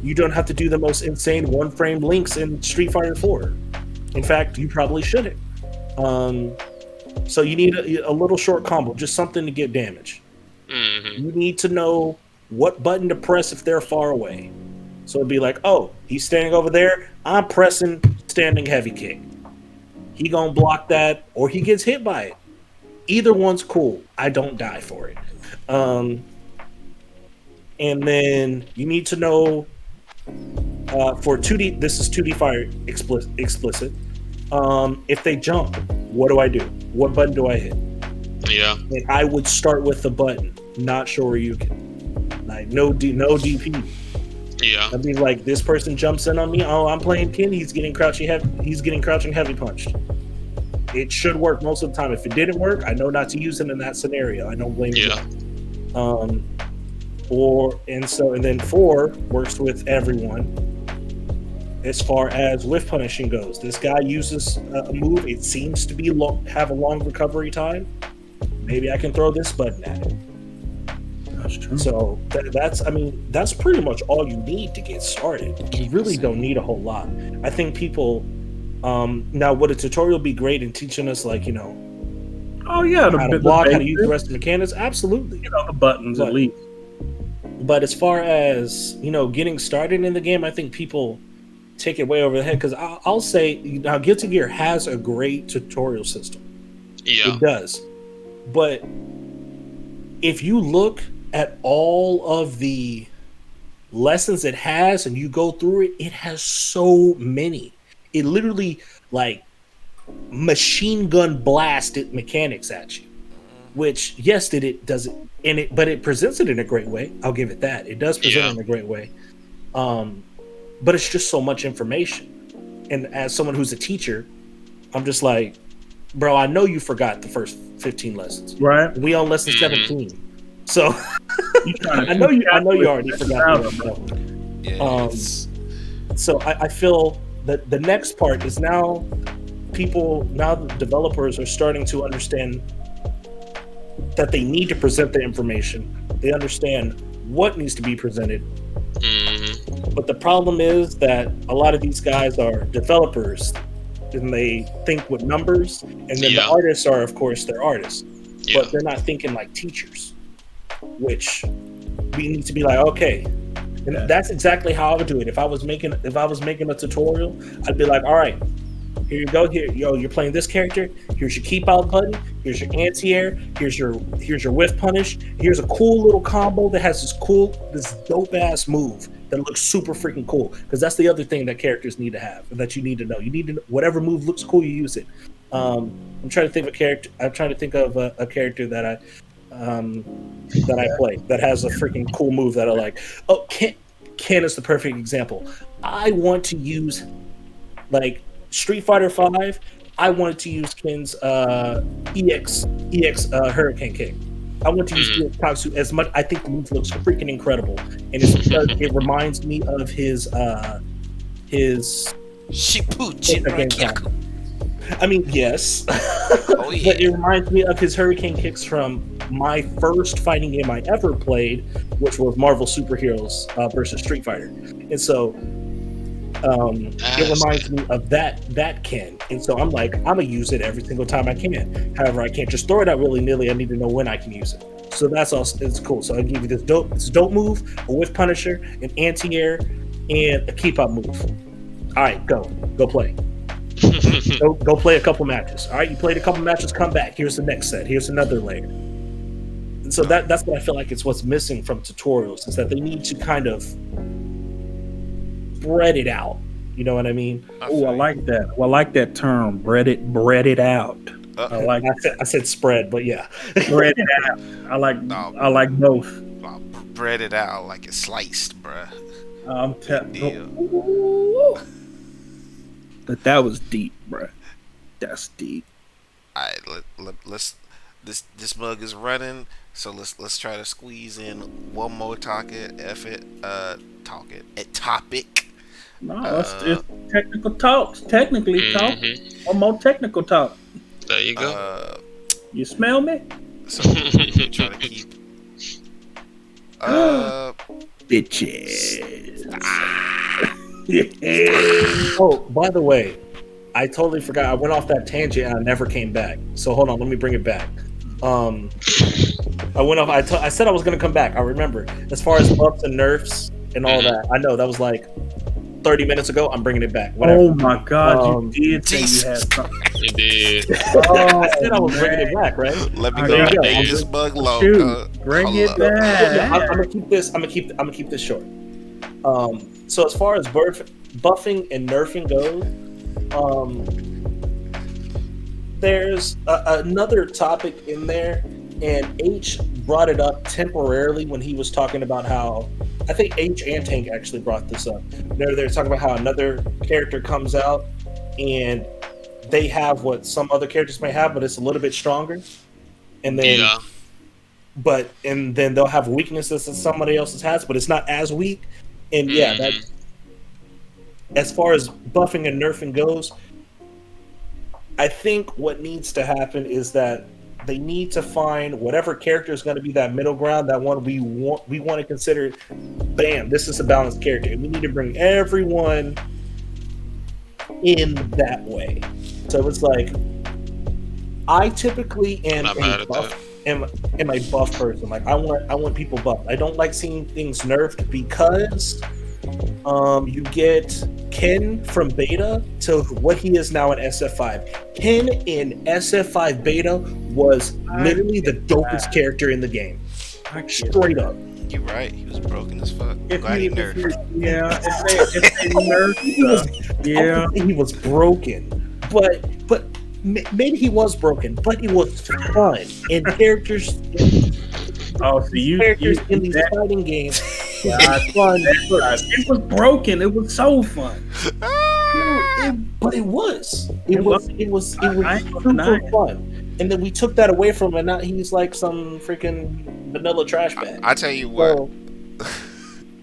Speaker 4: You don't have to do the most insane one frame links in Street Fighter 4. In fact, you probably shouldn't. So you need a little short combo, just something to get damage.
Speaker 3: Mhm.
Speaker 4: You need to know what button to press if they're far away. So it'd be like, oh, he's standing over there. I'm pressing standing heavy kick. He gonna block that, or he gets hit by it. Either one's cool. I don't die for it. Um, and then you need to know for 2D. This is 2D fire explicit. If they jump, what do I do? What button do I hit?
Speaker 3: Yeah.
Speaker 4: And I would start with the button, not sure you can. Like no DP.
Speaker 3: Yeah.
Speaker 4: I'd be like, this person jumps in on me. Oh, I'm playing Ken. He's getting crouching heavy punched. It should work most of the time. If it didn't work, I know not to use it in that scenario. I don't blame you.
Speaker 3: Yeah.
Speaker 4: And then 4 works with everyone. As far as whiff punishing goes, this guy uses a move. It seems to be have a long recovery time. Maybe I can throw this button at it.
Speaker 2: That's true.
Speaker 4: So that's pretty much all you need to get started. You really don't need a whole lot. I think people now would a tutorial be great in teaching us like
Speaker 2: Oh yeah,
Speaker 4: how to
Speaker 2: the
Speaker 4: block, how to use the
Speaker 2: basics,
Speaker 4: rest of the mechanics? Absolutely.
Speaker 2: the buttons
Speaker 4: But-
Speaker 2: at least.
Speaker 4: But as far as getting started in the game, I think people take it way over the head because I'll say now Guilty Gear has a great tutorial system.
Speaker 3: Yeah.
Speaker 4: It does. But if you look at all of the lessons it has and you go through it, it has so many. It literally like machine gun blasted mechanics at you. Which yes, it does it, but it presents it in a great way. I'll give it that. It does present it in a great way. But it's just so much information. And as someone who's a teacher, I'm just like, bro, I know you forgot the first 15 lessons.
Speaker 2: Right.
Speaker 4: We on lesson 17. So
Speaker 2: You trying to
Speaker 4: I know you already
Speaker 2: teach
Speaker 4: forgot
Speaker 2: out,
Speaker 4: the
Speaker 2: bro.
Speaker 4: rest of them.
Speaker 1: Yeah, it's-
Speaker 4: So I feel that the next part is now the developers are starting to understand that they need to present the information. They understand what needs to be presented.
Speaker 3: Mhm.
Speaker 4: But the problem is that a lot of these guys are developers and they think with numbers, and then the
Speaker 3: Yeah.
Speaker 4: artists are, of course, they're artists,
Speaker 3: Yeah.
Speaker 4: but they're not thinking like teachers, which we need to be like, okay. And that's exactly how I would do it. If I was making a tutorial, I'd be like, all right, here you go. Here, you're playing this character. Here's your keep out button. Here's your anti-air. Here's your whiff punish. Here's a cool little combo that has this dope ass move. that looks super freaking cool. Because that's the other thing that characters need to have, and that you need to know. You need to whatever move looks cool, you use it. I'm trying to think of a character. I'm trying to think of a character that I play that has a freaking cool move that I like. Oh, Ken is the perfect example. I want to use like Street Fighter 5. I wanted to use Ken's EX Hurricane Kick. I want to use EX Katsu as much. I think the move looks freaking incredible, and it's because it reminds me of his
Speaker 1: Shippuden.
Speaker 4: I mean, yes.
Speaker 1: Oh yeah.
Speaker 4: But it reminds me of his hurricane kicks from my first fighting game I ever played, which was Marvel Superheroes versus Street Fighter. And so it reminds me of that Ken. And so I'm like, I'm going to use it every single time I can. However, I can't just throw it out willy-nilly. I need to know when I can use it. So that's also, it's cool. So I give you this dope move, a whiff punisher, an anti-air, and a keep-up move. All right, go play. Go play a couple matches. All right, you played a couple matches, come back. Here's the next set. Here's another layer. And so that's what I feel like it's what's missing from tutorials, is that they need to kind of spread it out. You know what I mean?
Speaker 2: Oh, I like that. Well, I like that term, bread it out. I like.
Speaker 4: I said spread, but yeah,
Speaker 2: bread it out. I like both.
Speaker 1: Bread it out like it's sliced, bruh.
Speaker 2: I'm
Speaker 1: Deal.
Speaker 2: But that was deep, bruh. That's deep.
Speaker 1: Alright, let's this mug is running, so let's try to squeeze in one more topic.
Speaker 2: No, it's technical talks. Technically talk. One more technical talk.
Speaker 3: There you go.
Speaker 2: You smell me?
Speaker 1: So we try to keep
Speaker 2: bitches.
Speaker 4: Oh, by the way, I totally forgot. I went off that tangent and I never came back. So hold on, let me bring it back. I went off. I said I was going to come back. I remember. As far as buffs and nerfs and all that, I know that was like 30 minutes ago. I'm bringing it back. Whatever.
Speaker 2: Oh my God, you did say you had something.
Speaker 3: You did.
Speaker 4: I said I was bringing it back, right?
Speaker 1: Let me
Speaker 2: All
Speaker 1: go
Speaker 2: right,
Speaker 1: and
Speaker 2: there
Speaker 1: make
Speaker 2: you
Speaker 1: this bug low.
Speaker 2: Shoot, bring it
Speaker 1: Hold up.
Speaker 2: back.
Speaker 4: Yeah, I'm gonna keep this. I'm gonna keep this short. So as far as buffing and nerfing goes, there's another topic in there, and H brought it up temporarily when he was talking about how, I think H and Tank actually brought this up. They're talking about how another character comes out and they have what some other characters may have, but it's a little bit stronger. And then, and then they'll have weaknesses that somebody else has, but it's not as weak. And yeah, that's, as far as buffing and nerfing goes, I think what needs to happen is that they need to find whatever character is going to be that middle ground, that one we want to consider. Bam, this is a balanced character, and we need to bring everyone in that way. So it's like, I typically am a buff person. Like I want people buffed. I don't like seeing things nerfed because you get Ken from beta to what he is now in SF5. Ken in SF5 beta was literally the dopest character in the game. Straight up.
Speaker 1: You're right. He was broken as fuck.
Speaker 2: If they
Speaker 4: nerfed, he was broken, but maybe he was broken, but it was fun. And characters in these fighting games. Fun.
Speaker 2: It was broken. It was so fun.
Speaker 4: But it was super fun. And then we took that away from him, and now he's like some freaking vanilla trash bag.
Speaker 1: I tell you what.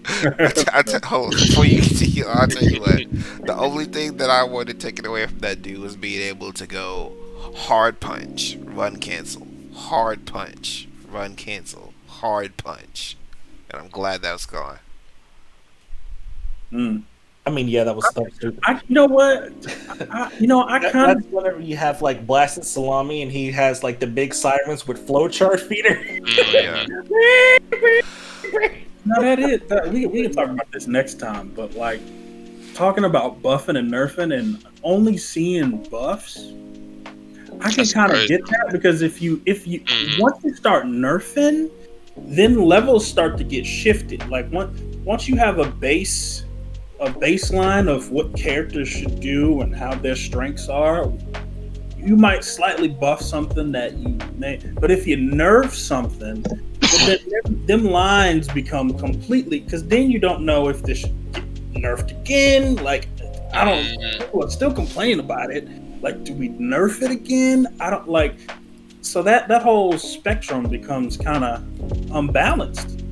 Speaker 1: Hold on, before you continue, I'll tell you what. The only thing that I wanted taken away from that dude was being able to go hard punch, run cancel, hard punch, run cancel, hard punch. And I'm glad that was gone.
Speaker 4: I mean, yeah, that was stupid.
Speaker 2: You know what? I kind of.
Speaker 4: That's whenever you have like blasted salami, and he has like the big sirens with flowchart feeder.
Speaker 1: Yeah.
Speaker 2: No, that is. We can talk about this next time. But like talking about buffing and nerfing, and only seeing buffs, I can kind of get that, because if you once you start nerfing, then levels start to get shifted. Like once you have a baseline of what characters should do and how their strengths are, you might slightly buff something that you may. But if you nerf something, then them lines become completely, because then you don't know if this should get nerfed again. Like, I don't. People are still complaining about it. Like, do we nerf it again? I don't like. So that whole spectrum becomes kind of unbalanced.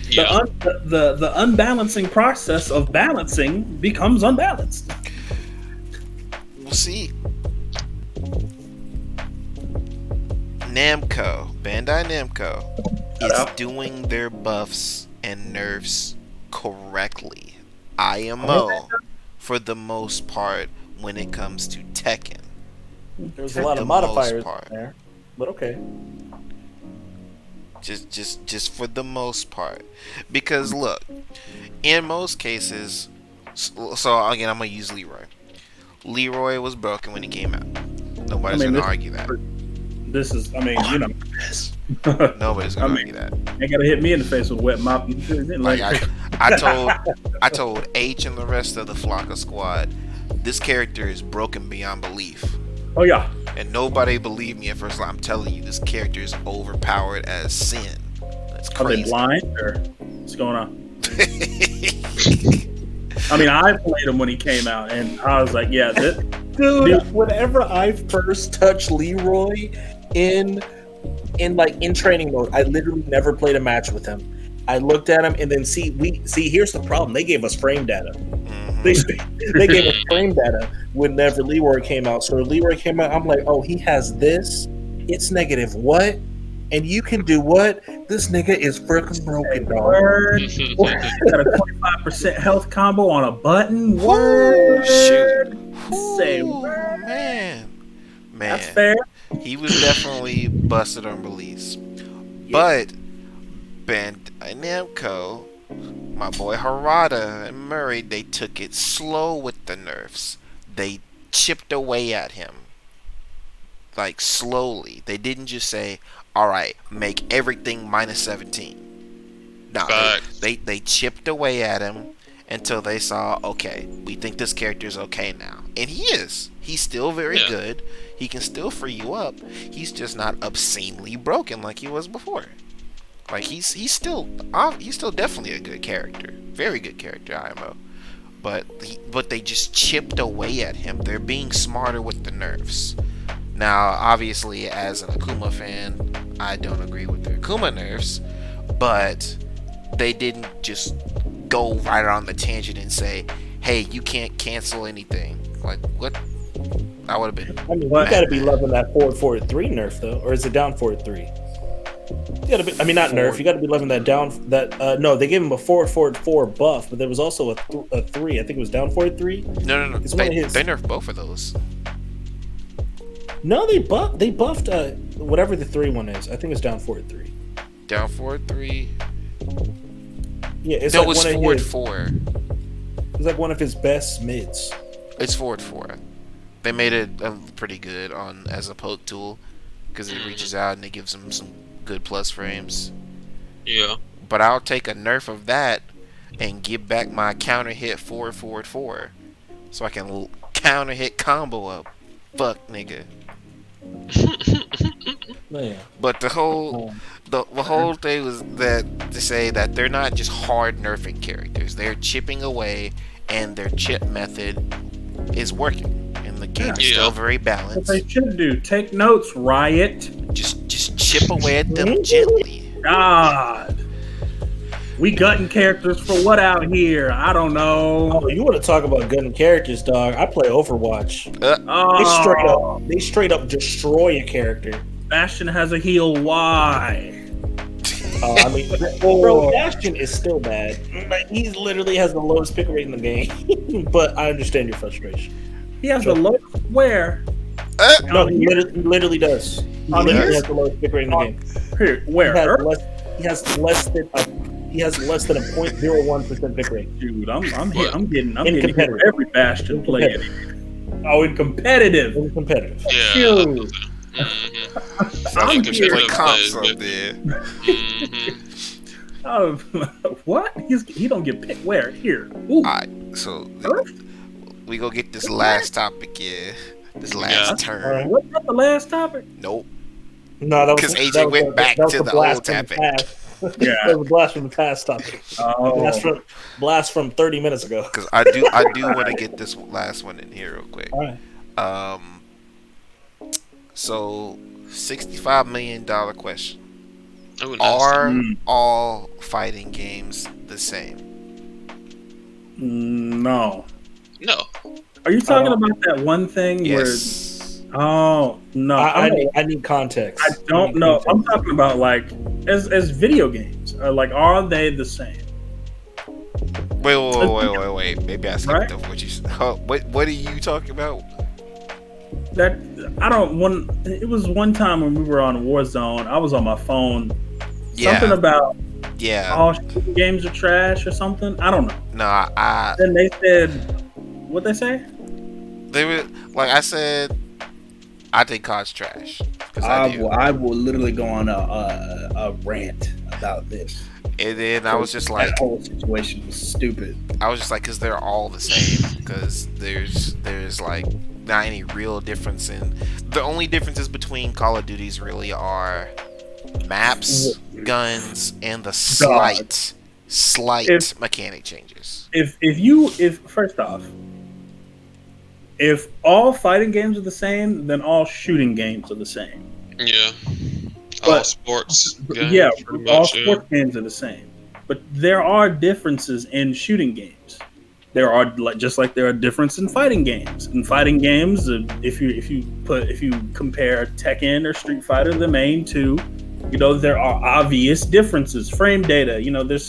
Speaker 3: Yeah.
Speaker 2: The unbalancing process of balancing becomes unbalanced.
Speaker 1: We'll see. Bandai Namco is doing their buffs and nerfs correctly. IMO, for the most part, when it comes to Tekken.
Speaker 4: There's a lot of modifiers there, but okay.
Speaker 1: Just for the most part, because look, in most cases, so again, I'm gonna use Leroy. Leroy was broken when he came out. Nobody's gonna argue that.
Speaker 2: This is, I mean, you know,
Speaker 1: nobody's gonna argue that.
Speaker 2: They gotta hit me in the face with a wet mop.
Speaker 1: Like I told H and the rest of the Flocka squad, this character is broken beyond belief.
Speaker 2: Oh yeah.
Speaker 1: And nobody believed me at first. I'm telling you, this character is overpowered as sin. That's crazy.
Speaker 2: Are they blind or what's going on? I mean, I played him when he came out, and I was like, yeah,
Speaker 4: dude. Whenever I first touched Leroy in training mode, I literally never played a match with him. I looked at him, and then here's the problem. They gave us frame data. They gave us frame data whenever Leroy came out. So Leroy came out, I'm like, oh, he has this. It's negative what? And you can do what? This nigga is freaking broken, dog.
Speaker 2: Got a 25% health combo on a button. Word.
Speaker 1: Shoot.
Speaker 2: Say
Speaker 1: word. Man.
Speaker 2: That's fair.
Speaker 1: He was definitely busted on release. But Bandai Namco, my boy Harada and Murray, they took it slow with the nerfs. They chipped away at him. Like, slowly. They didn't just say, alright, make everything minus 17. No, they chipped away at him until they saw, okay, we think this character is okay now. And he is. He's still very good. He can still free you up. He's just not obscenely broken like he was before. Like, he's still definitely a good character. Very good character, IMO. But they just chipped away at him. They're being smarter with the nerfs. Now, obviously, as an Akuma fan, I don't agree with the Akuma nerfs, but they didn't just go right on the tangent and say, hey, you can't cancel anything. Like, what? That would have been...
Speaker 4: I mean, you gotta be loving that forward 3 nerf, though. Or is it down forward 3? You gotta be, I mean, not nerf. You gotta be loving that down... No, they gave him a forward 4 buff, but there was also a 3. I think it was down forward 3.
Speaker 1: No. They nerfed both of those.
Speaker 4: No, they buffed whatever the 3 one is. I think it's down forward 3.
Speaker 1: Down forward 3?
Speaker 4: Yeah, it's
Speaker 1: no,
Speaker 4: like
Speaker 1: it was
Speaker 4: one
Speaker 1: forward
Speaker 4: his,
Speaker 1: 4.
Speaker 4: It's like one of his best mids.
Speaker 1: It's forward 4. They made it pretty good as a poke tool because it reaches out and it gives him some good plus frames.
Speaker 3: Yeah.
Speaker 1: But I'll take a nerf of that and give back my counter hit forward 4 so I can counter hit combo up. Fuck, nigga.
Speaker 4: Man.
Speaker 1: But the whole thing was that to say that they're not just hard nerfing characters. They're chipping away, and their chip method is working, and the game is still very balanced.
Speaker 2: What they should do, take notes, Riot.
Speaker 1: Just chip away at them gently.
Speaker 2: God. We gutting characters for what out here? I don't know.
Speaker 4: Oh, you want to talk about gutting characters, dog? I play Overwatch. They straight up destroy a character.
Speaker 2: Bastion has a heal. Why?
Speaker 4: I mean, bro, Bastion is still bad. He literally has the lowest pick rate in the game. But I understand your frustration.
Speaker 2: He has the lowest where?
Speaker 4: No, he literally does. He literally has the lowest pick rate in the game.
Speaker 2: Here, where?
Speaker 4: He has less than a 0.01% pick rate.
Speaker 2: Dude, I'm getting every Bastion play. Oh, in competitive.
Speaker 3: Yeah.
Speaker 2: Shoot.
Speaker 3: I'm
Speaker 1: play comps up there.
Speaker 2: What? He don't get picked where? Here. Ooh.
Speaker 1: Alright, so we go get this last topic, yeah. This
Speaker 3: Yeah.
Speaker 1: last turn.
Speaker 4: Alright.
Speaker 2: Wasn't that the last topic?
Speaker 1: Nope.
Speaker 4: No, that was
Speaker 1: 'Cause AJ
Speaker 4: that was
Speaker 1: went back
Speaker 4: that was
Speaker 1: to the
Speaker 4: blast
Speaker 1: old
Speaker 4: from
Speaker 1: topic.
Speaker 4: past.
Speaker 2: Yeah.
Speaker 4: That was a blast from the past topic.
Speaker 2: Oh.
Speaker 4: Blast from 30 minutes ago.
Speaker 1: Because I do want to get this last one in here real quick.
Speaker 4: All right.
Speaker 1: So $65 million question.
Speaker 3: Oh, nice.
Speaker 1: Are
Speaker 2: Mm.
Speaker 1: all fighting games the same?
Speaker 2: No.
Speaker 3: No.
Speaker 2: Are you talking about that one thing
Speaker 1: Yes.
Speaker 2: where? Oh no.
Speaker 4: I need context.
Speaker 2: I don't know. I'm talking about like as video games. Like, are they the same?
Speaker 1: Wait. Maybe I skipped
Speaker 2: Right?
Speaker 1: over what you. What are you talking about?
Speaker 2: That I don't. It was one time when we were on Warzone. I was on my phone. Something
Speaker 1: Yeah.
Speaker 2: about
Speaker 1: Yeah.
Speaker 2: all shooting games are trash or something. I don't know.
Speaker 1: No, I.
Speaker 2: Then they said, what they say?
Speaker 1: They were like I said. I think COD's trash. 'Cause I do.
Speaker 5: I will literally go on a rant about this.
Speaker 1: And then I was just like,
Speaker 5: That whole situation was stupid.
Speaker 1: because they're all the same. Because there's like not any real difference in. The only differences between Call of Duties really are maps, guns, and the slight mechanic changes.
Speaker 2: If first off, if all fighting games are the same, then all shooting games are the same.
Speaker 3: Yeah. All
Speaker 2: But-
Speaker 3: sports. Games,
Speaker 2: Yeah,
Speaker 3: pretty
Speaker 2: all
Speaker 3: much, yeah.
Speaker 2: sports games are the same. But there are differences in shooting games. There are just like there are differences in fighting games. In fighting games, if you compare Tekken or Street Fighter, the main two, there are obvious differences. Frame data, there's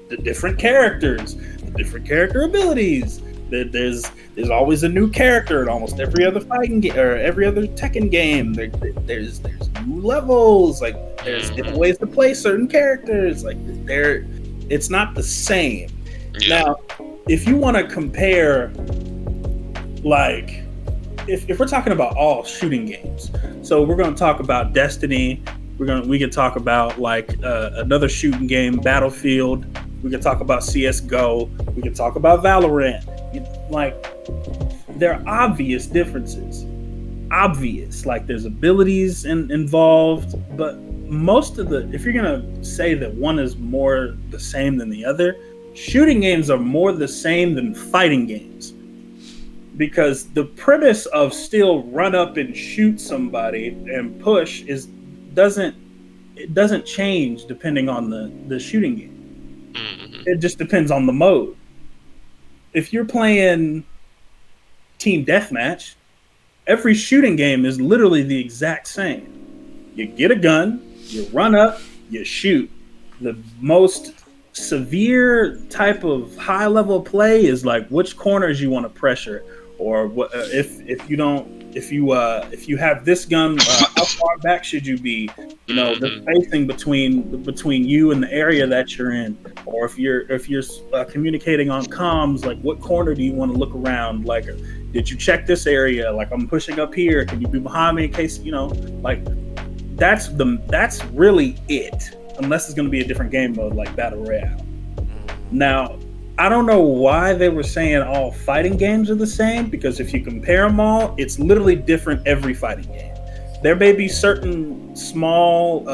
Speaker 2: the different characters, the different character abilities. There's always a new character in almost every other fighting game or every other Tekken game. There's new levels. Like there's different ways to play certain characters. Like it's not the same.
Speaker 3: Yeah.
Speaker 2: Now, if you want to compare, like, if we're talking about all shooting games, so we're going to talk about Destiny. We can talk about like another shooting game, Battlefield. We can talk about CS:GO. We can talk about Valorant. Like, there are obvious differences. Obvious, like there's abilities involved, but if you're gonna say that one is more the same than the other, shooting games are more the same than fighting games, because the premise of still run up and shoot somebody and push doesn't change depending on the shooting game.
Speaker 3: Mhm.
Speaker 2: It just depends on the mode. If you're playing team deathmatch, every shooting game is literally the exact same. You get a gun, you run up, you shoot. The most severe type of high level play is like which corners you want to pressure, or what if you have this gun, how far back should you be? The spacing between you and the area that you're in, or if you're communicating on comms, like what corner do you want to look around? Like, did you check this area? Like, I'm pushing up here. Can you be behind me in case like that's really it. Unless it's going to be a different game mode like Battle Royale. Now, I don't know why they were saying all fighting games are the same, because if you compare them all, it's literally different every fighting game. There may be certain small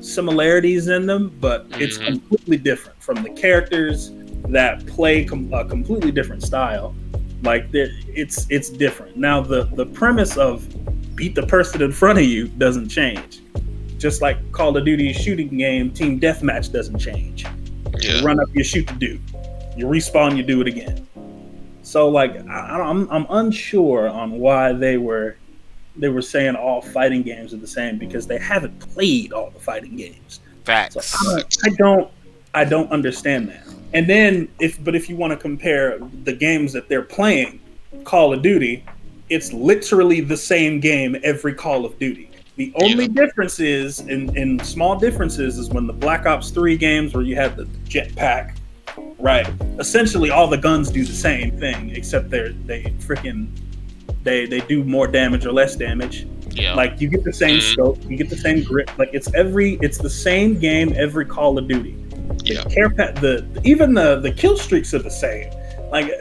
Speaker 2: similarities in them, but it's completely different from the characters that play a completely different style. Like, it's different. Now, the premise of beat the person in front of you doesn't change. Just like Call of Duty shooting game, team deathmatch doesn't change.
Speaker 3: Yeah.
Speaker 2: You run up, you shoot the dude. You respawn, you do it again. So, like, I'm unsure on why they were saying all fighting games are the same, because they haven't played all the fighting games.
Speaker 1: Facts.
Speaker 2: So I don't understand that. And then if you want to compare the games that they're playing, Call of Duty, it's literally the same game every Call of Duty. The only difference is, in small differences, is when the Black Ops 3 games where you have the jetpack, right? Essentially, all the guns do the same thing, except they do more damage or less damage.
Speaker 3: Yeah.
Speaker 2: Like, you get the same scope, you get the same grip. Like, it's the same game every Call of Duty.
Speaker 3: Yeah.
Speaker 2: Even the kill streaks are the same. Like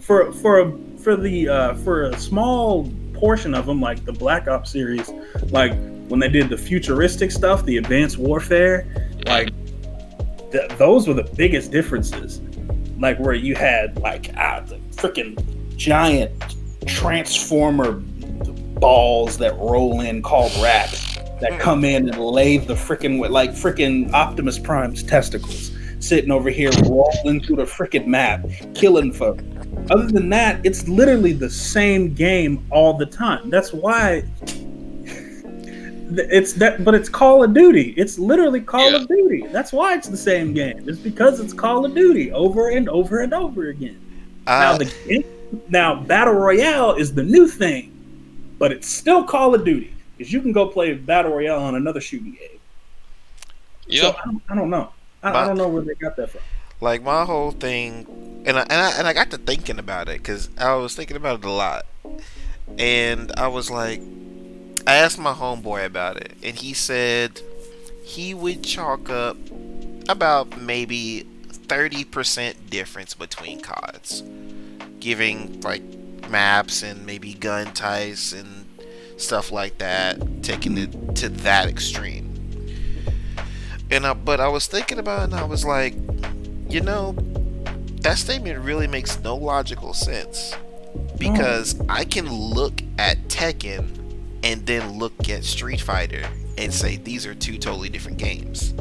Speaker 2: for a small portion of them, like the Black Ops series, like when they did the futuristic stuff, the Advanced Warfare, like those were the biggest differences. Like where you had like the freaking giant transformer balls that roll in called rats that come in and lay the freaking Optimus Prime's testicles sitting over here rolling through the freaking map, killing folk. Other than that, it's literally the same game all the time. That's why but it's Call of Duty. It's literally Call of Duty. That's why it's the same game. It's because it's Call of Duty over and over and over again. Now Battle Royale is the new thing, but it's still Call of Duty because you can go play Battle Royale on another shooting game.
Speaker 3: Yeah.
Speaker 2: So I don't know. I don't know where they got that from.
Speaker 1: Like my whole thing, and I got to thinking about it because I was thinking about it a lot, and I was like, I asked my homeboy about it, and he said he would chalk up about maybe 30% difference between CODs, giving like maps and maybe gun types and stuff like that, taking it to that extreme. But I was thinking about it, and I was like, that statement really makes no logical sense, because I can look at Tekken and then look at Street Fighter and say these are two totally different games.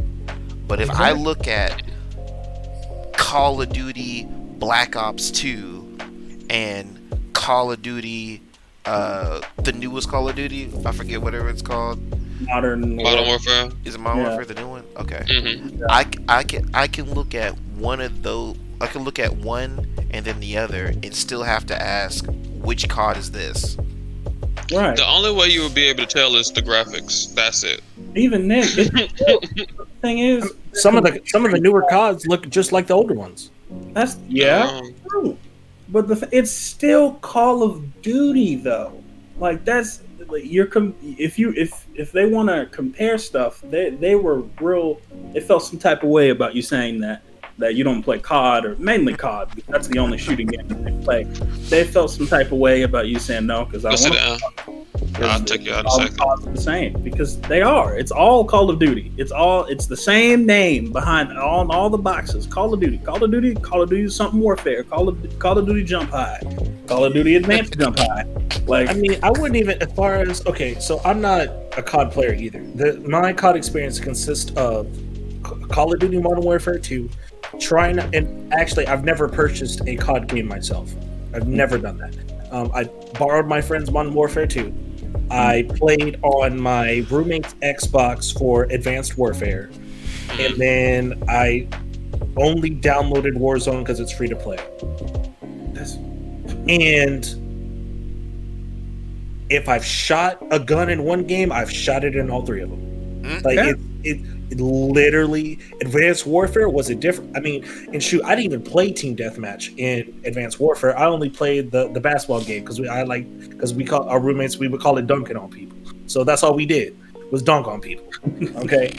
Speaker 1: But if I look at Call of Duty Black Ops 2 and Call of Duty, the newest Call of Duty, I forget whatever it's called.
Speaker 3: Modern Warfare.
Speaker 1: Is it Modern Warfare the new one? Okay.
Speaker 3: Mm-hmm.
Speaker 1: I can look at one of those. I can look at one and then the other and still have to ask which COD is this.
Speaker 2: Right.
Speaker 3: The only way you would be able to tell is the graphics. That's it.
Speaker 2: Even then, the thing is,
Speaker 4: some of the newer CODs look just like the older ones.
Speaker 2: That's true. But it's still Call of Duty though. Like that's like if they want to compare stuff, they were real. They felt some type of way about you saying that you don't play COD, or mainly COD, because that's the only shooting game that they play. They felt some type of way about you saying no, because
Speaker 3: I'll take you out in a second.
Speaker 2: COD's the same, because they are. It's all Call of Duty. It's the same name behind all the boxes. Call of Duty, Call of Duty something warfare, Call of Duty Jump High, Call of Duty Advanced Jump High. Like,
Speaker 4: I mean, I wouldn't even, as far as, okay, so I'm not a COD player either. My COD experience consists of Call of Duty Modern Warfare 2, and actually, I've never purchased a COD game myself. I've never done that. I borrowed my friend's Modern Warfare 2. I played on my roommate's Xbox for Advanced Warfare, and then I only downloaded Warzone because it's free to play. And if I've shot a gun in one game, I've shot it in all three of them. Like it literally, Advanced Warfare was a different. I mean, and shoot, I didn't even play Team Deathmatch in Advanced Warfare. I only played the basketball game because we call our roommates, we would call it dunking on people. So that's all we did was dunk on people. Okay,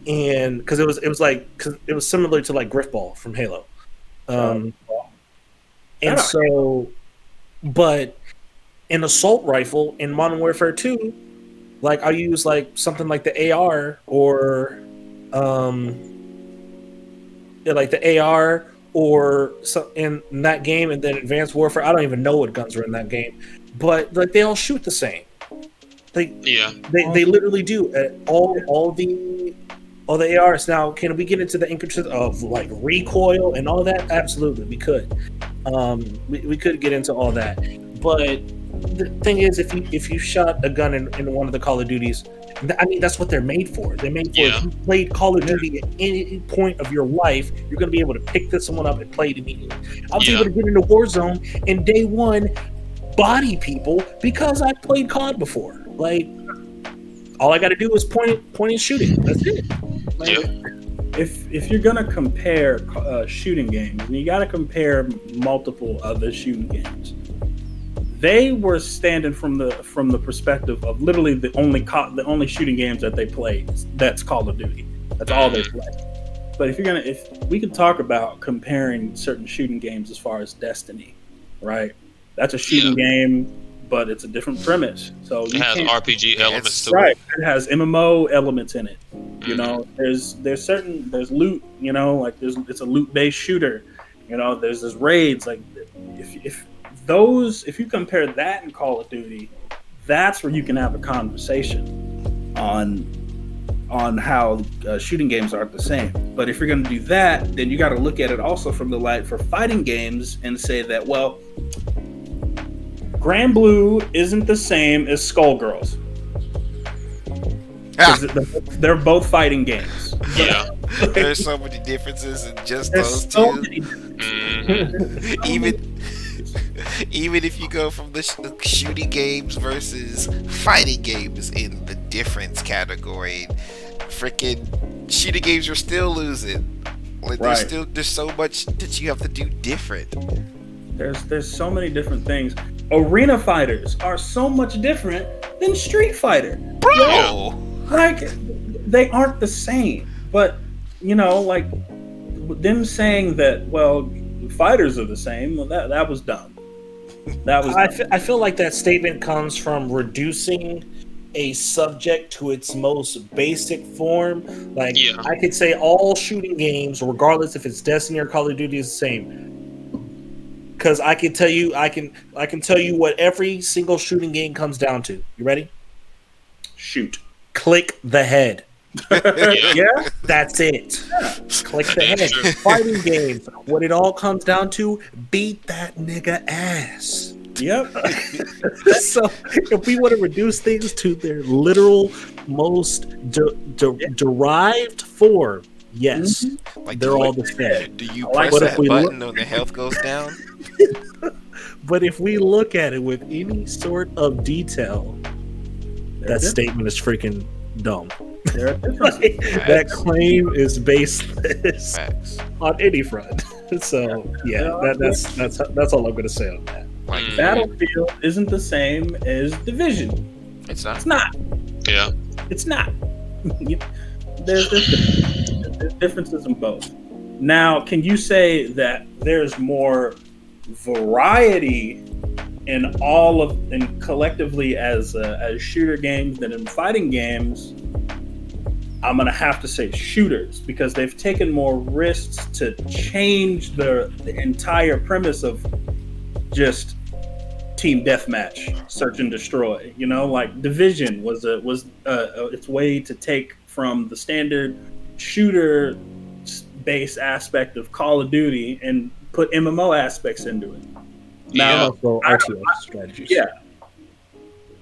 Speaker 4: and because it was similar to like Griffball from Halo, and so, but an assault rifle in Modern Warfare 2. Like I use like something like the AR or like the AR or in that game, and then Advanced Warfare. I don't even know what guns are in that game, but like they all shoot the same. They literally do. All the ARs. Now, can we get into the intricacies of like recoil and all that? Absolutely, we could. We could get into all that, but the thing is, if you shot a gun in one of the Call of Duties, I mean that's what they're made for. They're made for if you played Call of Duty at any point of your life, you're going to be able to pick this one up and play it immediately. I was able to get into Warzone and day one body people because I played COD before. Like all I got to do is point and shoot it. That's it. Like,
Speaker 2: if you're gonna compare shooting games, you got to compare multiple other shooting games. They were standing from the perspective of literally the only shooting games that they played. That's Call of Duty. That's all they play. But if we could talk about comparing certain shooting games as far as Destiny, right? That's a shooting game, but it's a different premise. So
Speaker 3: It
Speaker 2: you
Speaker 3: has
Speaker 2: can't.
Speaker 3: RPG
Speaker 1: Yeah,
Speaker 3: elements to
Speaker 2: Right.
Speaker 3: it.
Speaker 2: It has MMO elements in it. You
Speaker 3: Mhm.
Speaker 2: know, there's loot. You know, like it's a loot based shooter. You know, there's raids. Like if you compare that and Call of Duty, that's where you can have a conversation on how shooting games aren't the same. But if you're going to do that, then you got to look at it also from the light for fighting games and say that, well, Grand Blue isn't the same as Skullgirls.
Speaker 1: Ah,
Speaker 2: They're both fighting games.
Speaker 3: Yeah.
Speaker 1: there's so many differences in just
Speaker 2: There's
Speaker 1: those
Speaker 2: so
Speaker 1: two.
Speaker 2: many
Speaker 3: Mhm.
Speaker 1: Even if you go from the shooting games versus fighting games in the difference category, freaking shooting games you're still losing. Like
Speaker 2: Right.
Speaker 1: there's so much that you have to do different.
Speaker 2: There's so many different things. Arena fighters are so much different than Street Fighter.
Speaker 1: Bro,
Speaker 2: Like they aren't the same. But you know, like them saying that, well, fighters are the same. Well, that was dumb. That was
Speaker 4: I feel like that statement comes from reducing a subject to its most basic form. Like,
Speaker 3: Yeah.
Speaker 4: I could say all shooting games, regardless if it's Destiny or Call of Duty, is the same. Because I can tell you, I can tell you what every single shooting game comes down to. You ready?
Speaker 2: shoot.
Speaker 4: Click the head.
Speaker 2: Yeah.
Speaker 4: That's it. Click the
Speaker 3: That
Speaker 4: head.
Speaker 3: is true.
Speaker 4: Fighting games, what it all comes down to, beat that nigga ass.
Speaker 2: Yep.
Speaker 4: So if we want to reduce things to their literal most derived form, yes,
Speaker 1: like
Speaker 4: they're all the same.
Speaker 1: do you
Speaker 2: I like
Speaker 1: press
Speaker 4: that.
Speaker 1: that
Speaker 4: If we
Speaker 1: button when the health goes down?
Speaker 4: But if we look at it with any sort of detail, that statement is freaking dumb.
Speaker 2: There are differences.
Speaker 4: Like, that claim is baseless
Speaker 1: Facts.
Speaker 4: on any front. So yeah, that's all I'm going to say on that.
Speaker 1: Like
Speaker 2: Battlefield isn't the same as Division.
Speaker 1: it's not.
Speaker 2: It's not.
Speaker 3: Yeah.
Speaker 2: It's not. There's differences in both. Now, can you say that there's more variety in all of and collectively as shooter games than in fighting games? I'm gonna have to say shooters because they've taken more risks to change the entire premise of just team deathmatch, search and destroy. You know, like Division was its way to take from the standard shooter based aspect of Call of Duty and put MMO aspects into it. Now,
Speaker 4: Also, RTS strategies.
Speaker 2: yeah,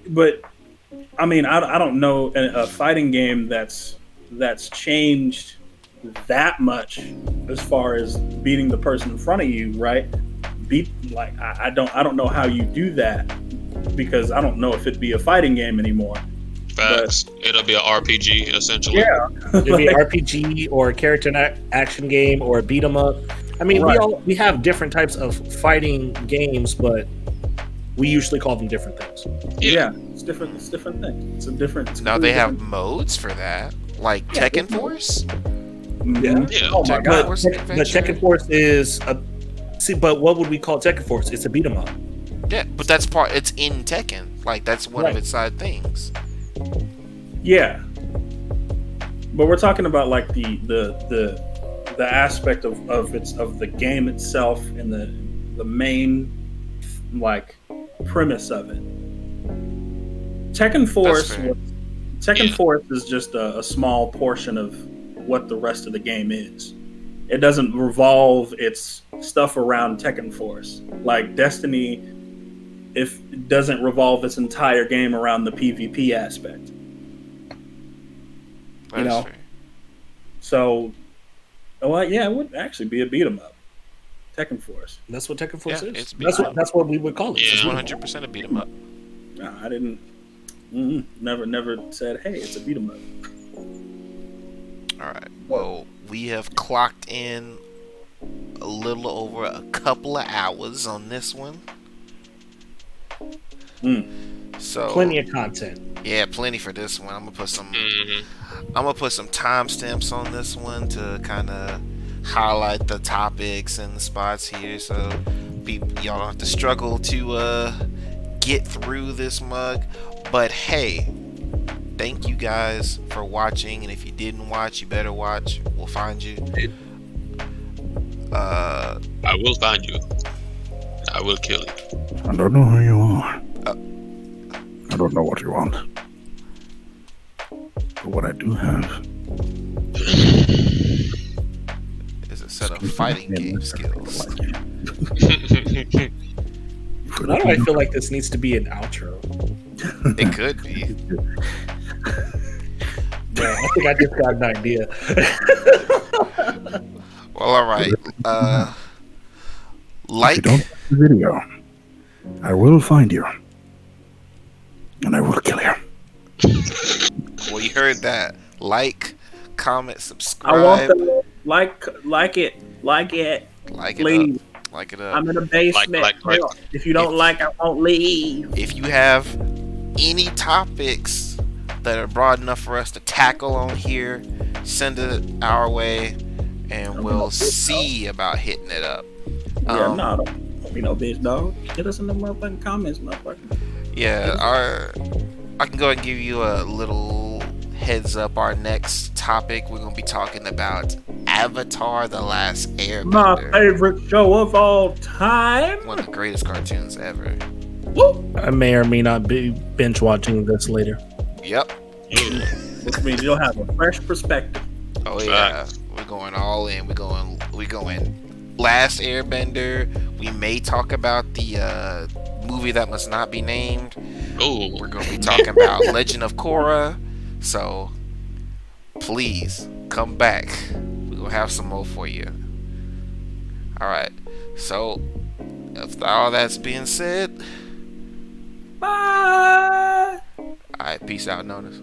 Speaker 2: but I mean, I don't know a fighting game that's changed that much as far as beating the person in front of you, right? I don't know how you do that because I don't know if it'd be a fighting game anymore.
Speaker 3: Facts. It'll be an RPG essentially.
Speaker 2: Yeah,
Speaker 4: It'd be an RPG or a character action game or a beat 'em up. I mean,
Speaker 2: Right.
Speaker 4: we have different types of fighting games, but we usually call them different things.
Speaker 2: yeah, it's different. It's different thing. It's a different. It's
Speaker 1: Now they have
Speaker 2: different.
Speaker 1: modes for that, like Tekken Force.
Speaker 2: Mhm.
Speaker 3: Yeah.
Speaker 2: Oh my
Speaker 1: Tekken
Speaker 2: god.
Speaker 1: Force
Speaker 4: But
Speaker 1: Adventure.
Speaker 4: Tekken Force is a but what would we call Tekken Force? It's a beat 'em up.
Speaker 1: Yeah, but that's part. It's in Tekken. Like that's one of
Speaker 4: Right.
Speaker 1: its side things.
Speaker 2: Yeah, but we're talking about like the aspect of the game itself and the main like premise of it. Tekken Force
Speaker 1: fair.
Speaker 3: Yeah.
Speaker 2: Force is just a small portion of what the rest of the game is. It doesn't revolve its stuff around Tekken Force. Like Destiny, if it doesn't revolve its entire game around the PvP aspect.
Speaker 1: That's
Speaker 2: know,
Speaker 1: fair.
Speaker 2: So, well, yeah, it would actually be a beat 'em up. Tekken Force.
Speaker 4: That's what Tekken Force
Speaker 1: Yeah,
Speaker 4: is.
Speaker 1: it's beat 'em up.
Speaker 4: That's what we would call it.
Speaker 3: Yeah.
Speaker 1: It's 100% a beat 'em up.
Speaker 2: No, I didn't. Never said, hey, it's a beat 'em up.
Speaker 1: All right. Well, we have clocked in a little over a couple of hours on this one. So
Speaker 4: Plenty of content.
Speaker 1: yeah, plenty for this one. I'm gonna put some.
Speaker 3: Mhm.
Speaker 1: I'm gonna put some timestamps on this one to kind of highlight the topics and the spots here, so y'all don't have to struggle to get through this mug. But hey, thank you guys for watching, and if you didn't watch, you better watch. We'll find you.
Speaker 3: I will find you. I will kill you.
Speaker 5: I don't know who you are. I don't know what you want. But what I do have
Speaker 1: is a set of fighting game skills.
Speaker 4: Why do I feel like this needs to be an outro?
Speaker 1: It could be.
Speaker 4: Yeah, I think I just got an idea.
Speaker 1: Well, all right.
Speaker 5: If
Speaker 1: Like.
Speaker 5: you don't like the video, I will find you. And I will kill you.
Speaker 1: Well, you heard that. Like, comment,
Speaker 2: I want
Speaker 1: subscribe.
Speaker 2: the like it,
Speaker 1: Like it
Speaker 2: please.
Speaker 1: up. Like it up.
Speaker 2: I'm in the basement.
Speaker 3: Like.
Speaker 2: If you don't like, I won't leave.
Speaker 1: If you have any topics that are broad enough for us to tackle on here, send it our way, and we'll see about hitting it up.
Speaker 2: Yeah, no, don't be no bitch, dog. Get us in the motherfucking comments, motherfucker.
Speaker 1: Yeah, I can go ahead and give you a little heads up. Our next topic, we're gonna be talking about Avatar: The Last
Speaker 2: My
Speaker 1: Airbender,
Speaker 2: favorite show of all time.
Speaker 1: one of the greatest cartoons ever.
Speaker 2: Woo!
Speaker 4: I may or may not be binge watching this later.
Speaker 1: Yep.
Speaker 2: Which means you'll have a fresh perspective.
Speaker 1: Oh yeah, we're going all in. We're going Last Airbender. We may talk about the movie that must not be named.
Speaker 3: Ooh.
Speaker 1: We're going to be talking about Legend of Korra. So please come back. We're going to have some more for you. All right. So if all that's being said,
Speaker 2: Bye.
Speaker 1: all right, peace out, Notice.